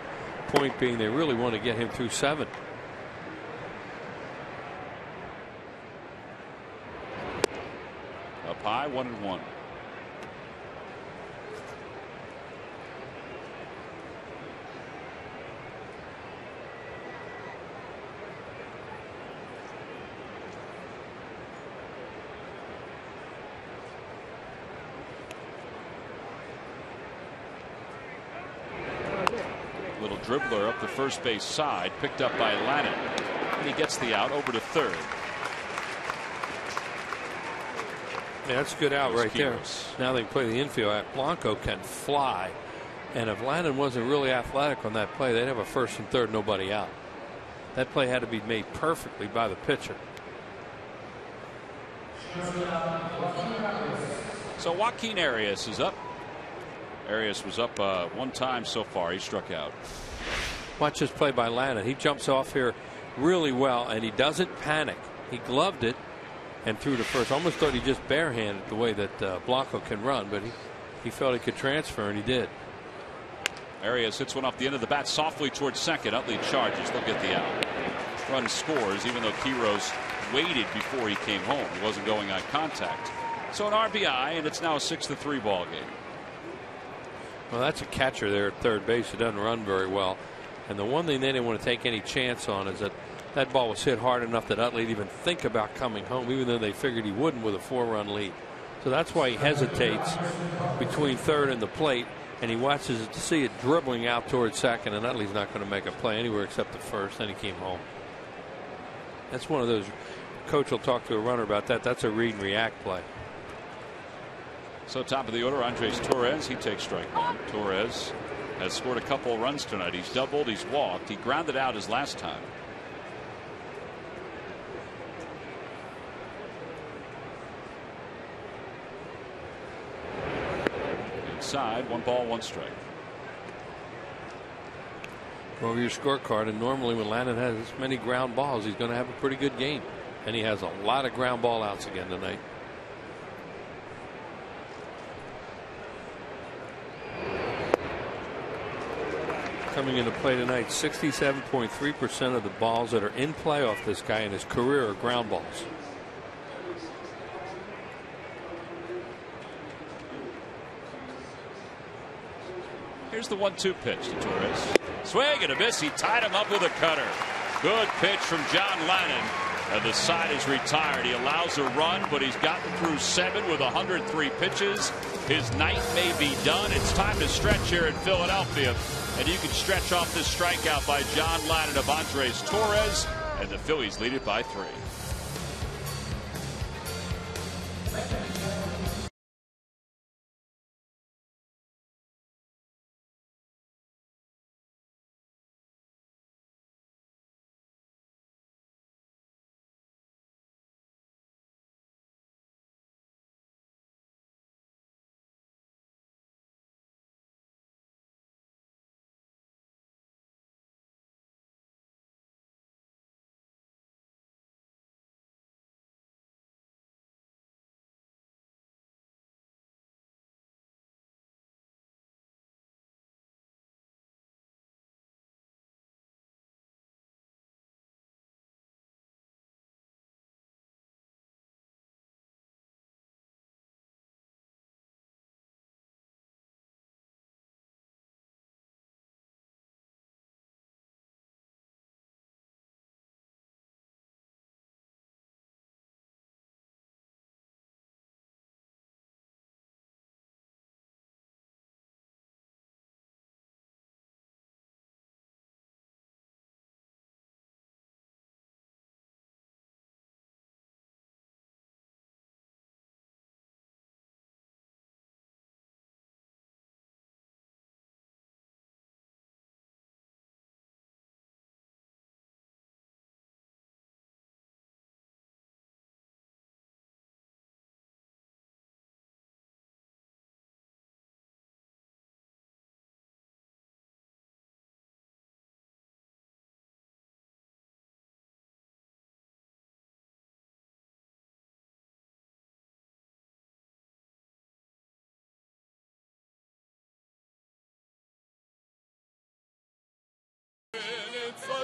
point being, they really want to get him through 7. Up high, 1-1. Little dribbler up the first base side, picked up by Lannon, and he gets the out over to third. Yeah, that's a good out right there. Now they can play the infield. Blanco can fly, and if Lannon wasn't really athletic on that play, they'd have a first and third, nobody out. That play had to be made perfectly by the pitcher. So Joaquin Arias is up. Arias was up one time so far. He struck out. Watch this play by Lannon. He jumps off here really well, and he doesn't panic. He gloved it and threw to first. Almost thought he just barehanded the way that Blanco can run, but he felt he could transfer, and he did. Arias hits one off the end of the bat softly towards second. Utley charges. They'll get the out. Run scores, even though Quiros waited before he came home. He wasn't going on contact. So an RBI, and it's now a 6-3 ball game. Well, that's a catcher there at third base who doesn't run very well. And the one thing they didn't want to take any chance on is that that ball was hit hard enough that Utley didn't even think about coming home, even though they figured he wouldn't with a 4-run lead. So that's why he hesitates between third and the plate, and he watches it to see it dribbling out towards second, and Utley's not going to make a play anywhere except the first. Then he came home. That's one of those, coach will talk to a runner about that. That's a read and react play. So top of the order, Andres Torres. He takes strike one. Torres has scored a couple runs tonight. He's doubled. He's walked. He grounded out his last time. Inside, 1 ball, 1 strike. Over your scorecard, and normally when Lannon has this many ground balls, he's going to have a pretty good game. And he has a lot of ground ball outs again tonight. Coming into play tonight, 67.3% of the balls that are in play off this guy in his career are ground balls. Here's the 1-2 pitch to Torres. Swing and a miss. He tied him up with a cutter. Good pitch from John Lannon. And the side is retired. He allows a run, but he's gotten through 7 with 103 pitches. His night may be done. It's time to stretch here in Philadelphia. And you can stretch off this strikeout by John Lannon of Andres Torres. And the Phillies lead it by 3.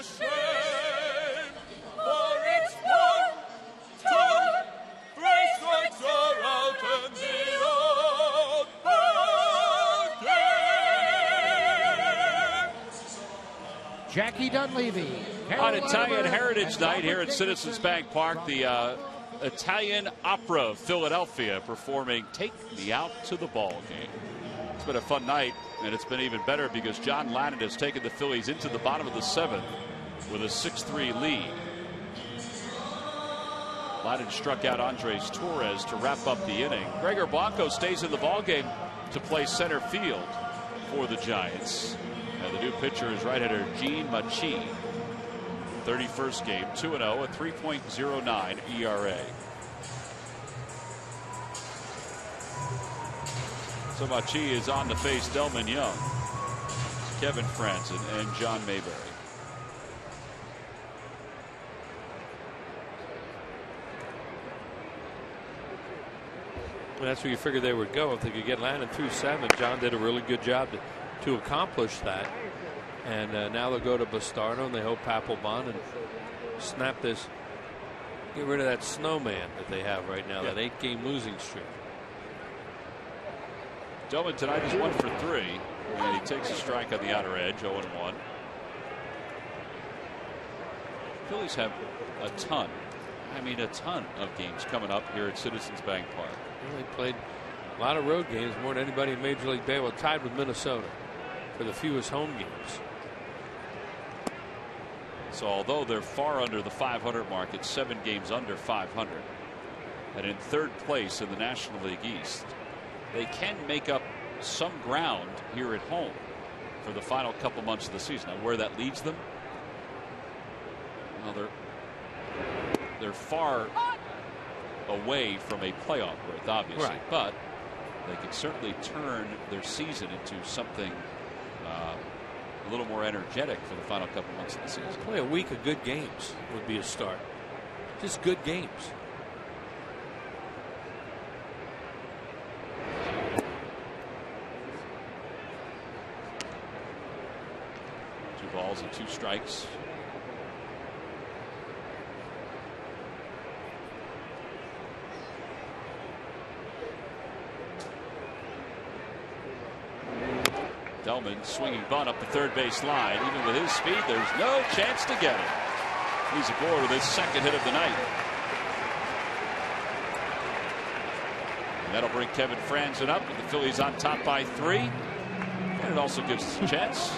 shame, for it's 1, 2, 3 strikes are out and the old game. Jackie Dunleavy. On Italian Heritage Night here at Citizens Bank Park, the Italian Opera of Philadelphia performing Take Me Out to the Ball Game. It's been a fun night, and it's been even better because John Lannon has taken the Phillies into the bottom of the 7th with a 6-3 lead. Lannon struck out Andres Torres to wrap up the inning. Gregor Blanco stays in the ball game to play center field for the Giants. And the new pitcher is right-hander Gene Machi. 31st game, 2-0, a 3.09 ERA. So Machi is on to face Delman Young, Kevin Franzen, and John Mayberry. Well, that's where you figured they would go if they could get Lannon through 7. John did a really good job to accomplish that. And now they'll go to Bastardo, and they hope Papelbon and snap this, get rid of that snowman that they have right now, that 8-game losing streak. Delman tonight is 1 for 3, and he takes a strike on the outer edge, 0-1. Phillies have a ton of games coming up here at Citizens Bank Park. Well, they played a lot of road games, more than anybody in Major League Baseball, tied with Minnesota for the fewest home games. So although they're far under the 500 mark, it's 7 games under 500. And in 3rd place in the National League East, they can make up some ground here at home for the final couple months of the season. Now, where that leads them, well, they're far away from a playoff berth, obviously, right. But they can certainly turn their season into something a little more energetic for the final couple months of the season. Play a week of good games would be a start. Just good games. 2 balls and 2 strikes. Delman swinging bunt up the third base line. Even with his speed, there's no chance to get it. He's aboard with his 2nd hit of the night. And that'll bring Kevin Franzen up with the Phillies on top by 3. And it also gives us a chance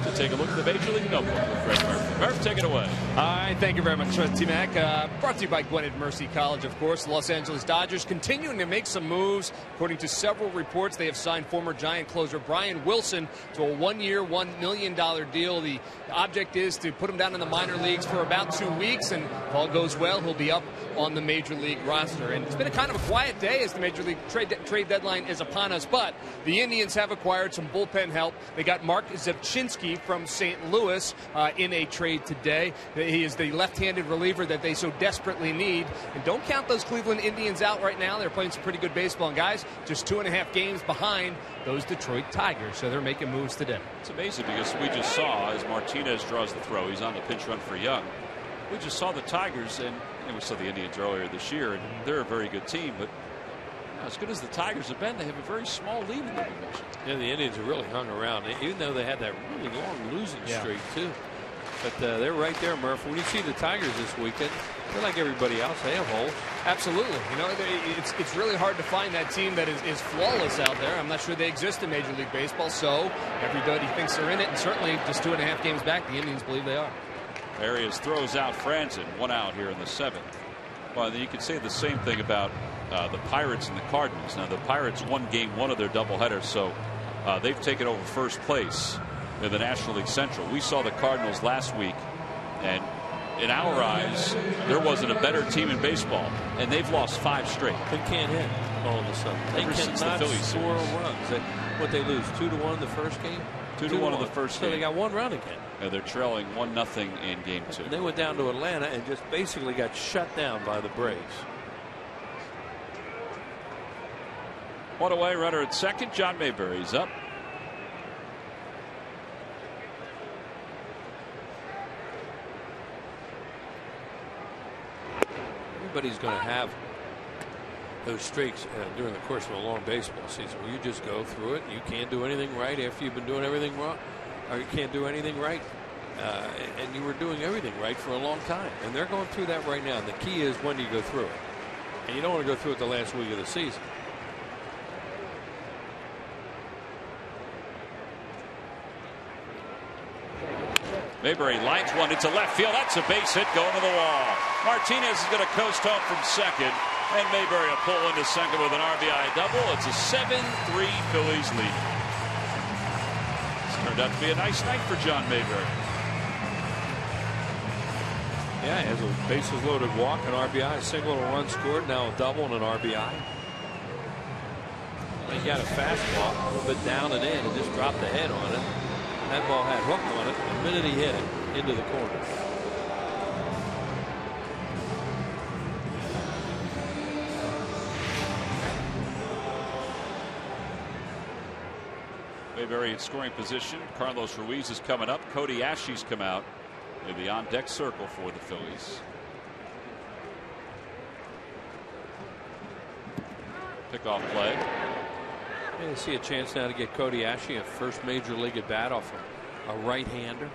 to take a look at the Major League Notebook with Fred Murphy. Murph, take it away. All right, thank you very much, T-Mac. Brought to you by Gwynedd Mercy College, of course. The Los Angeles Dodgers continuing to make some moves. According to several reports, they have signed former Giant closer Brian Wilson to a 1-year, $1 million deal. The object is to put him down in the minor leagues for about 2 weeks, and if all goes well, he'll be up on the Major League roster. And it's been a kind of a quiet day as the Major League trade deadline is upon us, but the Indians have acquired some bullpen help. They got Mark Zepchinski from St. Louis in a trade today. He is the left-handed reliever that they so desperately need. And don't count those Cleveland Indians out right now. They're playing some pretty good baseball. And guys, just 2.5 games behind those Detroit Tigers. So they're making moves today. It's amazing because we just saw as Martinez draws the throw, he's on the pinch run for Young. We just saw the Tigers, and we saw the Indians earlier this year, and they're a very good team. But as good as the Tigers have been, they have a very small lead in the division. Yeah, the Indians have really hung around, even though they had that really long losing streak, too. But they're right there, Murph. When you see the Tigers this weekend, they're like everybody else. They have holes. Absolutely. You know, it's really hard to find that team that is flawless out there. I'm not sure they exist in Major League Baseball, so everybody thinks they're in it, and certainly just 2.5 games back, the Indians believe they are. Arias throws out Franzen, 1 out here in the 7th. Well, you could say the same thing about the Pirates and the Cardinals. Now, the Pirates won game 1 of their doubleheader, so they've taken over first place in the National League Central. We saw the Cardinals last week, and in our eyes, there wasn't a better team in baseball, and they've lost 5 straight. They can't hit all of a sudden. They cannot score runs. What they lose, 2-1 the first game? 2-1 in the first game. So they got 1 run again. And they're trailing 1-0 in game 2. They went down to Atlanta and just basically got shut down by the Braves. 1 away, runner at second. John Mayberry's up. everybody's going to have those streaks during the course of a long baseball season where you just go through it. You can't do anything right after you've been doing everything wrong, or you can't do anything right. And you were doing everything right for a long time. And they're going through that right now. And the key is when do you go through it? And you don't want to go through it the last week of the season. Mayberry lines one into left field. That's a base hit going to the wall. Martinez is going to coast home from second. And Mayberry will pull into second with an RBI double. It's a 7-3 Phillies lead. It's turned out to be a nice night for John Mayberry. Yeah, he has a bases loaded walk, an RBI, a single, and a run scored, now a double and an RBI. He got a fastball a little bit down and in and just dropped the head on it. And that ball had hook on it the minute he hit it into the corner. Mayberry in scoring position. Carlos Ruiz is coming up. Cody Asche's come out in the on-deck circle for the Phillies. Pickoff play. And you see a chance now to get Cody Asche a first major league at bat off a right-hander.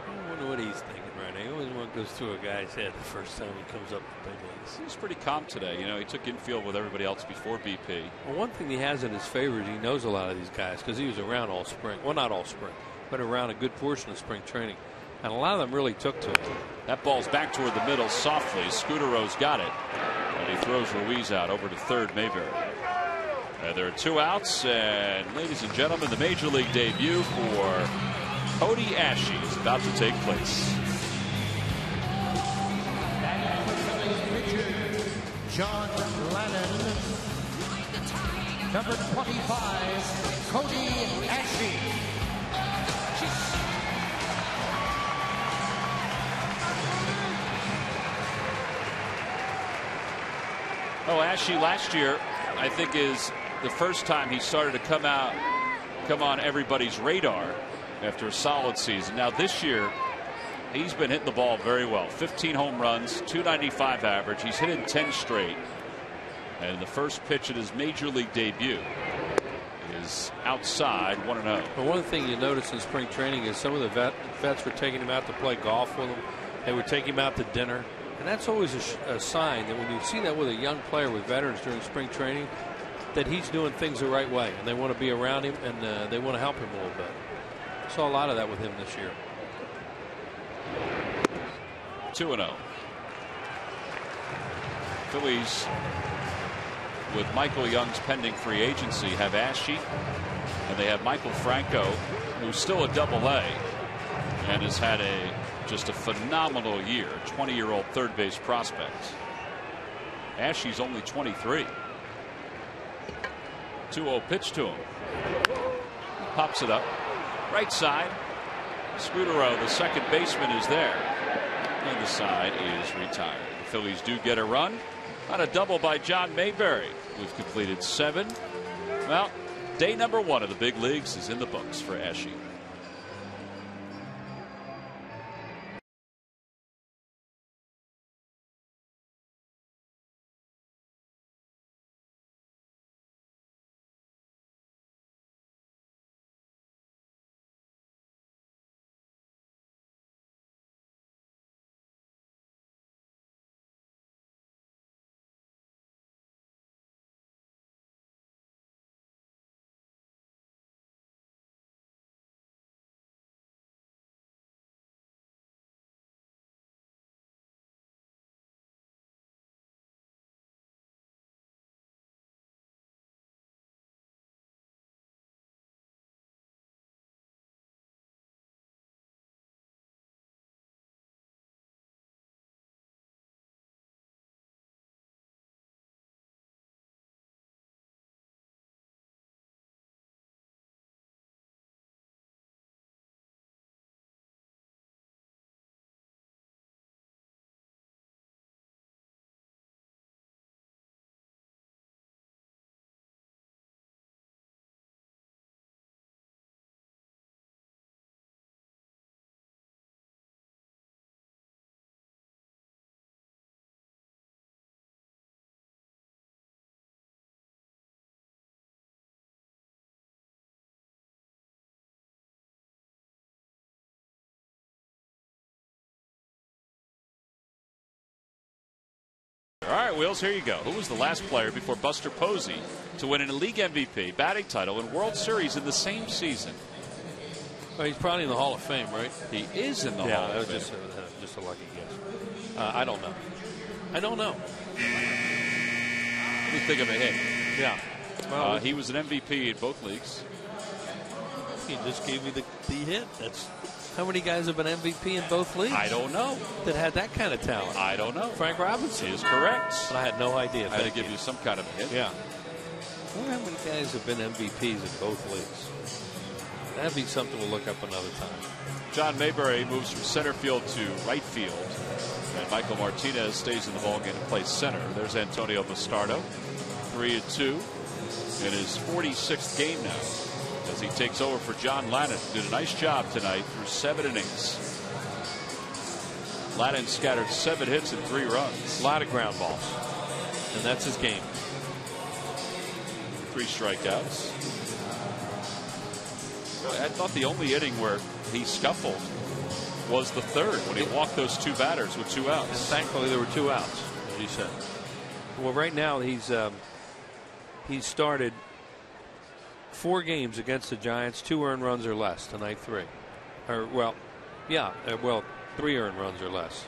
I wonder what he's thinking right now. He always what goes through a guy's head the first time he comes up to big leagues. He's pretty calm today. You know, he took infield with everybody else before BP. Well, one thing he has in his favor is he knows a lot of these guys because he was around all spring. Well, not all spring, but around a good portion of spring training. And a lot of them really took to it. That ball's back toward the middle softly. Scudero's got it. And he throws Ruiz out over to third, Mayberry. There are 2 outs. And ladies and gentlemen, the major league debut for Cody Asche is about to take place. John Lennon. Number 25, Cody Asche. Oh, Asche last year, I think, is the first time he started to come on everybody's radar after a solid season. Now this year, he's been hitting the ball very well. 15 home runs, .295 average. He's hit in 10 straight. And the first pitch at his major league debut is outside 1-0. But one thing you notice in spring training is some of the vets were taking him out to play golf with him. They would take him out to dinner. And that's always a sign that when you see that with a young player with veterans during spring training, that he's doing things the right way. And they want to be around him and they want to help him a little bit. Saw a lot of that with him this year. 2-0. Phillies, with Michael Young's pending free agency, have Asche, and they have Michael Franco, who's still a Double-A and has had just a phenomenal year. 20-year-old third base prospect. Asche's only 23. 2-0 pitch to him. Pops it up. Right side. Scudero, the second baseman, is there. And the side is retired. The Phillies do get a run on a double by John Mayberry. We've completed 7. Well, day number 1 of the big leagues is in the books for Asche. right, Wheels, here you go. Who was the last player before Buster Posey to win a league MVP, batting title, and World Series in the same season? Well, he's probably in the Hall of Fame, right? He is in the Hall of Fame. Just a lucky guess. I don't know. I don't know. Let me think of a hint. Yeah. Well, he was an MVP in both leagues. He just gave me the hint. That's how many guys have been MVP in both leagues? I don't know. That had that kind of talent. I don't know. Frank Robinson is correct. But I had no idea. I had to give you some kind of a hint. Yeah. I wonder how many guys have been MVPs in both leagues. That'd be something we'll look up another time. John Mayberry moves from center field to right field. And Michael Martinez stays in the ballgame and plays center. There's Antonio Bastardo. 3-2 in his 46th game now, as he takes over for John Lannon. Did a nice job tonight through 7 innings. Lannon scattered 7 hits and 3 runs. A lot of ground balls. And that's his game. 3 strikeouts. I thought the only inning where he scuffled was the 3rd, when he walked those 2 batters with 2 outs. And thankfully there were 2 outs, as you said. Well, right now he's started 4 games against the Giants, 2 earned runs or less. Tonight 3. Or well, yeah, 3 earned runs or less.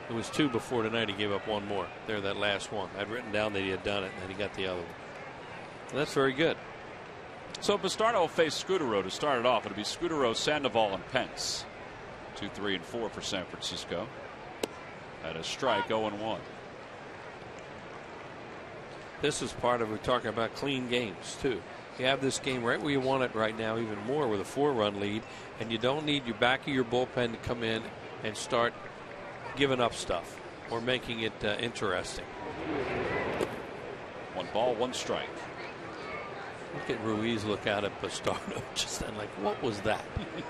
It was 2 before tonight. He gave up 1 more. There, that last one. I'd written down that he had done it, and then he got the other one. Well, that's very good. So Bastardo will face Scudero to start it off. It'll be Scudero, Sandoval, and Pence. 2, 3, and 4 for San Francisco. At a strike, 0-1. This is part of, we're talking about clean games too. You have this game right where you want it right now, even more with a 4-run lead, and you don't need your back of your bullpen to come in and start giving up stuff or making it interesting. 1 ball, 1 strike. Look at Ruiz look out at Bastardo just then, like, what was that? Like,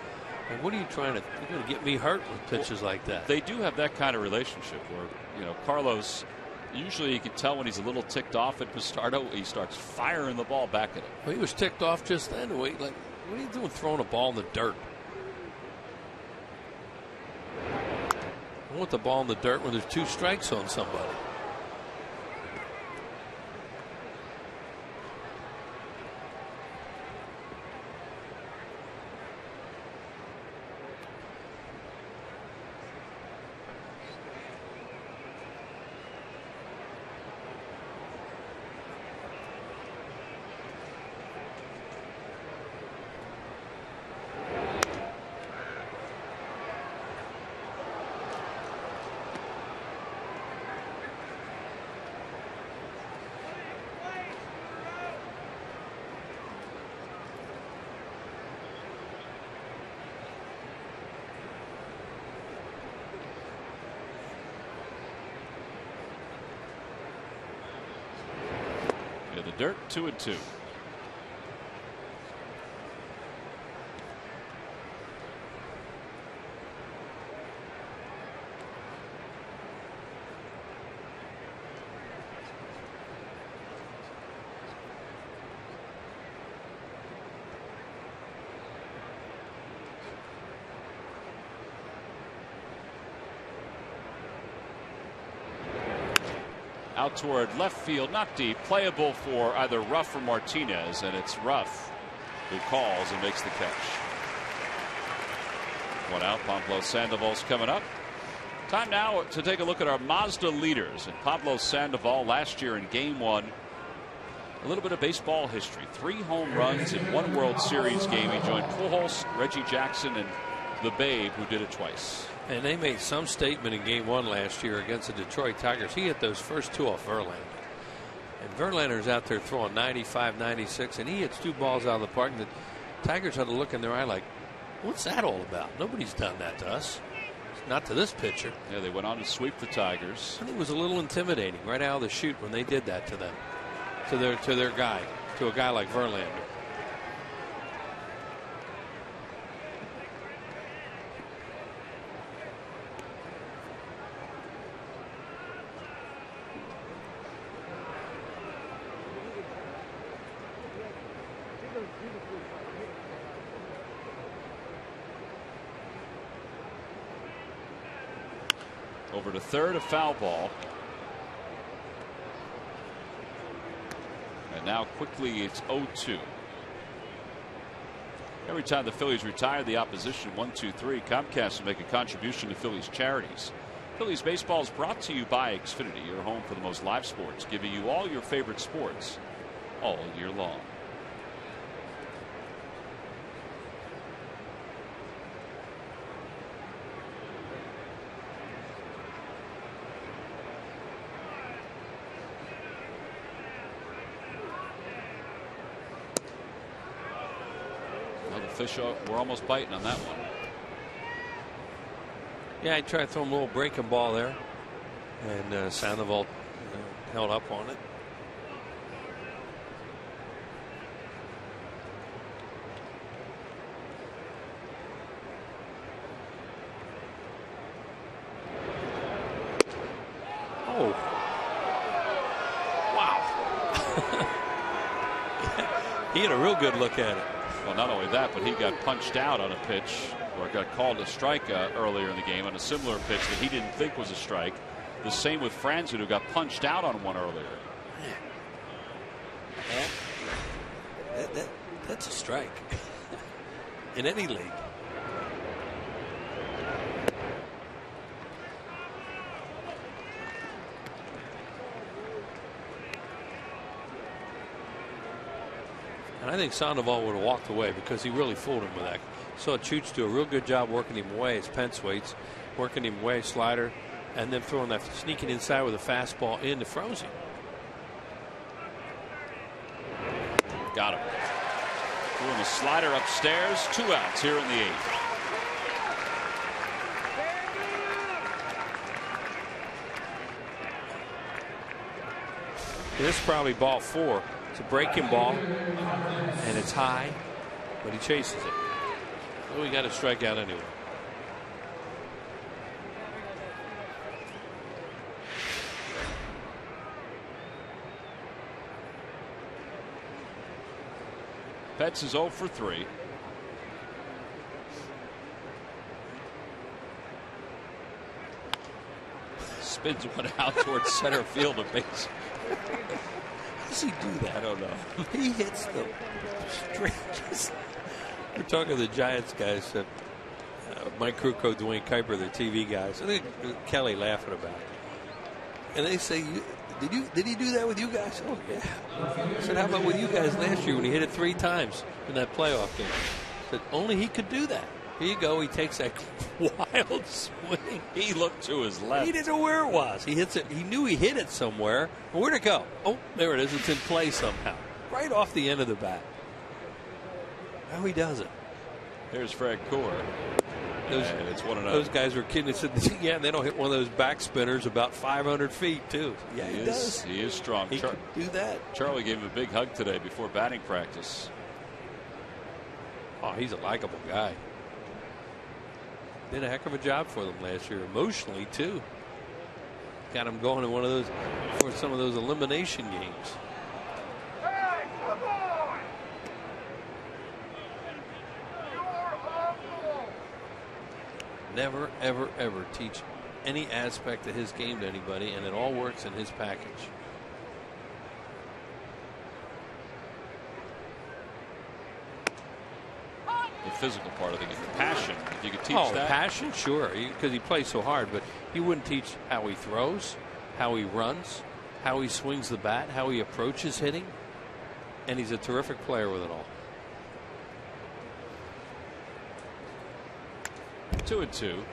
what are you trying to? You're going to get me hurt with pitches like that. They do have that kind of relationship where, you know, Carlos, usually you can tell when he's a little ticked off at Bastardo, he starts firing the ball back at him. Well, he was ticked off just then. Like, what are you doing throwing a ball in the dirt? I want the ball in the dirt when there's 2 strikes on somebody. Dirt, 2-2. Out toward left field, not deep, playable for either Ruff or Martinez, and it's Ruff who calls and makes the catch. 1 out. Pablo Sandoval's coming up. Time now to take a look at our Mazda leaders. And Pablo Sandoval last year in Game 1, a little bit of baseball history. 3 home runs in 1 World Series game. He joined Pujols, Reggie Jackson, and the Babe, who did it twice. And they made some statement in Game 1 last year against the Detroit Tigers. He hit those first 2 off Verlander. And Verlander's out there throwing 95, 96, and he hits 2 balls out of the park. And the Tigers had a look in their eye like, what's that all about? Nobody's done that to us. Not to this pitcher. Yeah, they went on to sweep the Tigers. And it was a little intimidating right out of the chute when they did that to them. To their guy. To a guy like Verlander. Over to third, a foul ball. And now quickly it's 0-2. Every time the Phillies retire the opposition 1-2-3, Comcast will make a contribution to Phillies charities. Phillies baseball is brought to you by Xfinity, your home for the most live sports, giving you all your favorite sports all year long. Fish, we're almost biting on that one. Yeah, I tried to throw him a little breaking ball there, and Sandoval held up on it. Oh, wow. He had a real good look at it. Well, not only that, but he got punched out on a pitch, or got called a strike earlier in the game on a similar pitch that he didn't think was a strike. The same with Franzen, who got punched out on one earlier. That's a strike in any league. And I think Sandoval would have walked away because he really fooled him with that. So Chooch do a real good job working him away as Pence waits, working him away, slider, and then throwing that, sneaking inside with a fastball into Frozen. Got him. Doing the slider upstairs. 2 outs here in the 8th. This is probably ball 4. It's a breaking ball, and it's high, but he chases it. Well, we got to strike out anyway. Betts is 0 for 3. Spins one out towards center field of base. How does he do that? I don't know. He hits the strangest. We're talking to the Giants guys, Mike Krukow, Dwayne Kuiper, their TV guys. I think Kelly laughing about it. And they say, did he do that with you guys? Oh, yeah. I said, how about with you guys last year when he hit it 3 times in that playoff game? I said, only he could do that. Here you go. He takes that wild swing. He looked to his left. He didn't know where it was. He hits it. He knew he hit it somewhere. Where'd it go? Oh, there it is. It's in play somehow. Right off the end of the bat. How he does it. Here's Fred Core. It's 1-0. Those guys were kidding. They said, yeah, they don't hit one of those back spinners about 500 feet, too. Yeah, he does. He is strong. He can do that. Charlie gave him a big hug today before batting practice. Oh, he's a likable guy. Did a heck of a job for them last year, emotionally, too. Got him going in one of those, for some of those elimination games. Hey, come on! Never, ever, ever teach any aspect of his game to anybody, and it all works in his package. The physical part of the game, the passion. If you could teach that. Oh, passion, sure, because he plays so hard, but he wouldn't teach how he throws, how he runs, how he swings the bat, how he approaches hitting, and he's a terrific player with it all. 2-2.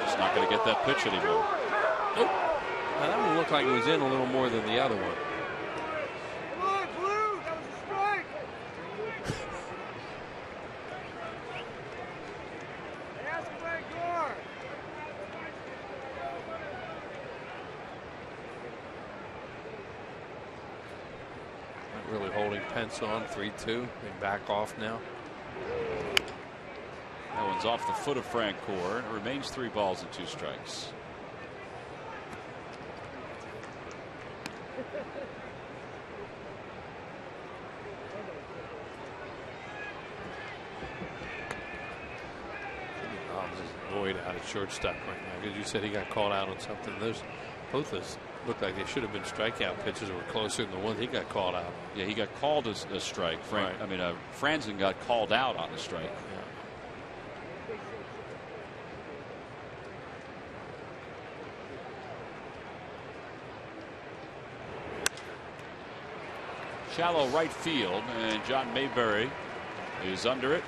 Just not going to get that pitch anymore. Nope. Now that one looked like it was in a little more than the other one. Come on, Blue! That was a strike! Ask Fred Gore! Not really holding Pence on 3-2. They back off now. That one's off the foot of Francoeur. It remains 3 balls and 2 strikes. Void out at shortstop right now, because you said he got called out on something. Those both those looked like they should have been strikeout pitches that were closer than the one he got called out. Yeah, he got called as a strike. Franzen got called out on a strike. Yeah. Shallow right field, and John Mayberry is under it.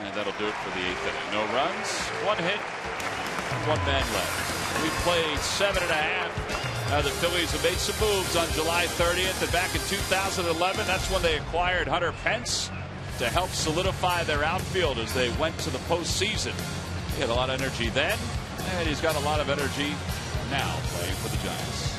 And that'll do it for the 8th inning. No runs, 1 hit, 1 man left. We played 7.5. The Phillies have made some moves on July 30th. And back in 2011, that's when they acquired Hunter Pence to help solidify their outfield as they went to the postseason. He had a lot of energy then, and he's got a lot of energy now playing for the Giants.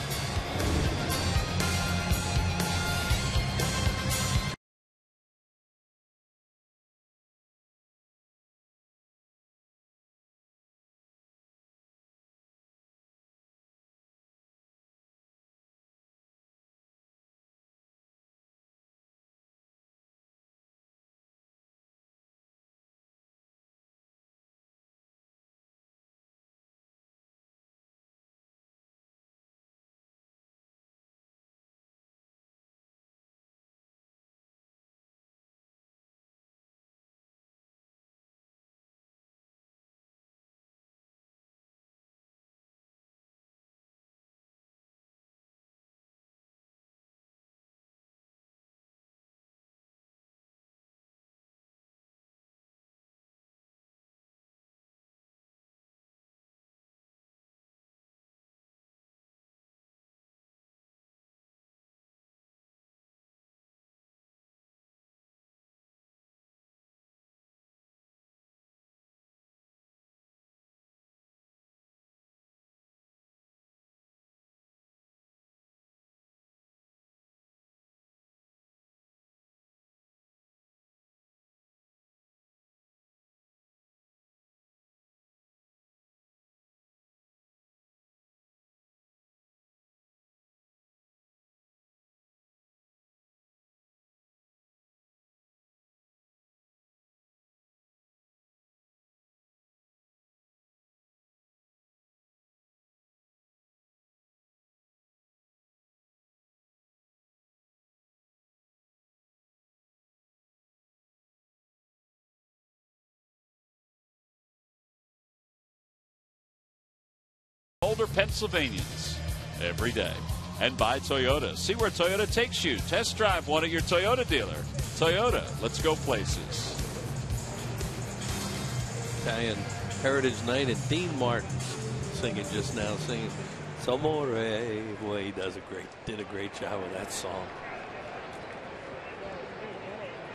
Older Pennsylvanians every day. And by Toyota. See where Toyota takes you. Test drive one at your Toyota dealer. Toyota, let's go places. Italian Heritage Night, and Dean Martin singing just now, singing S'amore. Boy, he did a great job with that song.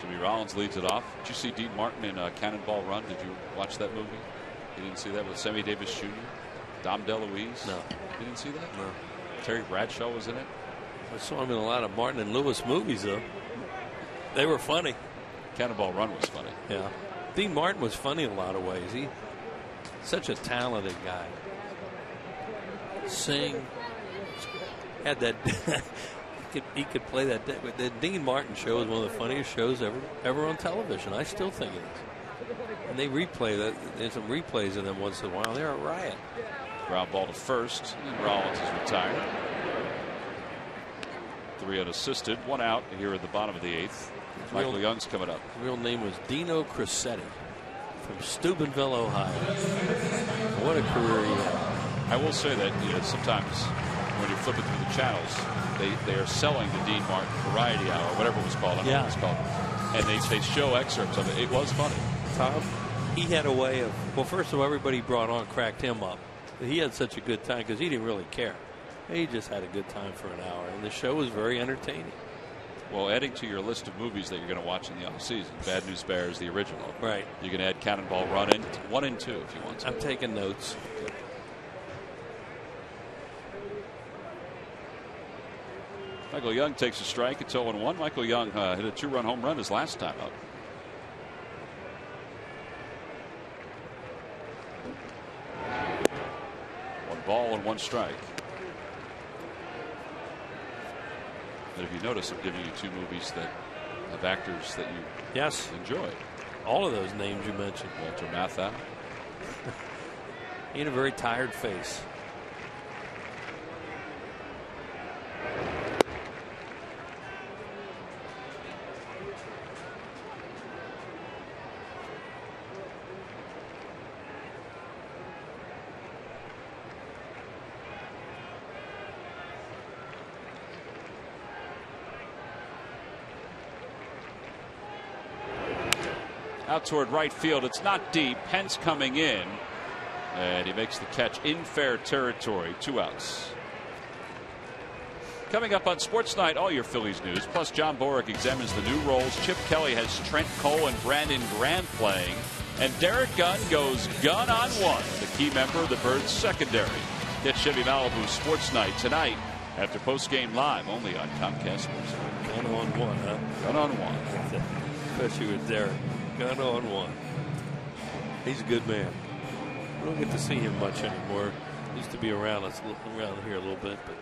Jimmy Rollins leads it off. Did you see Dean Martin in Cannonball Run? Did you watch that movie? You didn't see that with Sammy Davis Jr.? Dom DeLuise? No. You didn't see that? No. Terry Bradshaw was in it? I saw him in a lot of Martin and Lewis movies, though. They were funny. Cannonball Run was funny. Yeah. Dean Martin was funny in a lot of ways. He's such a talented guy. Sing. Had that. he could play that. The Dean Martin show is one of the funniest shows ever on television. I still think it is. And they replay that. There's some replays of them once in a while. They're a riot. Ground ball to first. And Rollins is retired. 3 unassisted. 1 out here at the bottom of the 8th. Michael Young's coming up. His real name was Dino Crissetti from Steubenville, Ohio. What a career he had. I will say that sometimes when you're flipping through the channels, they are selling the Dean Martin Variety Hour, whatever it was called. I don't know what it was called. And they show excerpts of it. It was funny. Tom, he had a way of, well, first of all, everybody brought on cracked him up. He had such a good time because he didn't really care. He just had a good time for an hour, and the show was very entertaining. Well, adding to your list of movies that you're going to watch in the offseason, Bad News Bears, the original. Right. You can add Cannonball Run in 1 and 2 if you want to. I'm taking notes. Good. Michael Young takes a strike. It's 0-1. Michael Young hit a 2-run home run his last time up. ball and 1 strike. But if you notice, I'm giving you 2 movies that have actors that you enjoy. All of those names you mentioned. Walter Matthau. He had a very tired face. Out toward right field. It's not deep. Pence coming in. And he makes the catch in fair territory. 2 outs. Coming up on Sports Night, all your Phillies news. Plus, John Borick examines the new roles. Chip Kelly has Trent Cole and Brandon Grant playing. And Derek Gunn goes gun on 1, the key member of the Birds secondary. Get Chevy Malibu Sports Night tonight after postgame live only on Comcast Sports. Gun on 1, huh? Gun on 1. Especially with Derek. Gun on 1. He's a good man. We don't get to see him much anymore. He used to be around us, around here a little bit, but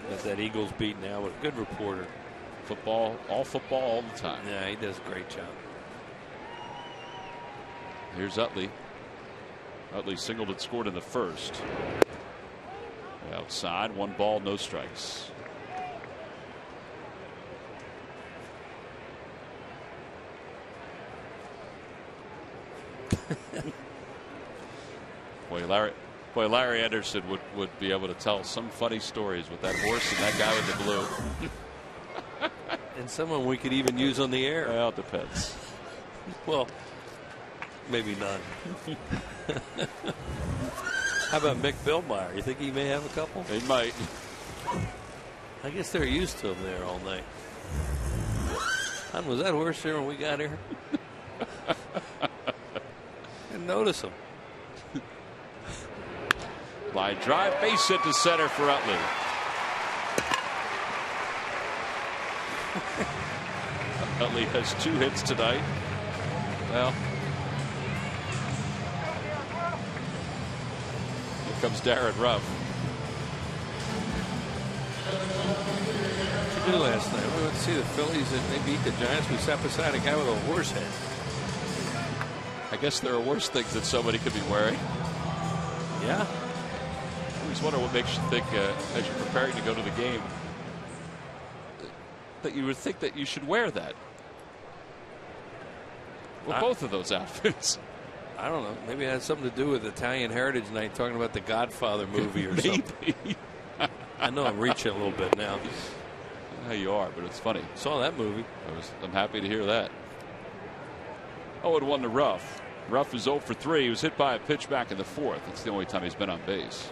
got that Eagles beat now. But a good reporter. Football all the time. Yeah, he does a great job. Here's Utley. Utley singled and scored in the first. Outside, 1 ball, no strikes. Larry Anderson would be able to tell some funny stories with that horse and that guy with the blue. And someone we could even use on the air. Well, it depends. Well, maybe none. How about Mick Billmeyer? You think he may have a couple? He might. I guess they're used to him there all night. Was that horse there when we got here? Didn't notice him. Line drive, base hit to center for Utley. Utley has 2 hits tonight. Well, here comes Darren Ruff. What did you do last night? We went to see the Phillies and they beat the Giants. We sat beside a guy with a horse head. I guess there are worse things that somebody could be wearing. Yeah. I always wonder what makes you think, as you're preparing to go to the game, that you would think that you should wear that. Well, both of those outfits. I don't know. Maybe it has something to do with Italian Heritage Night, talking about the Godfather movie or something. I know I'm reaching a little bit now. I don't know how you are, but it's funny. Saw that movie. I'm happy to hear that. 0-1 to Ruff. Ruff is 0 for 3. He was hit by a pitch back in the 4th. That's the only time he's been on base.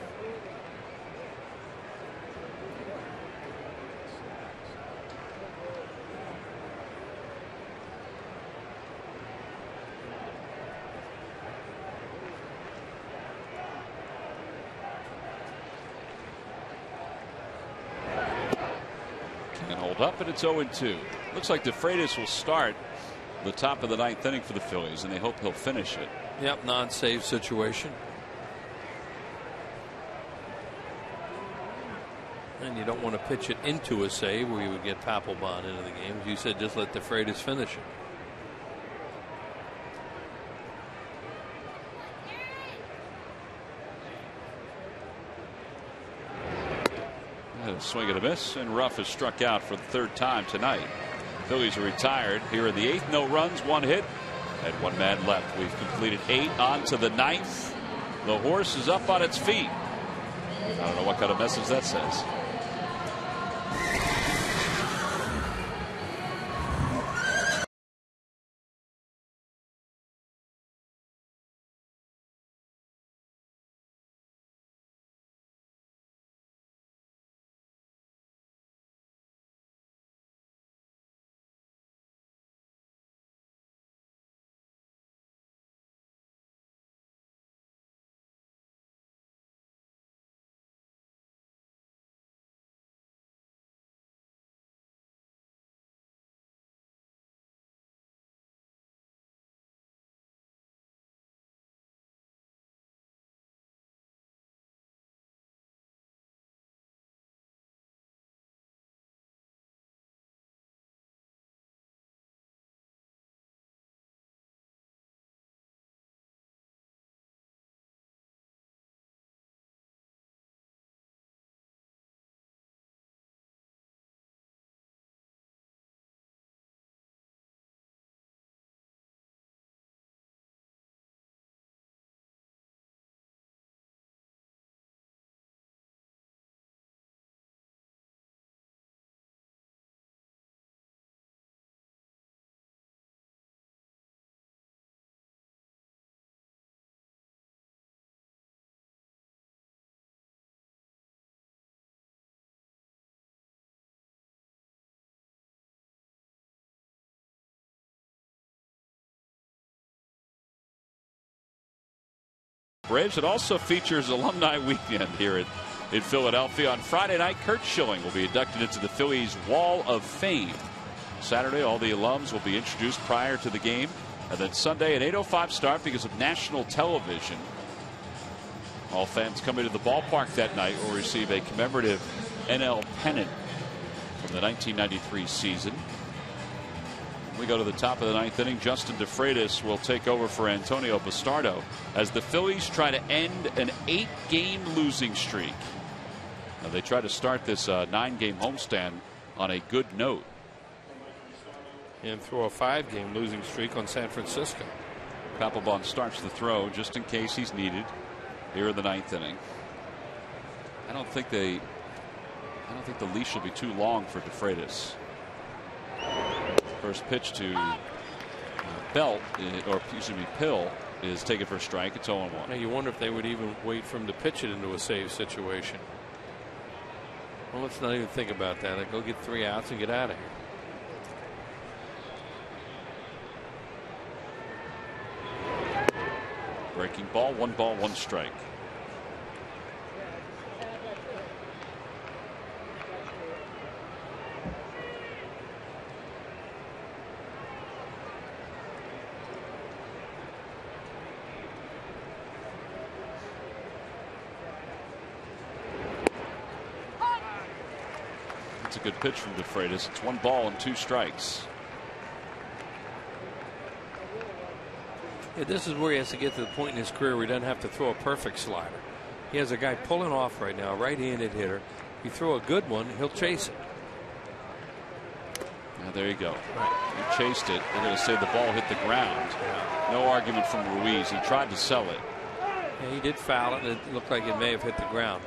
Can't hold up, and it's 0-2. Looks like DeFreitas will start the top of the 9th inning for the Phillies, and they hope he'll finish it. Yep, non-save situation. And you don't want to pitch it into a save where you would get Papelbon into the game. You said just let DeFreitas finish it. A swing and a miss, and Ruff is struck out for the 3rd time tonight. Phillies are retired here in the 8th. No runs, 1 hit, and 1 man left. We've completed 8 on to the 9th. The horse is up on its feet. I don't know what kind of message that says. Bridge. It also features Alumni Weekend here in Philadelphia. On Friday night, Kurt Schilling will be inducted into the Phillies Wall of Fame. Saturday, all the alums will be introduced prior to the game. And then Sunday, an 8:05 start because of national television. All fans coming to the ballpark that night will receive a commemorative NL pennant from the 1993 season. We go to the top of the ninth inning. Justin DeFreitas will take over for Antonio Bastardo as the Phillies try to end an 8-game losing streak. Now they try to start this 9-game homestand on a good note. And throw a 5-game losing streak on San Francisco. Papelbon starts the throw just in case he's needed here in the ninth inning. I don't think the leash will be too long for DeFreitas. First pitch to Pill is taken for a strike. It's 0-1. Now you wonder if they would even wait for him to pitch it into a save situation. Well, let's not even think about that. Like, go get 3 outs and get out of here. Breaking ball, 1 ball, 1 strike. It's a good pitch from DeFreitas. It's 1 ball and 2 strikes. Yeah, this is where he has to get to the point in his career where he doesn't have to throw a perfect slider. He has a guy pulling off right now, a right-handed hitter. You throw a good one, he'll chase it. Now there you go. He chased it. They're going to say the ball hit the ground. No argument from Ruiz. He tried to sell it. Yeah, he did foul it, and it looked like it may have hit the ground.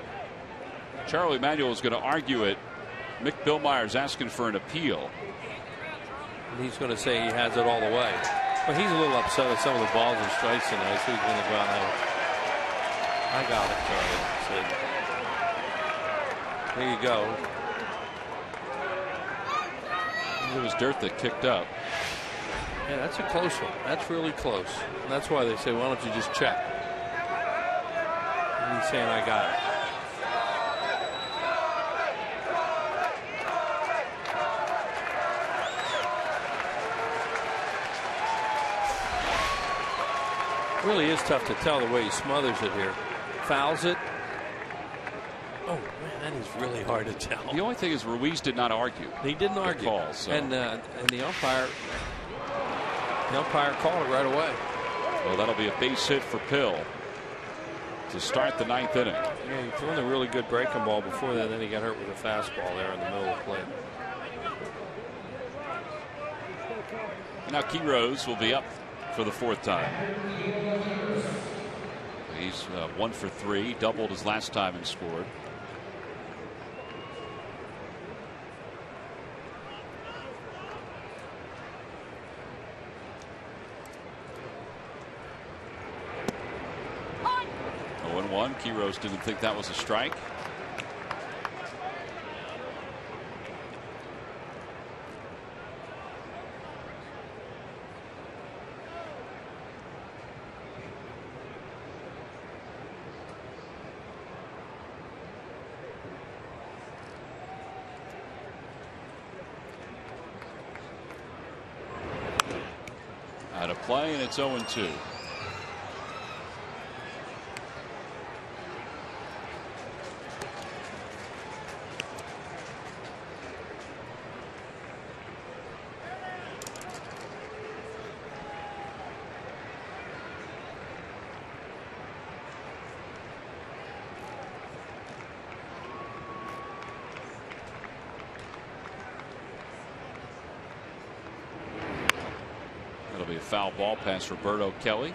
Charlie Manuel is going to argue it. Mick Billmeyer's asking for an appeal. And he's going to say he has it all the way. But he's a little upset with some of the balls and strikes tonight, so he's going to go out and I got it, Charlie. There you go. It was dirt that kicked up. Yeah, that's a close one. That's really close. And that's why they say, why don't you just check? And he's saying, I got it. Really is tough to tell the way he smothers it here. Fouls it. Oh man, that is really hard to tell. The only thing is Ruiz did not argue. He didn't argue. Call, so. And the umpire called it right away. Well, that'll be a base hit for Pill to start the ninth inning. Yeah, he threw in a really good breaking ball before that. Then he got hurt with a fastball there in the middle of the plate. Now Quiroz will be up for the 4th time. He's 1 for 3, doubled his last time and scored. Oh, 0-1. Quiroz didn't think that was a strike. Out of play, and it's 0-2. That'll be a foul ball past Roberto Kelly.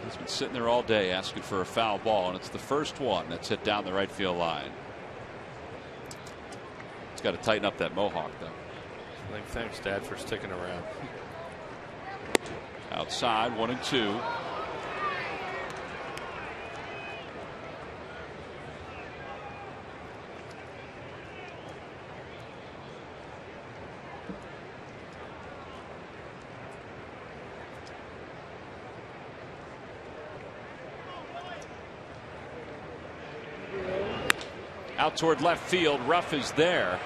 He's been sitting there all day asking for a foul ball, and it's the first one that's hit down the right field line. It's got to tighten up that mohawk, though. I think thanks, Dad, for sticking around. Outside, 1-2. Out toward left field. Ruff is there.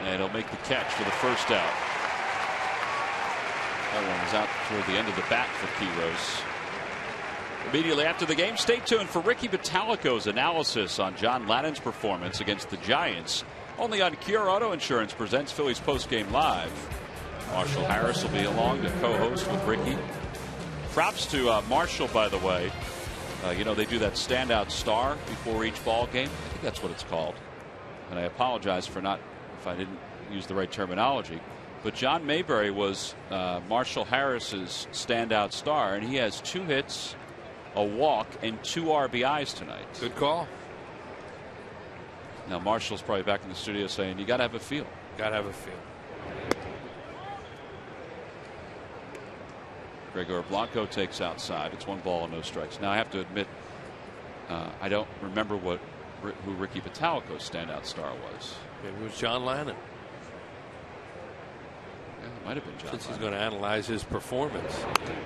And he'll make the catch for the first out. That one was out toward the end of the bat for Quiros. Immediately after the game, stay tuned for Ricky Bottalico's analysis on John Lannon's performance against the Giants. Only on Cure Auto Insurance presents Phillies Postgame Live. Marshall Harris will be along to co-host with Ricky. Props to Marshall, by the way. You know, they do that standout star before each ball game. I think that's what it's called. And I apologize for not, if I didn't use the right terminology. But John Mayberry was Marshall Harris's standout star, and he has 2 hits, a walk, and 2 RBIs tonight. Good call. Now Marshall's probably back in the studio saying, you got to have a feel. Got to have a feel. Gregor Blanco takes outside. It's 1 ball and no strikes. Now I have to admit, I don't remember who Ricky Bottalico's standout star was. It was John Lannon. Yeah, it might have been John. Since he's going to analyze his performance.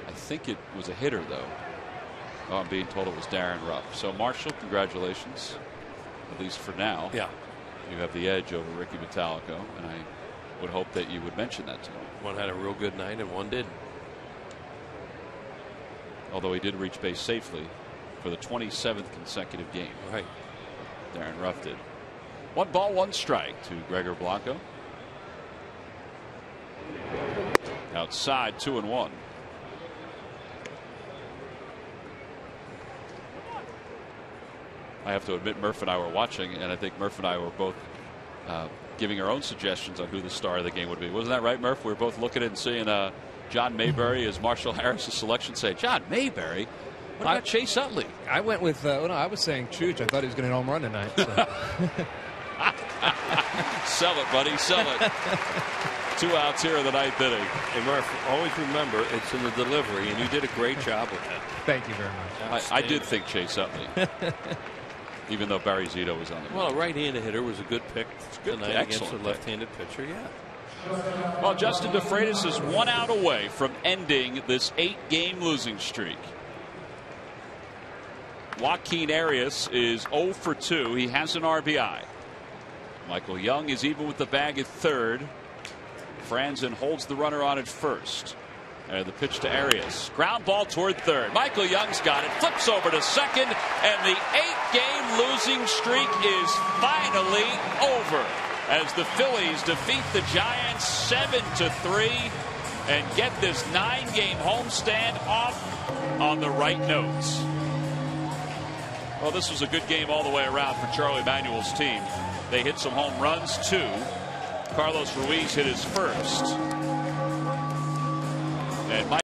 I think it was a hitter, though. Oh, I'm being told it was Darren Ruff. So Marshall, congratulations. At least for now. Yeah. You have the edge over Ricky Bottalico, and I would hope that you would mention that to him. One had a real good night and one didn't. Although he did reach base safely for the 27th consecutive game. Right. Darren Ruff did. 1 ball, 1 strike to Gregor Blanco. Outside, 2-1. I have to admit, Murph and I were watching, and I think Murph and I were both giving our own suggestions on who the star of the game would be. Wasn't that right, Murph? We were both looking at it and seeing John Mayberry as Marshall Harris's selection. Say, John Mayberry? What about Chase Utley? I went with, no, I was saying Chooch. I thought he was going to hit a home run tonight. So. Sell it, buddy. Sell it. 2 outs here in the 9th inning. Hey, Murph, always remember it's in the delivery, and you did a great job with that. Thank you very much. I did think Chase Utley. Even though Barry Zito was on the Well, a right-handed hitter was a good pick tonight against a left-handed pitcher, yeah. Well, Justin DeFreitas is 1 out away from ending this 8-game losing streak. Joaquin Arias is 0 for 2. He has an RBI. Michael Young is even with the bag at third. Franzen holds the runner on at first. And the pitch to Arias. Ground ball toward third. Michael Young's got it. Flips over to second. And the 8-game losing streak is finally over, as the Phillies defeat the Giants 7-3 and get this 9-game homestand off on the right notes. Well, this was a good game all the way around for Charlie Manuel's team. They hit some home runs, 2. Carlos Ruiz hit his first. And Mike